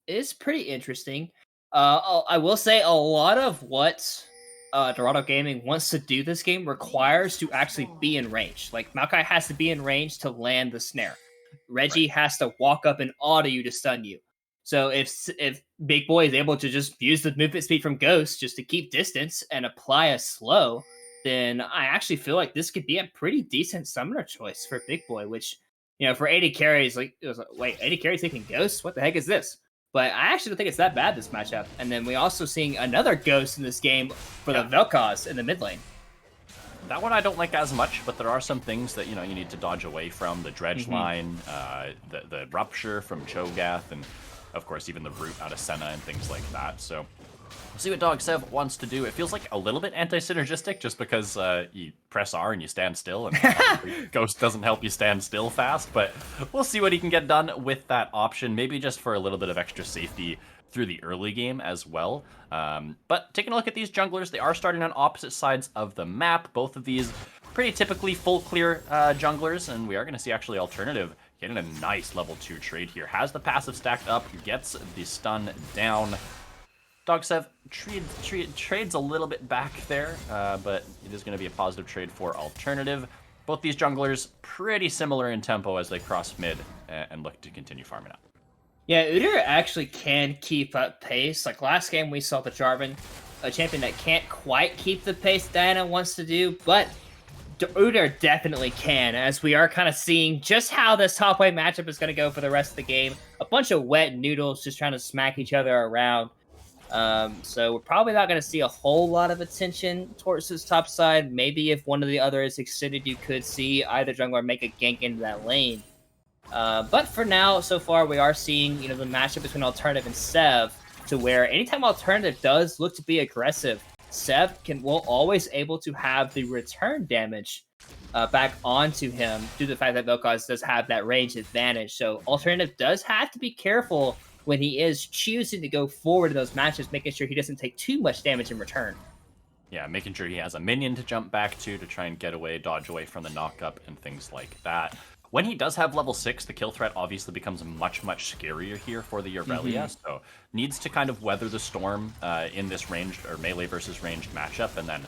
is pretty interesting. I will say a lot of what Dorado Gaming wants to do this game requires to actually be in range. Like, Maokai has to be in range to land the snare. Reggie has to walk up and auto you to stun you. So if Big Boy is able to just use the movement speed from Ghost just to keep distance and apply a slow, then I actually feel like this could be a pretty decent summoner choice for Big Boy, which, you know, for 80 carries, like, it was like, wait, 80 carries taking Ghost? What the heck is this? But I actually don't think it's that bad, this matchup. And then we also seeing another Ghost in this game for the Vel'Koz in the mid lane. That one I don't like as much, but there are some things that, you know, you need to dodge away from. The Dredge line, the Rupture from Cho'Gath, and of course even the Root out of Senna and things like that. So we'll see what Dog Sev wants to do. It feels like a little bit anti-synergistic just because you press R and you stand still, and Ghost doesn't help you stand still fast, but we'll see what he can get done with that option, maybe just for a little bit of extra safety through the early game as well. But taking a look at these junglers, they are starting on opposite sides of the map. Both of these pretty typically full clear junglers, and we are going to see actually Alternative getting a nice level 2 trade here. Has the passive stacked up, gets the stun down. Dogsev trades a little bit back there, but it is going to be a positive trade for Alternative. Both these junglers pretty similar in tempo as they cross mid and look to continue farming up. Yeah, Udyr actually can keep up pace. Like last game, we saw the Jarvan, a champion that can't quite keep the pace Diana wants to do, but Udyr definitely can, as we are kind of seeing just how this top lane matchup is going to go for the rest of the game. A bunch of wet noodles just trying to smack each other around. So we're probably not going to see a whole lot of attention towards this top side. Maybe if one of the others extended, you could see either jungler make a gank into that lane. But for now, so far, we are seeing, you know, the matchup between Alternative and Sev, to where anytime Alternative does look to be aggressive, Sev will always able to have the return damage back onto him due to the fact that Vel'Koz does have that range advantage. So Alternative does have to be careful when he is choosing to go forward in those matches, making sure he doesn't take too much damage in return. Yeah, making sure he has a minion to jump back to try and get away, dodge away from the knock-up and things like that. When he does have level 6, the kill threat obviously becomes much, much scarier here for the Aurelia, so needs to kind of weather the storm in this ranged or melee versus ranged matchup, and then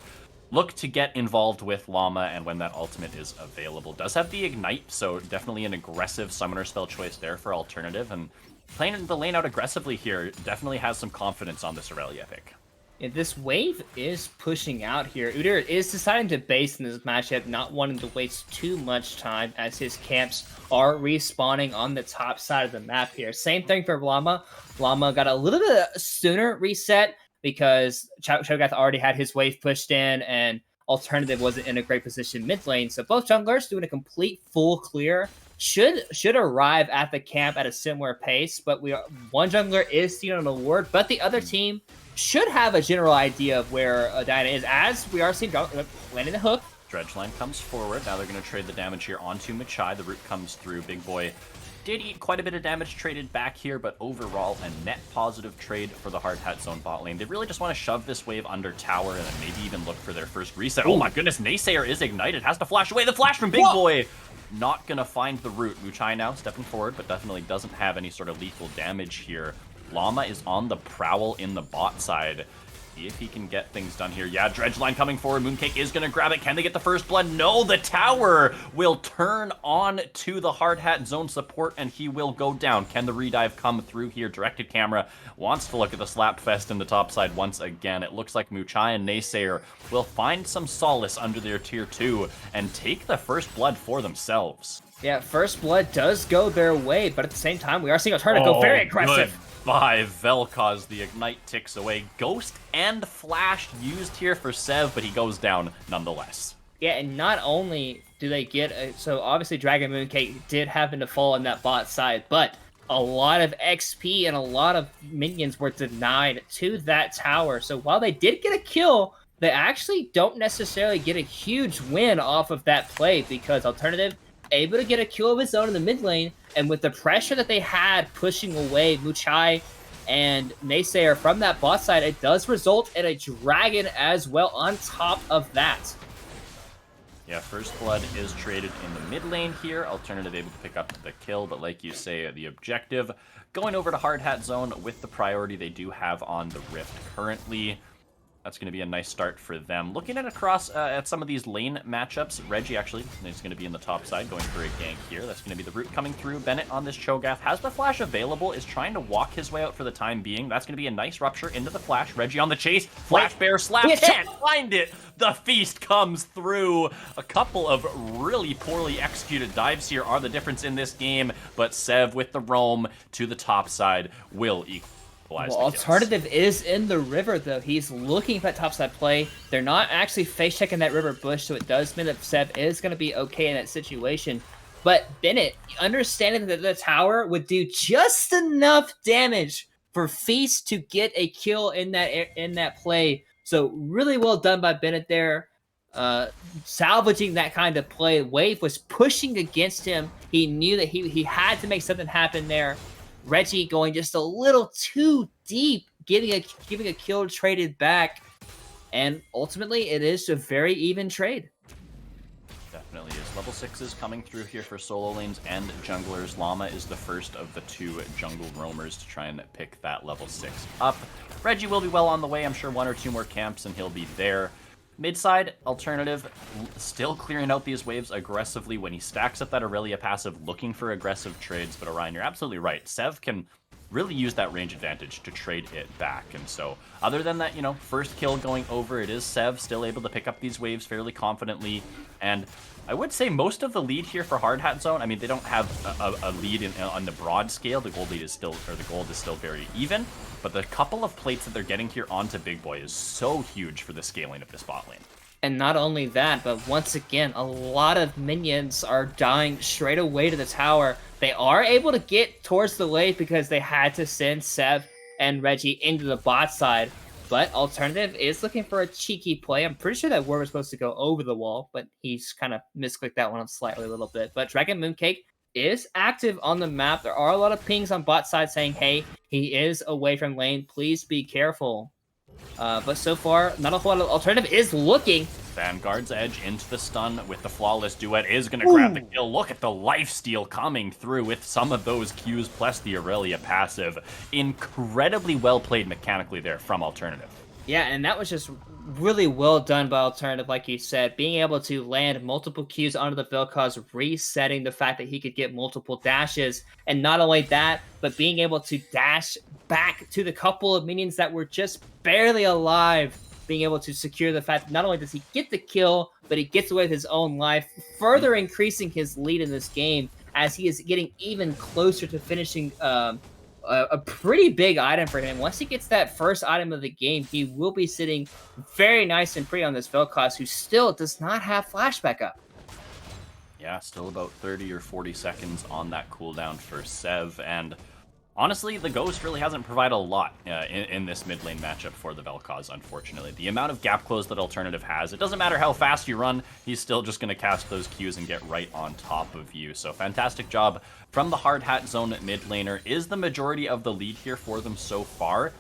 look to get involved with Llama and when that ultimate is available. Does have the Ignite, so definitely an aggressive summoner spell choice there for Alternative, and playing the lane out aggressively here definitely has some confidence on this Aurelia pick. Yeah, this wave is pushing out here. Udyr is deciding to base in this matchup, not wanting to waste too much time as his camps are respawning on the top side of the map here. Same thing for Llama. Llama got a little bit sooner reset because Cho'Gath already had his wave pushed in and Alternative wasn't in a great position mid lane. So both junglers doing a complete full clear should arrive at the camp at a similar pace, but one jungler is seen on the ward, but the other team should have a general idea of where Diana is, as we are seeing landing the hook. Dredge line comes forward. Now they're going to trade the damage here onto Machai. The root comes through. Big Boy did eat quite a bit of damage traded back here, but overall a net positive trade for the Hard Hat Zone bot lane. They really just want to shove this wave under tower and then maybe even look for their first reset. Oh my goodness, Naysayer is ignited. Has to flash away. The flash from Big Boy. Not going to find the root. Machai now stepping forward, but definitely doesn't have any sort of lethal damage here. Llama is on the prowl in the bot side. See if he can get things done here. Yeah, Dredge line coming forward. Mooncake is going to grab it. Can they get the first blood? No, the tower will turn on to the Hard Hat Zone support, and he will go down. Can the redive come through here? Directed camera wants to look at the slap fest in the top side once again. It looks like Machai and Naysayer will find some solace under their tier 2 and take the first blood for themselves. Yeah, first blood does go their way, but at the same time, we are seeing Alternative go very aggressive. By Vel'Koz, the Ignite ticks away. Ghost and Flash used here for Sev, but he goes down nonetheless. Yeah, and not only do they get? So obviously Dragon Mooncake did happen to fall in that bot side, but a lot of XP and a lot of minions were denied to that tower. So while they did get a kill, they actually don't necessarily get a huge win off of that play, because Alternative able to get a kill of his own in the mid lane, and with the pressure that they had pushing away Muchai and Naysayer from that bot side, it does result in a dragon as well on top of that. Yeah, First Blood is traded in the mid lane here. Alternative able to pick up the kill, but like you say, the objective going over to Hard Hat Zone with the priority they do have on the Rift currently. That's going to be a nice start for them. Looking at across at some of these lane matchups, Reggie actually is going to be in the top side going for a gank here. That's going to be the root coming through. Bennett on this Cho'Gath has the flash available, is trying to walk his way out for the time being. That's going to be a nice rupture into the flash. Reggie on the chase. Flash Bear slap. Can't find it. The feast comes through. A couple of really poorly executed dives here are the difference in this game, but Sev with the roam to the top side will equal. Well, Alternative is in the river, though. He's looking for that topside play. They're not actually face-checking that river bush, so it does mean that Sev is going to be okay in that situation. But Bennett, understanding that the tower would do just enough damage for Feast to get a kill in that play. So really well done by Bennett there. Salvaging that kind of play. Wave was pushing against him. He knew that he had to make something happen there. Reggie going just a little too deep, getting a kill traded back, and ultimately it is a very even trade. Definitely is. Level 6s coming through here for solo lanes and junglers. Llama is the first of the two jungle roamers to try and pick that level 6 up. Reggie will be well on the way. I'm sure 1 or 2 more camps and he'll be there. Midside, Alternative still clearing out these waves aggressively when he stacks up that Aurelia passive, looking for aggressive trades. But Orion, you're absolutely right. Sev can really use that range advantage to trade it back. And so other than that, first kill going over, it is Sev still able to pick up these waves fairly confidently. And I would say most of the lead here for Hard Hat Zone, I mean, they don't have a lead on the broad scale. The gold lead is still, or the gold is still very even. But the couple of plates that they're getting here onto Big Boy is so huge for the scaling of this bot lane. And not only that, but once again, a lot of minions are dying straight away to the tower. They are able to get towards the lane because they had to send Sev and Reggie into the bot side. But Alternative is looking for a cheeky play. I'm pretty sure that word was supposed to go over the wall, but he's kind of misclicked that one up slightly a little bit. But Dragon Mooncake is active on the map. There are a lot of pings on bot side saying, hey, he is away from lane. Please be careful. But so far, not a whole lot of Alternative is looking. Vanguard's edge into the stun with the flawless duet is going to grab the kill. Look at the lifesteal coming through with some of those Qs plus the Aurelia passive. Incredibly well played mechanically there from Alternative. Yeah, and that was just really well done by Alternative, like you said. Being able to land multiple Qs onto the Vel'Koz, resetting the fact that he could get multiple dashes. And not only that, but being able to dash back to the couple of minions that were just barely alive. Being able to secure the fact that not only does he get the kill, but he gets away with his own life, further increasing his lead in this game as he is getting even closer to finishing a pretty big item for him. Once he gets that first item of the game, he will be sitting very nice and pretty on this Vel'Koz, who still does not have flashback up. Yeah, still about 30 or 40 seconds on that cooldown for Sev, and honestly, the Ghost really hasn't provided a lot in this mid lane matchup for the Vel'Koz, unfortunately. The amount of gap close that Alternative has, it doesn't matter how fast you run, he's still just going to cast those Qs and get right on top of you. So fantastic job from the Hard Hat Zone mid laner. Is the majority of the lead here for them so far.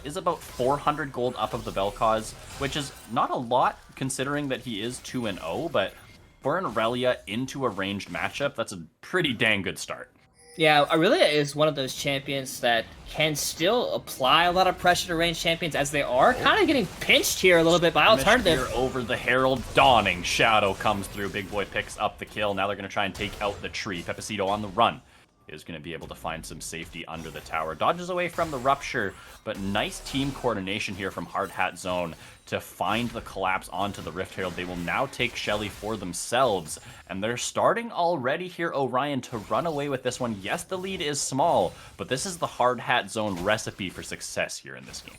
Is about 400 gold up of the Vel'Koz, which is not a lot considering that he is 2-0, but for an Aurelia into a ranged matchup, that's a pretty dang good start. Yeah, Aurelia is one of those champions that can still apply a lot of pressure to ranged champions, as they are kind of getting pinched here a little bit by Alternative. Here over the Herald, Dawning Shadow comes through. Big Boy picks up the kill. Now they're going to try and take out the tree. Pepacito on the run is going to be able to find some safety under the tower. Dodges away from the rupture, but nice team coordination here from Hard Hat Zone to find the collapse onto the Rift Herald. They will now take Shelly for themselves, and they're starting already here, Orion, to run away with this one. Yes, the lead is small, but this is the Hard Hat Zone recipe for success here in this game.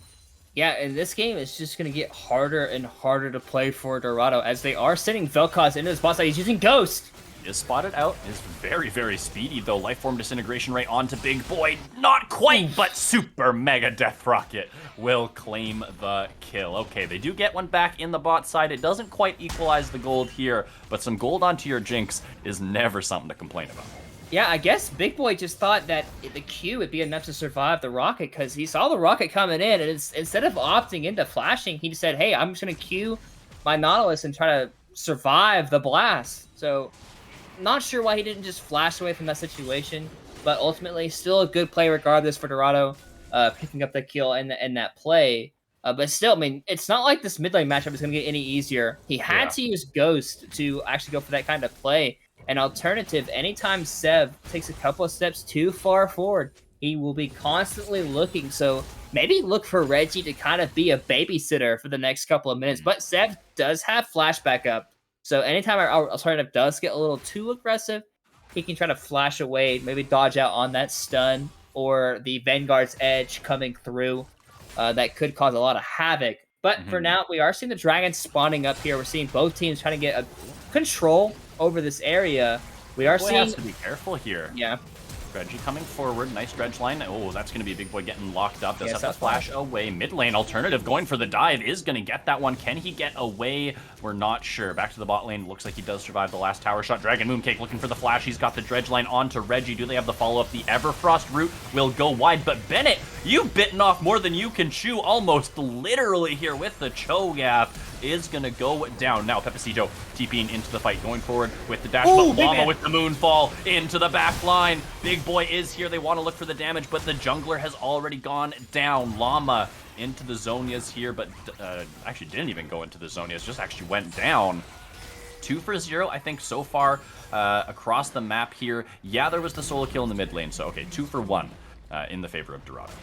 Yeah, and this game is just going to get harder and harder to play for Dorado as they are sending Vel'Koz into the spot side. He's using Ghost. Is spotted out, is very, very speedy, though. Lifeform Disintegration right onto Big Boy. Not quite, but Super Mega Death Rocket will claim the kill. Okay, they do get one back in the bot side. It doesn't quite equalize the gold here, but some gold onto your Jinx is never something to complain about. Yeah, I guess Big Boy just thought that the Q would be enough to survive the rocket because he saw the rocket coming in, and instead of opting into flashing, he just said, hey, I'm just going to Q my Nautilus and try to survive the blast. So, not sure why he didn't just flash away from that situation, but ultimately still a good play regardless for Dorado, picking up the kill in that play. But still, I mean, it's not like this mid lane matchup is going to get any easier. He had to use Ghost to actually go for that kind of play. An alternative, anytime Sev takes a couple of steps too far forward, he will be constantly looking. So maybe look for Reggie to kind of be a babysitter for the next couple of minutes. But Sev does have flashback up. So anytime our alternative does get a little too aggressive, he can try to flash away, maybe dodge out on that stun or the Vanguard's edge coming through. That could cause a lot of havoc. But for now, we are seeing the Dragons spawning up here. We're seeing both teams trying to get a control over this area. We are seeing... has to be careful here. Yeah. Reggie coming forward. Nice dredge line. Oh, that's going to be Big Boy getting locked up. Does Yes, have to flash away. Mid lane alternative going for the dive. Is going to get that one. Can he get away? We're not sure. Back to the bot lane. Looks like he does survive the last tower shot. Dragon Mooncake looking for the flash. He's got the dredge line onto Reggie. Do they have the follow-up? The Everfrost route will go wide. But Bennett, you've bitten off more than you can chew almost literally here with the Cho'Gath. Is going to go down. Now Pepacito TPing into the fight, going forward with the dash, but Llama with the Moonfall into the back line. Big Boy is here. They want to look for the damage, but the jungler has already gone down. Llama into the Zonias here, but actually didn't even go into the Zonias, just actually went down. 2 for 0, I think, so far across the map here. Yeah, there was the solo kill in the mid lane, so okay, 2 for 1 in the favor of Dorado.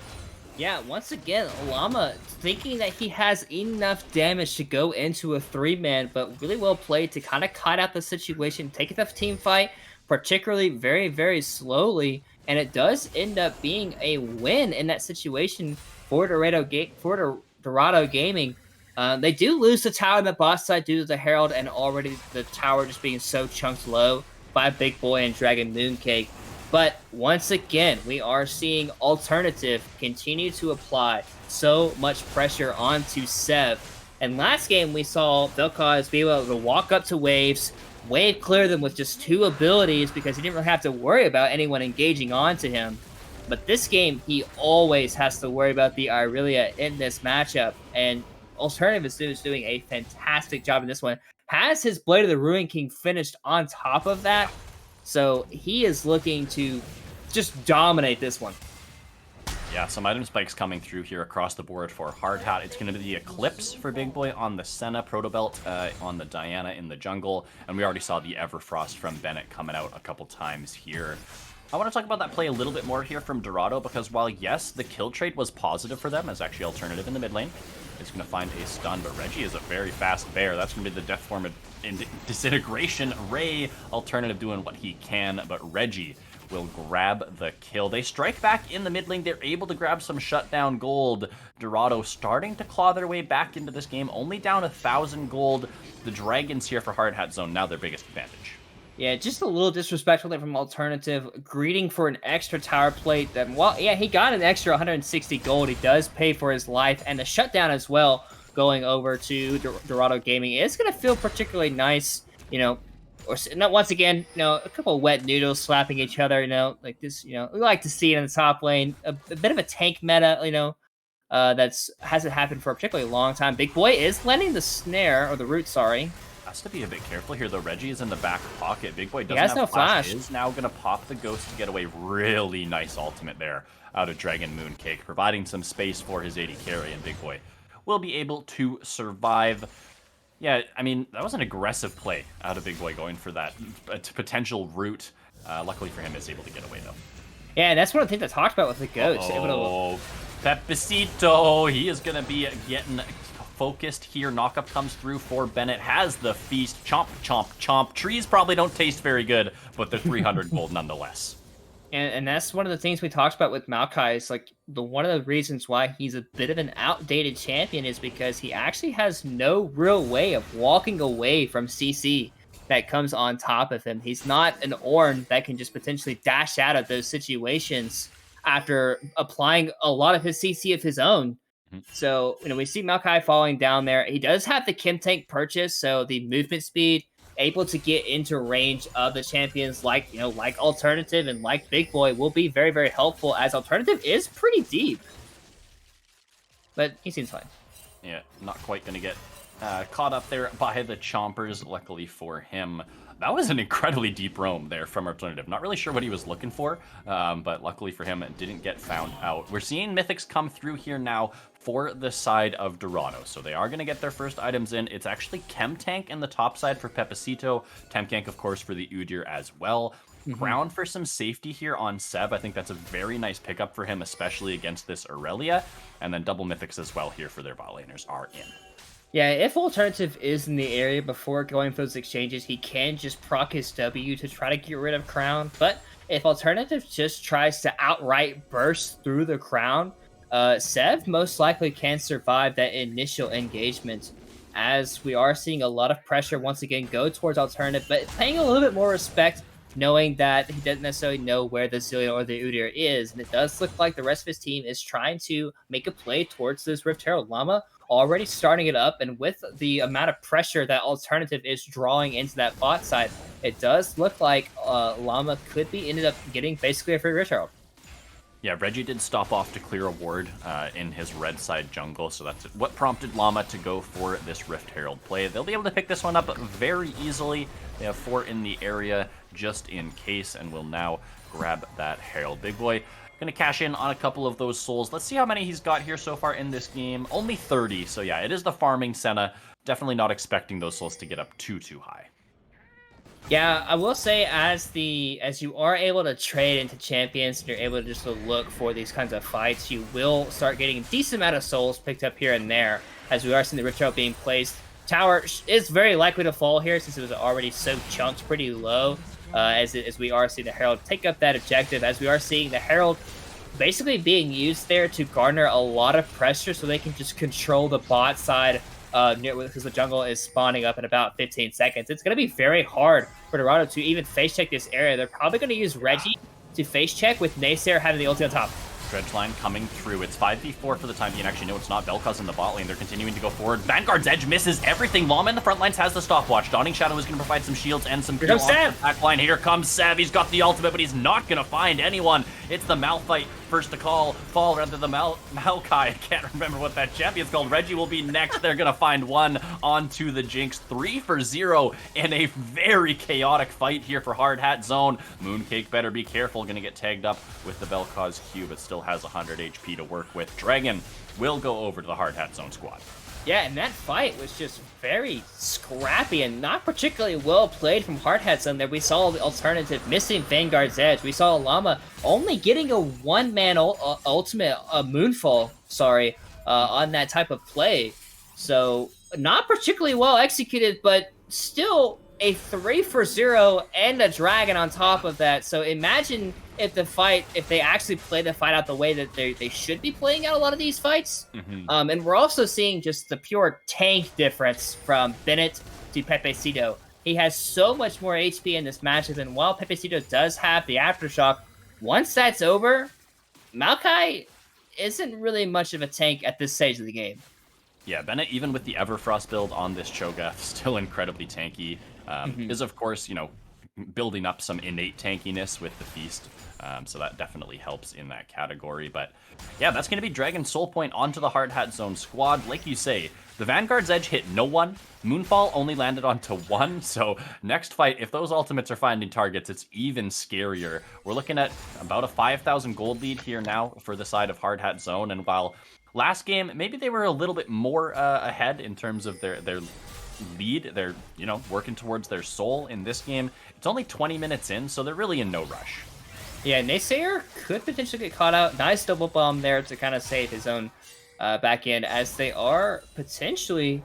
Yeah, once again, Llama thinking that he has enough damage to go into a 3-man, but really well played to kind of cut out the situation, take the team fight, particularly very, very slowly, and it does end up being a win in that situation for Dorado Gaming. They do lose the tower on the boss side due to the Herald and already the tower just being so chunked low by Big Boy and Dragon Mooncake. But once again, we are seeing Alternative continue to apply so much pressure onto Sev. And last game, we saw Vel'Koz be able to walk up to waves, wave clear them with just 2 abilities because he didn't really have to worry about anyone engaging onto him. But this game, he always has to worry about the Irelia in this matchup. And Alternative is doing a fantastic job in this one. Has his Blade of the Ruin King finished on top of that. So he is looking to just dominate this one. Yeah, some item spikes coming through here across the board for Hard Hat. It's going to be the Eclipse for Big Boy on the Senna Protobelt, on the Diana in the jungle, and we already saw the Everfrost from Bennett coming out a couple times here. I want to talk about that play a little bit more here from Dorado, because while, yes, the kill trade was positive for them as actually Alternative in the mid lane, is going to find a stun, but Reggie is a very fast bear. That's going to be the Death Form in Disintegration Ray. Alternative doing what he can, but Reggie will grab the kill. They strike back in the mid lane. They're able to grab some shutdown gold. Dorado starting to claw their way back into this game, only down 1,000 gold. The Dragons here for Hard Hat Zone, now their biggest advantage. Yeah, just a little disrespectful there from Alternative, greeting for an extra tower plate. That, well, yeah, he got an extra 160 gold. He does pay for his life, and the shutdown as well, going over to Dorado Gaming. It's going to feel particularly nice, you know, or not once again, you know, a couple of wet noodles slapping each other, you know, like this, you know, we like to see it in the top lane. A bit of a tank meta, you know, hasn't happened for a particularly long time. Big Boy is landing the snare, or the root, sorry. Has to be a bit careful here, though. Reggie is in the back pocket. Big Boy doesn't has have no flash. Is now going to pop the Ghost to get away. Really nice ultimate there out of Dragon Mooncake, providing some space for his AD carry, and Big Boy will be able to survive. Yeah, I mean, that was an aggressive play out of Big Boy going for that potential route. Luckily for him, is able to get away, though. Yeah, that's one of the things I talked about with the Ghost. Oh, Pepacito, he is going to be getting focused here. Knockup comes through for Bennett. Has the feast. Chomp, chomp, chomp. Trees probably don't taste very good, but they're 300 gold nonetheless. And that's one of the things we talked about with Maokai is like one of the reasons why he's a bit of an outdated champion is because he actually has no real way of walking away from CC that comes on top of him. He's not an Ornn that can just potentially dash out of those situations after applying a lot of his CC of his own. So, we see Maokai falling down there. He does have the Chem Tank purchase, so the movement speed, able to get into range of the champions like Alternative and like Big Boy will be very, very helpful, as Alternative is pretty deep. But he seems fine. Yeah, not quite going to get caught up there by the Chompers, luckily for him. That was an incredibly deep roam there from Alternative. Not really sure what he was looking for, but luckily for him, it didn't get found out. We're seeing Mythics come through here now for the side of Dorado. So they are going to get their first items in. It's actually Chem Tank in the top side for Pepecito. Temkank, of course, for the Udyr as well. Crown for some safety here on Sev. I think that's a very nice pickup for him, especially against this Aurelia. And then double Mythics as well here for their bot laners are in. Yeah, if Alternative is in the area before going for those exchanges, he can just proc his W to try to get rid of Crown. But if Alternative just tries to outright burst through the Crown, Sev most likely can survive that initial engagement, as we are seeing a lot of pressure once again go towards Alternative, but paying a little bit more respect, knowing that he doesn't necessarily know where the Zilean or the Udyr is, and it does look like the rest of his team is trying to make a play towards this Rift Herald. Llama already starting it up, and with the amount of pressure that Alternative is drawing into that bot side, it does look like Llama could be ended up getting basically a free Rift Herald. Yeah, Reggie did stop off to clear a ward in his red side jungle, so that's what prompted Llama to go for this Rift Herald play. They'll be able to pick this one up very easily. They have 4 in the area just in case, and will now grab that Herald. Big Boy gonna cash in on a couple of those souls. Let's see how many he's got here so far in this game. Only 30, so yeah, it is the farming Senna. Definitely not expecting those souls to get up too high. Yeah, I will say as you are able to trade into champions and you're able to just look for these kinds of fights, you will start getting a decent amount of souls picked up here and there, as we are seeing the Rift Herald being placed. Tower is very likely to fall here since it was already so chunked pretty low, as we are seeing the Herald take up that objective, as we are seeing the Herald basically being used there to garner a lot of pressure so they can just control the bot side because the jungle is spawning up in about 15 seconds. It's going to be very hard for Dorado to even face check this area. They're probably going to use Reggie to face check, with Naysayer having the ulti on top. Dredge line coming through. It's 5v4 for the time being. Actually, no, it's not. Belka's in the bot lane. They're continuing to go forward. Vanguard's Edge misses everything. Llama in the front lines has the stopwatch. Dawning Shadow is going to provide some shields and some Here comes Sev. back line. Here comes Sev. He's got the ultimate, but he's not going to find anyone. It's the Malphite first to fall rather than Maokai. I can't remember what that champion's called. Reggie will be next. They're going to find one onto the Jinx. 3 for 0 in a very chaotic fight here for Hard Hat Zone. Mooncake better be careful. Going to get tagged up with the Belka's Q, but still has 100 HP to work with. Dragon will go over to the Hard Hat Zone squad. Yeah, and that fight was just very scrappy and not particularly well played from Hard Hat Zone there. We saw the Alternative missing Vanguard's Edge. We saw Llama only getting a one-man ultimate Moonfall, on that type of play. So, not particularly well executed, but still a 3 for 0 and a dragon on top of that. So imagine if they actually play the fight out the way that they should be playing out a lot of these fights. And we're also seeing just the pure tank difference from Bennett to Pepecito. He has so much more HP in this matchup, and while Pepecito does have the Aftershock, once that's over, Maokai isn't really much of a tank at this stage of the game. Yeah, Bennett, even with the Everfrost build on this Cho'Gath, still incredibly tanky. Is, of course, building up some innate tankiness with the Feast. So that definitely helps in that category. But yeah, that's going to be Dragon Soul Point onto the Hard Hat Zone squad. Like you say, the Vanguard's Edge hit no one. Moonfall only landed onto 1. So next fight, if those ultimates are finding targets, it's even scarier. We're looking at about a 5,000 gold lead here now for the side of Hard Hat Zone. And while last game, maybe they were a little bit more ahead in terms of their lead, they're working towards their soul. In this game, it's only 20 minutes in, so they're really in no rush. Yeah, Naysayer could potentially get caught out. Nice double bomb there to kind of save his own back end, as they are potentially...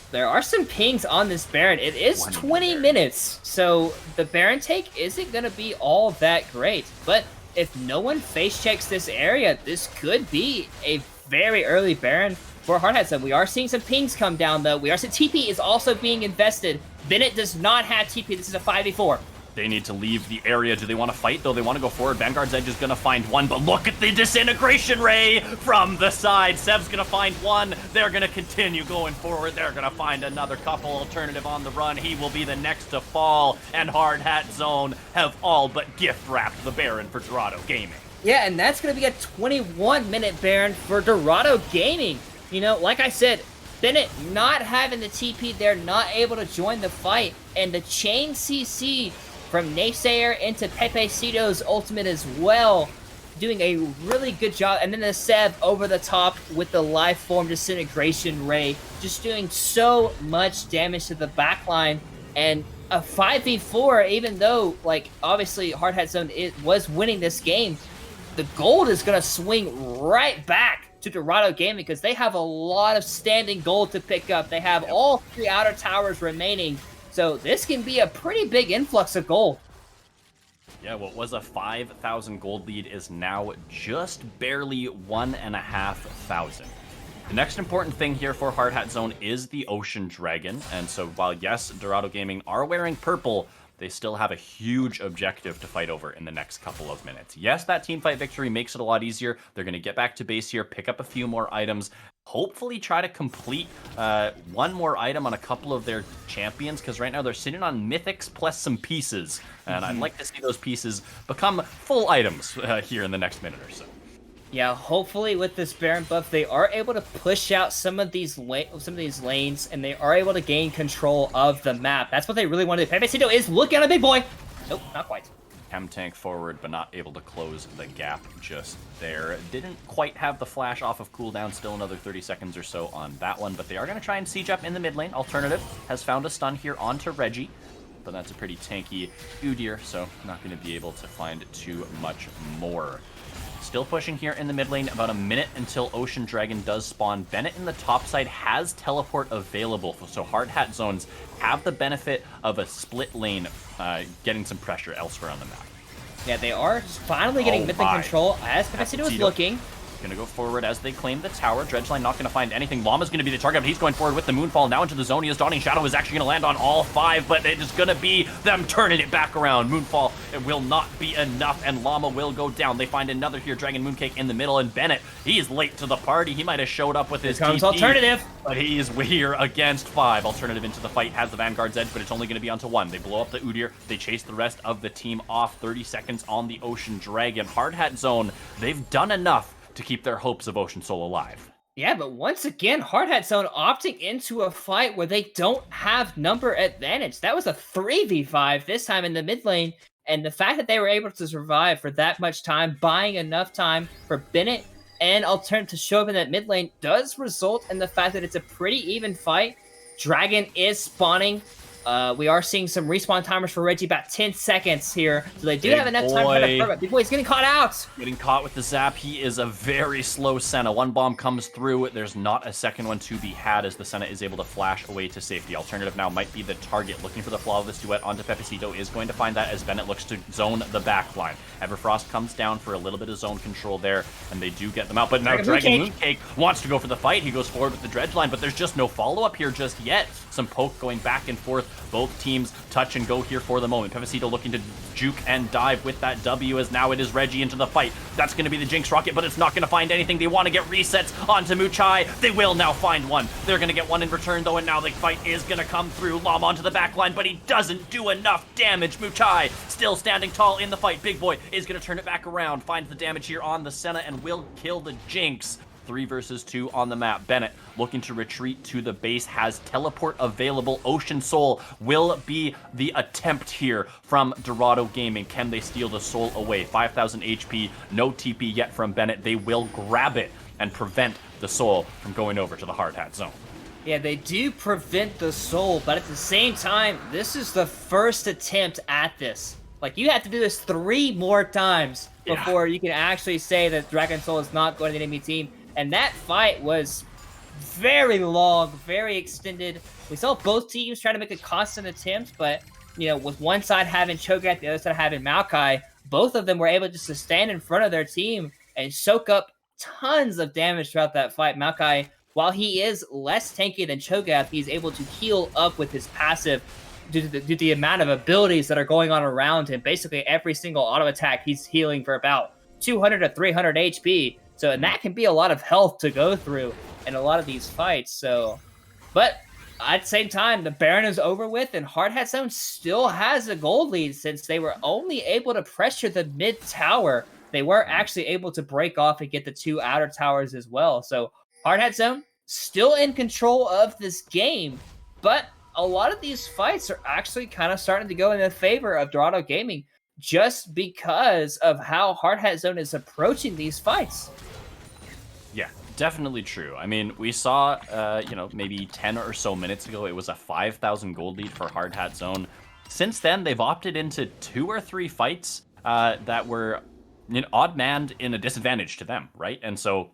There are some pings on this Baron. It is 20 minutes, so the Baron take isn't going to be all that great. But if no one face checks this area, this could be a very early Baron for Hardhat Zone. We are seeing some pings come down, though. We are seeing TP is also being invested. Bennett does not have TP. This is a 5v4. They need to leave the area. Do they want to fight, though? They want to go forward. Vanguard's Edge is going to find one, but look at the disintegration ray from the side. Seb's going to find one. They're going to continue going forward. They're going to find another couple. Alternative on the run. He will be the next to fall, and Hard Hat Zone have all but gift-wrapped the Baron for Dorado Gaming. Yeah, and that's going to be a 21-minute Baron for Dorado Gaming. You know, like I said, Bennett not having the TP, they're not able to join the fight, and the chain CC from Naysayer into Pepecito's ultimate as well, doing a really good job. And then the Seb over the top with the life form disintegration ray, just doing so much damage to the backline. And a 5v4, even though, like, obviously Hard Hat Zone was winning this game, the gold is going to swing right back to Dorado Gaming because they have a lot of standing gold to pick up. They have all 3 outer towers remaining. So this can be a pretty big influx of gold. Yeah, what was a 5,000 gold lead is now just barely 1,500. The next important thing here for Hard Hat Zone is the Ocean Dragon. And so while, yes, Dorado Gaming are wearing purple, they still have a huge objective to fight over in the next couple of minutes. Yes, that teamfight victory makes it a lot easier. They're going to get back to base here, pick up a few more items, hopefully try to complete one more item on a couple of their champions, because right now they're sitting on mythics plus some pieces. And I'd like to see those pieces become full items here in the next minute or so. Yeah, hopefully with this Baron buff, they are able to push out some of these lanes, and they are able to gain control of the map. That's what they really want to do. Pepecito is looking at a big boy. Nope, not quite. Chem tank forward, but not able to close the gap just there. Didn't quite have the flash off of cooldown. Still another 30 seconds or so on that one, but they are going to try and siege up in the mid lane. Alternative has found a stun here onto Reggie, but that's a pretty tanky Udyr, so not going to be able to find too much more. Still pushing here in the mid lane, about a minute until Ocean Dragon does spawn. Bennett in the top side has teleport available, so Hard Hat Zones have the benefit of a split lane getting some pressure elsewhere on the map. Yeah, they are finally getting mythic control as Pepecito is looking. Gonna go forward as they claim the tower. Dredgeline not gonna find anything. Llama's gonna be the target, but he's going forward with the Moonfall now into the zone. He is Dawning Shadow is actually gonna land on all 5, but it is gonna be them turning it back around. Moonfall, it will not be enough, and Llama will go down. They find another here, Dragon Mooncake in the middle, and Bennett, he's late to the party. He might have showed up with his Here comes TP, Alternative. but he's here against 5. Alternative into the fight, has the Vanguard's Edge, but it's only gonna be onto 1. They blow up the Udyr. They chase the rest of the team off. 30 seconds on the Ocean Dragon. Hard Hat Zone, they've done enough to keep their hopes of Ocean Soul alive. Yeah, but once again, Hard Hat Zone opting into a fight where they don't have number advantage. That was a 3v5 this time in the mid lane, and the fact that they were able to survive for that much time, buying enough time for Bennett and Alternative to show up in that mid lane, does result in the fact that it's a pretty even fight. Dragon is spawning. We are seeing some respawn timers for Reggie, about 10 seconds here. So they do have enough time for the permit. Big Boy's getting caught out. Getting caught with the zap. He is a very slow Senna. One bomb comes through. There's not a second one to be had as the Senna is able to flash away to safety. Alternative now might be the target. Looking for the flawless duet onto Pepecito. Is going to find that as Bennett looks to zone the backline. Everfrost comes down for a little bit of zone control there, and they do get them out. But now Dragon Mooncake wants to go for the fight. He goes forward with the dredge line, but there's just no follow-up here just yet. Some poke going back and forth. Both teams touch and go here for the moment. Pepecito looking to juke and dive with that W as now it is Reggie into the fight. That's going to be the Jinx Rocket, but it's not going to find anything. They want to get resets onto Muchai. They will now find one. They're going to get one in return, though, and now the fight is going to come through. Llama onto the back line, but he doesn't do enough damage. Muchai still standing tall in the fight. Big Boy is going to turn it back around, finds the damage here on the Senna, and will kill the Jinx. 3 versus 2 on the map. Bennett looking to retreat to the base, has teleport available. Ocean Soul will be the attempt here from Dorado Gaming. Can they steal the soul away? 5,000 HP, no TP yet from Bennett. They will grab it and prevent the soul from going over to the Hard Hat Zone. Yeah, they do prevent the soul, but at the same time, this is the first attempt at this. Like, you have to do this 3 more times before you can actually say that Dragon Soul is not going to the enemy team. And that fight was very long, very extended. We saw both teams try to make a constant attempt, but, you know, with one side having Cho'Gath, the other side having Maokai, both of them were able just to stand in front of their team and soak up tons of damage throughout that fight. Maokai, while he is less tanky than Cho'Gath, he's able to heal up with his passive due to the amount of abilities that are going on around him. Basically, every single auto attack, he's healing for about 200 to 300 HP. So, and that can be a lot of health to go through in a lot of these fights. So, but at the same time, the Baron is over with, and Hardhat Zone still has a gold lead since they were only able to pressure the mid tower. They were actually able to break off and get the 2 outer towers as well. So, Hardhat Zone still in control of this game, but a lot of these fights are actually kind of starting to go in the favor of Dorado Gaming just because of how Hardhat Zone is approaching these fights. Yeah, definitely true. I mean, we saw, maybe 10 or so minutes ago, it was a 5,000 gold lead for Hardhat Zone. Since then, they've opted into 2 or 3 fights that were odd-manned in a disadvantage to them, right? And so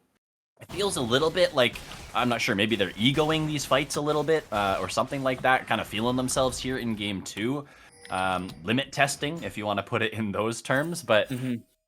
it feels a little bit like, I'm not sure, maybe they're egoing these fights a little bit or something like that, kind of feeling themselves here in game 2. Limit testing, if you want to put it in those terms. But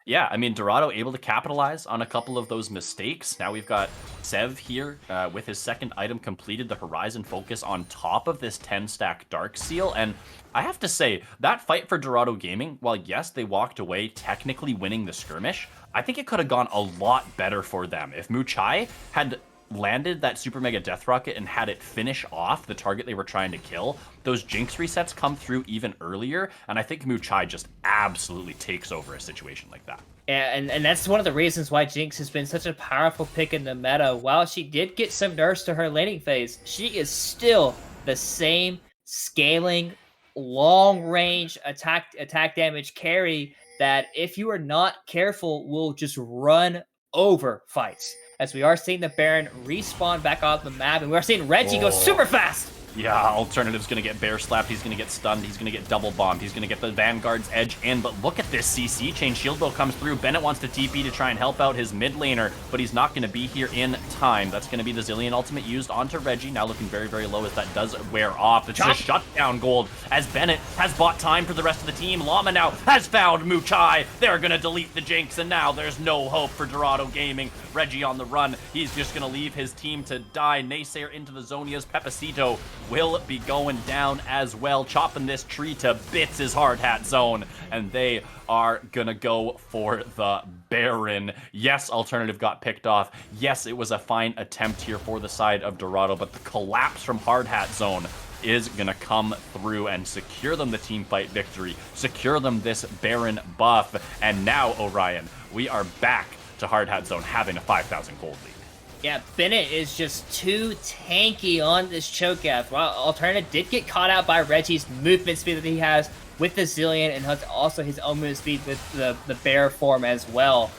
yeah, I mean, Dorado able to capitalize on a couple of those mistakes. Now we've got Sev here with his second item completed, the Horizon Focus on top of this 10-stack Dark Seal. And I have to say, that fight for Dorado Gaming, while yes, they walked away technically winning the skirmish, I think it could have gone a lot better for them. If Muchai had landed that Super Mega Death Rocket and had it finish off the target they were trying to kill, those Jinx resets come through even earlier, and I think Muchai just absolutely takes over a situation like that. Yeah, and that's one of the reasons why Jinx has been such a powerful pick in the meta. While she did get some nerfs to her laning phase, she is still the same scaling, long-range attack damage carry that, if you are not careful, will just run over fights. As we are seeing the Baron respawn back off the map, and we are seeing Reggie go super fast. Yeah, Alternative's going to get bear slapped, he's going to get stunned, he's going to get double bombed, he's going to get the Vanguard's edge in, but look at this CC chain. Shield Bow comes through, Bennett wants to TP to try and help out his mid laner, but he's not going to be here in time. That's going to be the Zillion ultimate used onto Reggie, now looking very, very low as that does wear off. It's just shutdown gold as Bennett has bought time for the rest of the team. Llama now has found Muchai, they're going to delete the Jinx, and now there's no hope for Dorado Gaming. Reggie on the run, he's just going to leave his team to die. Naysayer into the Zonias, Pepacito will be going down as well. Chopping this tree to bits is Hardhat Zone, and they are gonna go for the Baron. Yes, Alternative got picked off. Yes, it was a fine attempt here for the side of Dorado, but the collapse from Hardhat Zone is gonna come through and secure them the team fight victory, secure them this Baron buff, and now, Orion, we are back to Hardhat Zone having a 5,000 gold lead. Yeah, Bennett is just too tanky on this Cho'Gath. While Alternative did get caught out by Reggie's movement speed that he has with the Zillion, and also his own movement speed with the bear form as well.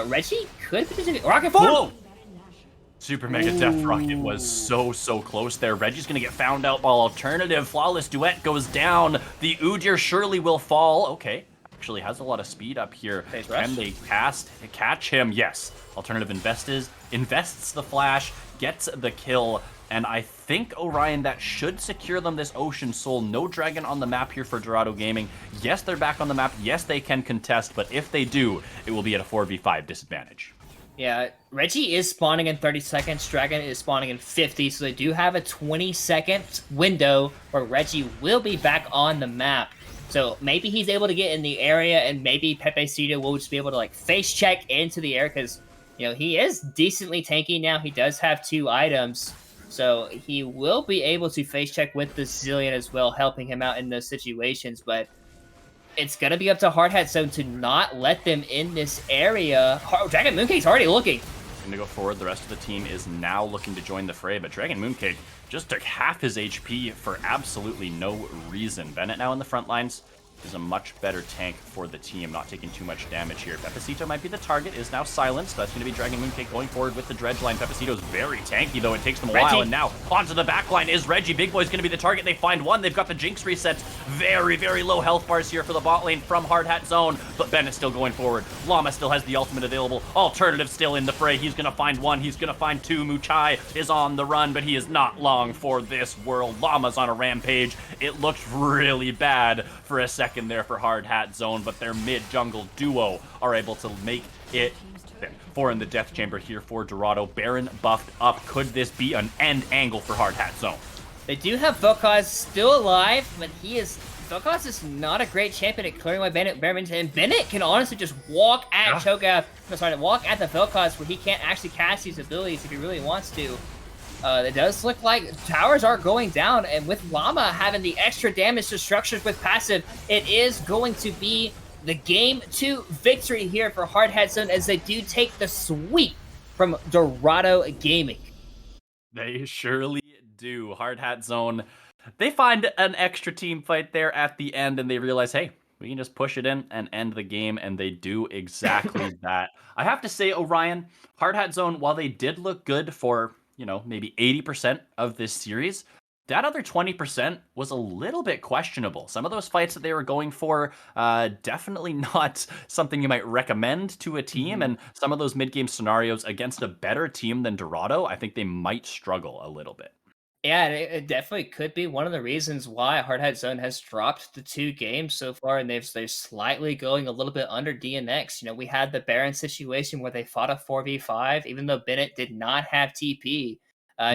Reggie could potentially rocket form. Whoa! Super Mega Death Rocket was so close there. Reggie's gonna get found out while Alternative Flawless Duet goes down. The Udyr surely will fall. Okay. Actually has a lot of speed up here. Can they catch him? Yes. Alternative invests the flash, gets the kill, and I think, Orion, that should secure them this Ocean Soul. No dragon on the map here for Dorado Gaming. Yes, they're back on the map. Yes, they can contest, but if they do, it will be at a 4v5 disadvantage. Yeah, Reggie is spawning in 30 seconds, Dragon is spawning in 50, so they do have a 20-second window where Reggie will be back on the map. So maybe he's able to get in the area, and maybe Pepacito will just be able to like face check into the air, because he is decently tanky now. He does have 2 items, so he will be able to face check with the Zillion as well, helping him out in those situations. But it's gonna be up to Hardhat Zone to not let them in this area. Dragon Mooncake's already looking. Gonna go forward. The rest of the team is now looking to join the fray, but Dragon Mooncake just took half his HP for absolutely no reason. Bennett now in the front lines is a much better tank for the team, not taking too much damage here. Pepacito might be the target, is now silenced. That's going to be Dragon Mooncake going forward with the dredge line. Pepacito's very tanky, though. It takes them a while, and now onto the back line is Reggie. Big Boy's going to be the target. They find one. They've got the Jinx resets. Very, very low health bars here for the bot lane from Hardhat Zone, but Bennett still going forward. Llama still has the ultimate available. Alternative still in the fray. He's going to find one. He's going to find 2. Muchai is on the run, but he is not long for this world. Llama's on a rampage. It looked really bad for a second second there for Hard Hat Zone, but their mid-jungle duo are able to make it 4 in the Death Chamber here for Dorado. Baron buffed up. Could this be an end angle for Hard Hat Zone? They do have Vel'Koz still alive, but Vel'Koz is not a great champion at clearing away Baron, and Bennett can honestly just walk at walk at the Vel'Koz where he can't actually cast these abilities if he really wants to. It does look like towers are going down, and with Llama having the extra damage to structures with passive, it is going to be the Game 2 victory here for Hard Hat Zone as they do take the sweep from Dorado Gaming. They surely do. Hard Hat Zone, they find an extra team fight there at the end, and they realize, hey, we can just push it in and end the game, and they do exactly that. I have to say, Orion, Hard Hat Zone, while they did look good for, maybe 80% of this series, that other 20% was a little bit questionable. Some of those fights that they were going for, definitely not something you might recommend to a team. And some of those mid-game scenarios against a better team than Dorado, I think they might struggle a little bit. Yeah, it definitely could be one of the reasons why Hard Hat Zone has dropped the 2 games so far, and they're slightly going a little bit under DNX. We had the Baron situation where they fought a 4v5, even though Bennett did not have TP,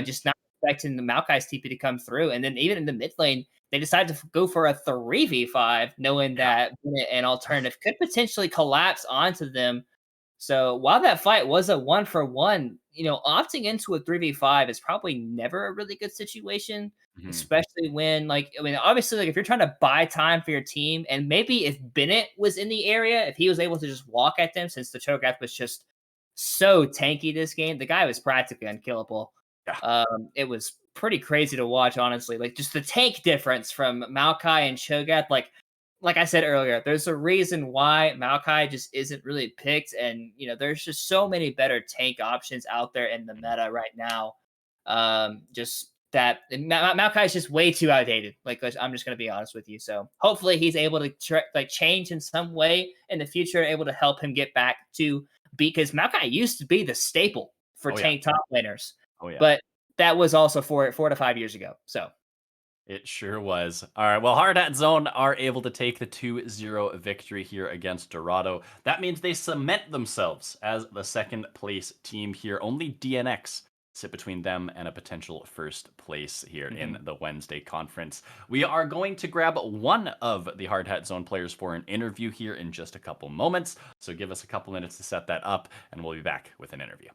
just not expecting the Maokai's TP to come through. And then even in the mid lane, they decided to go for a 3v5, knowing that Bennett and Alternative could potentially collapse onto them. So while that fight was a 1-for-1, opting into a 3v5 is probably never a really good situation, especially when, obviously, if you're trying to buy time for your team, and maybe if Bennett was in the area, if he was able to just walk at them, since the Cho'Gath was just so tanky this game, the guy was practically unkillable. Yeah. It was pretty crazy to watch, honestly. Just the tank difference from Maokai and Cho'Gath, like I said earlier, there's a reason why Maokai just isn't really picked, and there's just so many better tank options out there in the meta right now. Just that Maokai is just way too outdated. I'm just gonna be honest with you. So hopefully he's able to change in some way in the future, able to help him get back to because Maokai used to be the staple for tank top laners. Oh yeah, but that was also 4 to 5 years ago. So. It sure was. All right, well, Hard Hat Zone are able to take the 2-0 victory here against Dorado. That means they cement themselves as the second place team here. Only DNX sit between them and a potential first place here in the Wednesday conference. We are going to grab one of the Hard Hat Zone players for an interview here in just a couple moments. So give us a couple minutes to set that up, and we'll be back with an interview.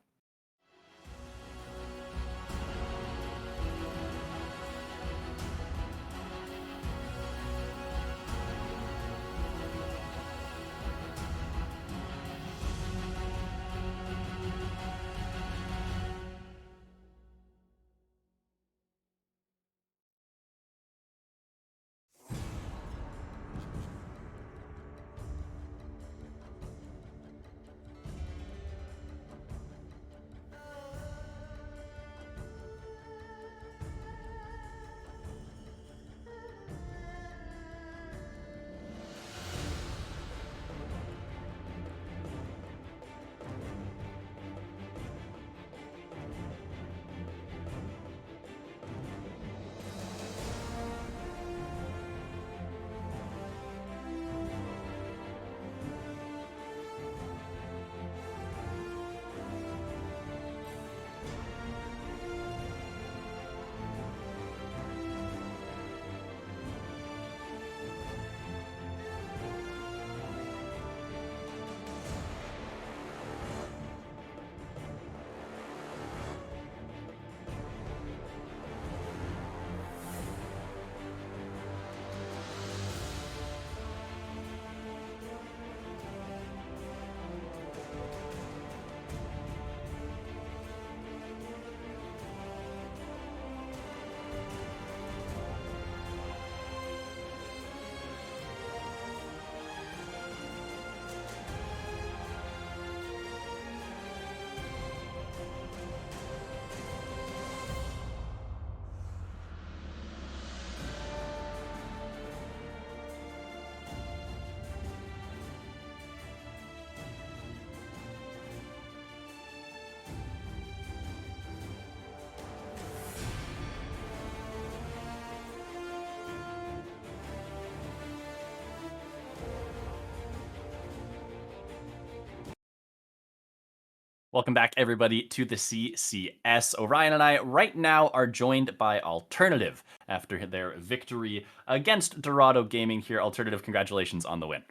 Welcome back, everybody, to the CCS. Orion and I right now are joined by Alternative after their victory against Dorado Gaming here. Alternative, congratulations on the win.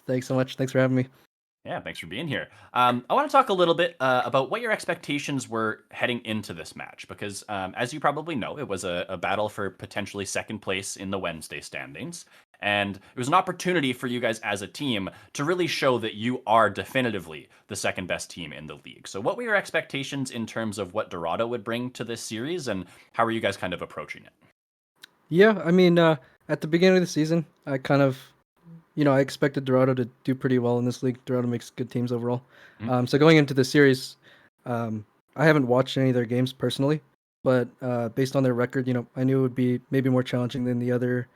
Thanks so much. Thanks for having me. Yeah, thanks for being here. I want to talk a little bit about what your expectations were heading into this match, because as you probably know, it was a battle for potentially second place in the Wednesday standings. And it was an opportunity for you guys as a team to really show that you are definitively the second best team in the league. So what were your expectations in terms of what Dorado would bring to this series, and how are you guys kind of approaching it? Yeah, I mean, at the beginning of the season, I kind of, I expected Dorado to do pretty well in this league. Dorado makes good teams overall. So going into the series, I haven't watched any of their games personally, but based on their record, I knew it would be maybe more challenging than the other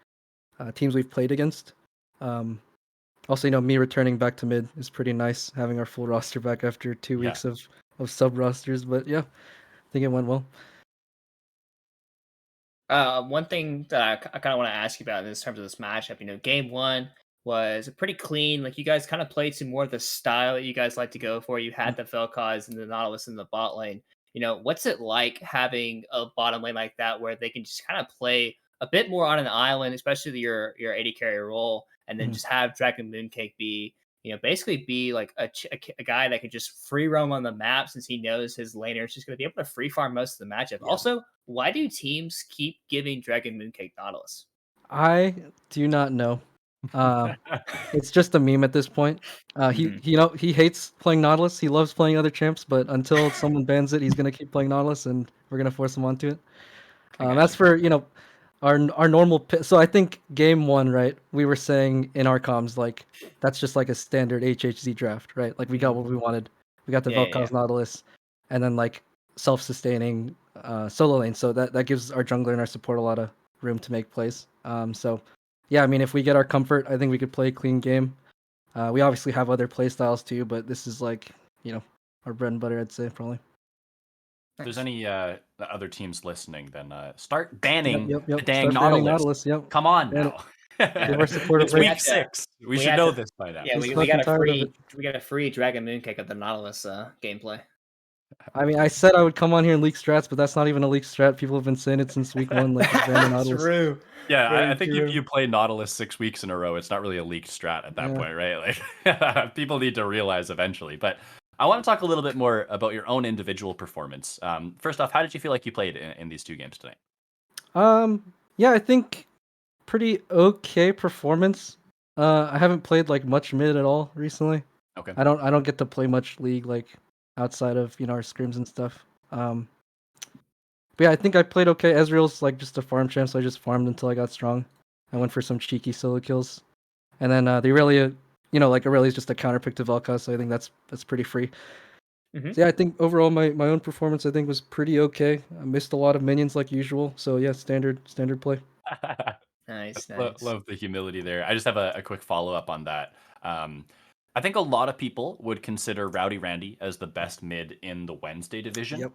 teams we've played against. Also, me returning back to mid is pretty nice, having our full roster back after 2 weeks of sub rosters. But yeah, I think it went well. One thing that I kind of want to ask you about in terms of this matchup, game one was pretty clean. Like, you guys kind of played to more of the style that you guys like to go for. You had the Vel'Koz and the Nautilus in the bot lane. What's it like having a bottom lane like that where they can just kind of play a bit more on an island, especially your AD carry role, and then just have Dragon Mooncake be, basically be like a guy that can just free roam on the map, since he knows his laner is just going to be able to free farm most of the matchup. Yeah. Also, why do teams keep giving Dragon Mooncake Nautilus? I do not know. It's just a meme at this point. He hates playing Nautilus. He loves playing other champs, but until someone bans it, he's gonna keep playing Nautilus, and we're gonna force him onto it. As for our normal so I think game one, right? We were saying in our comms, like, that's just like a standard HHZ draft, right? Like, we got what we wanted. We got the Vel'Koz Nautilus, and then like self-sustaining solo lane. So that gives our jungler and our support a lot of room to make plays. So yeah, I mean, if we get our comfort, I think we could play a clean game. We obviously have other play styles too, but this is like, our bread and butter, I'd say, probably. If there's any other teams listening, then start banning Yep. the dang Start banning Nautilus. Yep. Come on Ban now. Give our support It's a break. week 6. We should know this by now. Yeah, we got a free Dragon Mooncake of the Nautilus gameplay. I mean, I said I would come on here and leak strats, but that's not even a leak strat. People have been saying it since week 1. Like, True. Yeah, I think if you play Nautilus 6 weeks in a row, it's not really a leaked strat at that point, right? Like, people need to realize eventually. But I want to talk a little bit more about your own individual performance. First off, how did you feel like you played in these 2 games tonight? Yeah, I think pretty okay performance. I haven't played like much mid at all recently. Okay. I don't get to play much League, like, outside of our scrims and stuff. But yeah, I think I played okay. Ezreal's like just a farm champ, so I just farmed until I got strong. I went for some cheeky solo kills, and then the Aurelia, like, Aurelia's just a counter pick to Vel'Koz, so I think that's pretty free. So yeah, I think overall my own performance, I think, was pretty okay. I missed a lot of minions like usual, so yeah, standard play. Nice. Love the humility there. I just have a quick follow-up on that. I think a lot of people would consider Rowdy Randy as the best mid in the Wednesday division. Yep.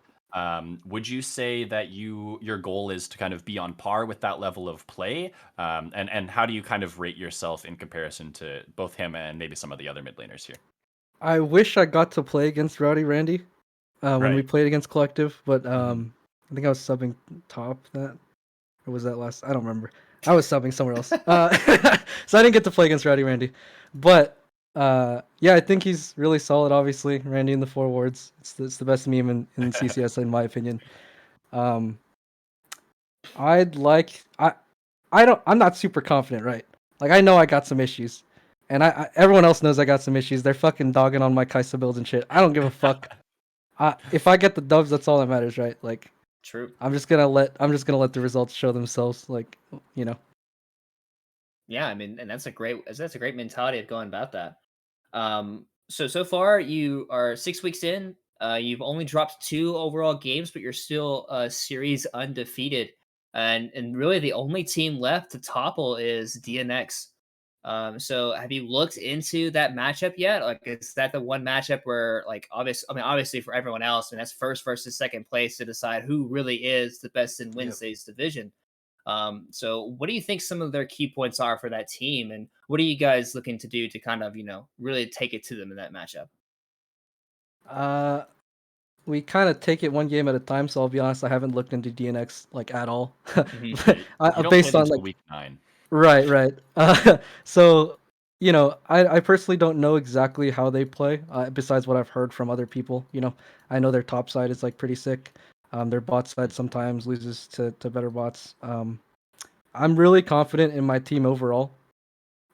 Would you say that your goal is to kind of be on par with that level of play? And how do you kind of rate yourself in comparison to both him and maybe some of the other mid laners here? I wish I got to play against Rowdy Randy when we played against Collective, but I think I was subbing top that, or was that last? I don't remember. I was subbing somewhere else, so I didn't get to play against Rowdy Randy. But yeah, I think he's really solid. Obviously, Randy in the 4 wards. It's the best meme in CCS in my opinion. I'm not super confident, right? Like, I know I got some issues, and everyone else knows I got some issues. They're fucking dogging on my Kai'Sa builds and shit. I don't give a fuck. If I get the dubs, that's all that matters, right? Like, true. I'm just gonna let the results show themselves. Like, Yeah, I mean, and that's a great mentality of going about that. So far you are 6 weeks in. You've only dropped 2 overall games, but you're still series undefeated. And really the only team left to topple is DNX. So have you looked into that matchup yet? Like, is that the one matchup where, like, obviously for everyone else, and that's first versus second place to decide who really is the best in Wednesday's division. So what do you think some of their key points are for that team, and what are you guys looking to do to kind of, really take it to them in that matchup? we kind of take it one game at a time. So I'll be honest, I haven't looked into DNX like at all. Mhm. Yeah, you don't play Based them on until like week 9. right. So I personally don't know exactly how they play. Besides what I've heard from other people, I know their top side is like pretty sick. Their bot side sometimes loses to better bots. I'm really confident in my team overall.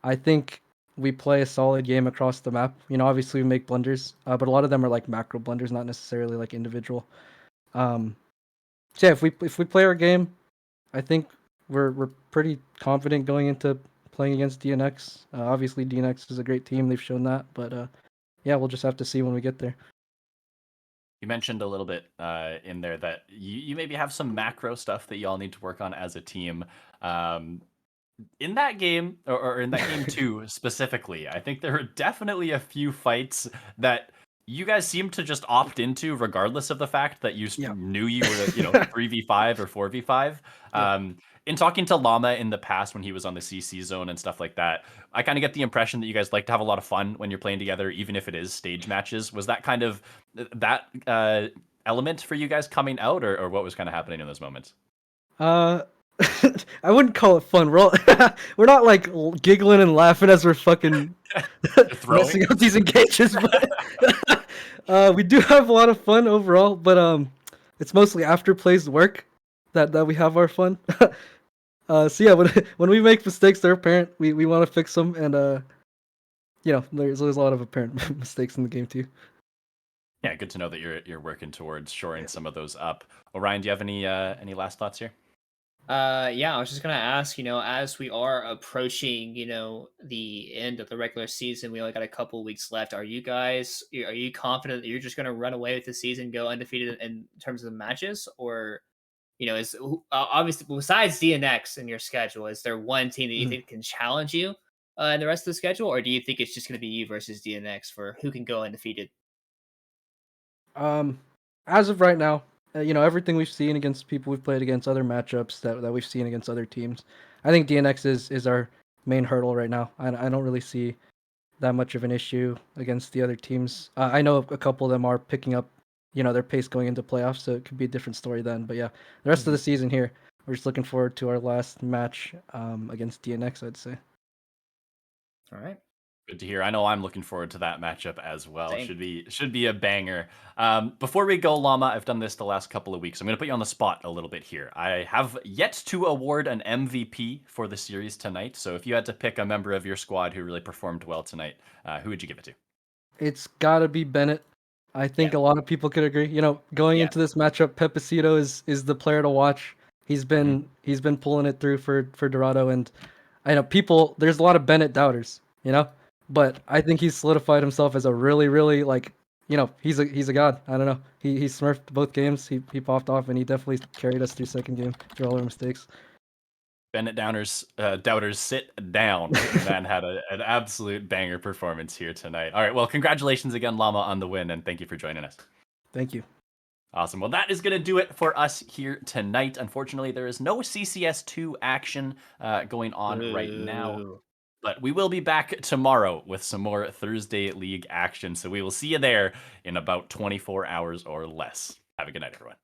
I think we play a solid game across the map. Obviously we make blunders, but a lot of them are like macro blunders, not necessarily like individual. Um, so yeah, if we play our game, I think we're pretty confident going into playing against DNX. Obviously DNX is a great team; they've shown that. But yeah, we'll just have to see when we get there. You mentioned a little bit in there that you maybe have some macro stuff that y'all need to work on as a team. In that game, or in that game 2 specifically, I think there are definitely a few fights that you guys seem to just opt into, regardless of the fact that you Yeah. knew you were, 3v5 or 4v5. Yeah. In talking to Llama in the past when he was on the CC zone and stuff like that, I kind of get the impression that you guys like to have a lot of fun when you're playing together, even if it is stage matches. Was that kind of that element for you guys coming out, or what was kind of happening in those moments? Uh, I wouldn't call it fun. We're not like giggling and laughing as we're fucking Throwing? messing up these engages, but we do have a lot of fun overall. But it's mostly after plays work that we have our fun. So yeah, when we make mistakes, they're apparent. We want to fix them, and there's a lot of apparent mistakes in the game too. Yeah, good to know that you're working towards shoring some of those up. Orion, do you have any last thoughts here? Yeah, I was just gonna ask, as we are approaching, the end of the regular season, we only got a couple weeks left. Are you confident that you're just gonna run away with the season, go undefeated in terms of the matches, or is obviously besides DNX in your schedule, is there one team that you Mhm. think can challenge you in the rest of the schedule, or do you think it's just gonna be you versus DNX for who can go undefeated? As of right now, everything we've seen against people we've played against, other matchups that we've seen against other teams, I think DNX is our main hurdle right now. I don't really see that much of an issue against the other teams. I know a couple of them are picking up, their pace going into playoffs, so it could be a different story then. But yeah, the rest of the season here, we're just looking forward to our last match against DNX, I'd say. All right. Good to hear. I know I'm looking forward to that matchup as well. Same. Should be a banger. Before we go, Llama, I've done this the last couple of weeks. I'm going to put you on the spot a little bit here. I have yet to award an MVP for the series tonight. So if you had to pick a member of your squad who really performed well tonight, who would you give it to? It's got to be Bennett. I think a lot of people could agree. Going Yeah. into this matchup, Pepicito is the player to watch. He's been pulling it through for Dorado, and I know there's a lot of Bennett doubters, but I think he's solidified himself as a really, really he's a god. I don't know. He smurfed both games. He popped off, and he definitely carried us through second game through all our mistakes. Bennett doubters, sit down. The man had an absolute banger performance here tonight. All right, well, congratulations again, Llama, on the win, and thank you for joining us. Thank you. Awesome. Well, that is going to do it for us here tonight. Unfortunately, there is no CCS 2 action going on right now. Boo. But we will be back tomorrow with some more Thursday League action. So we will see you there in about 24 hours or less. Have a good night, everyone.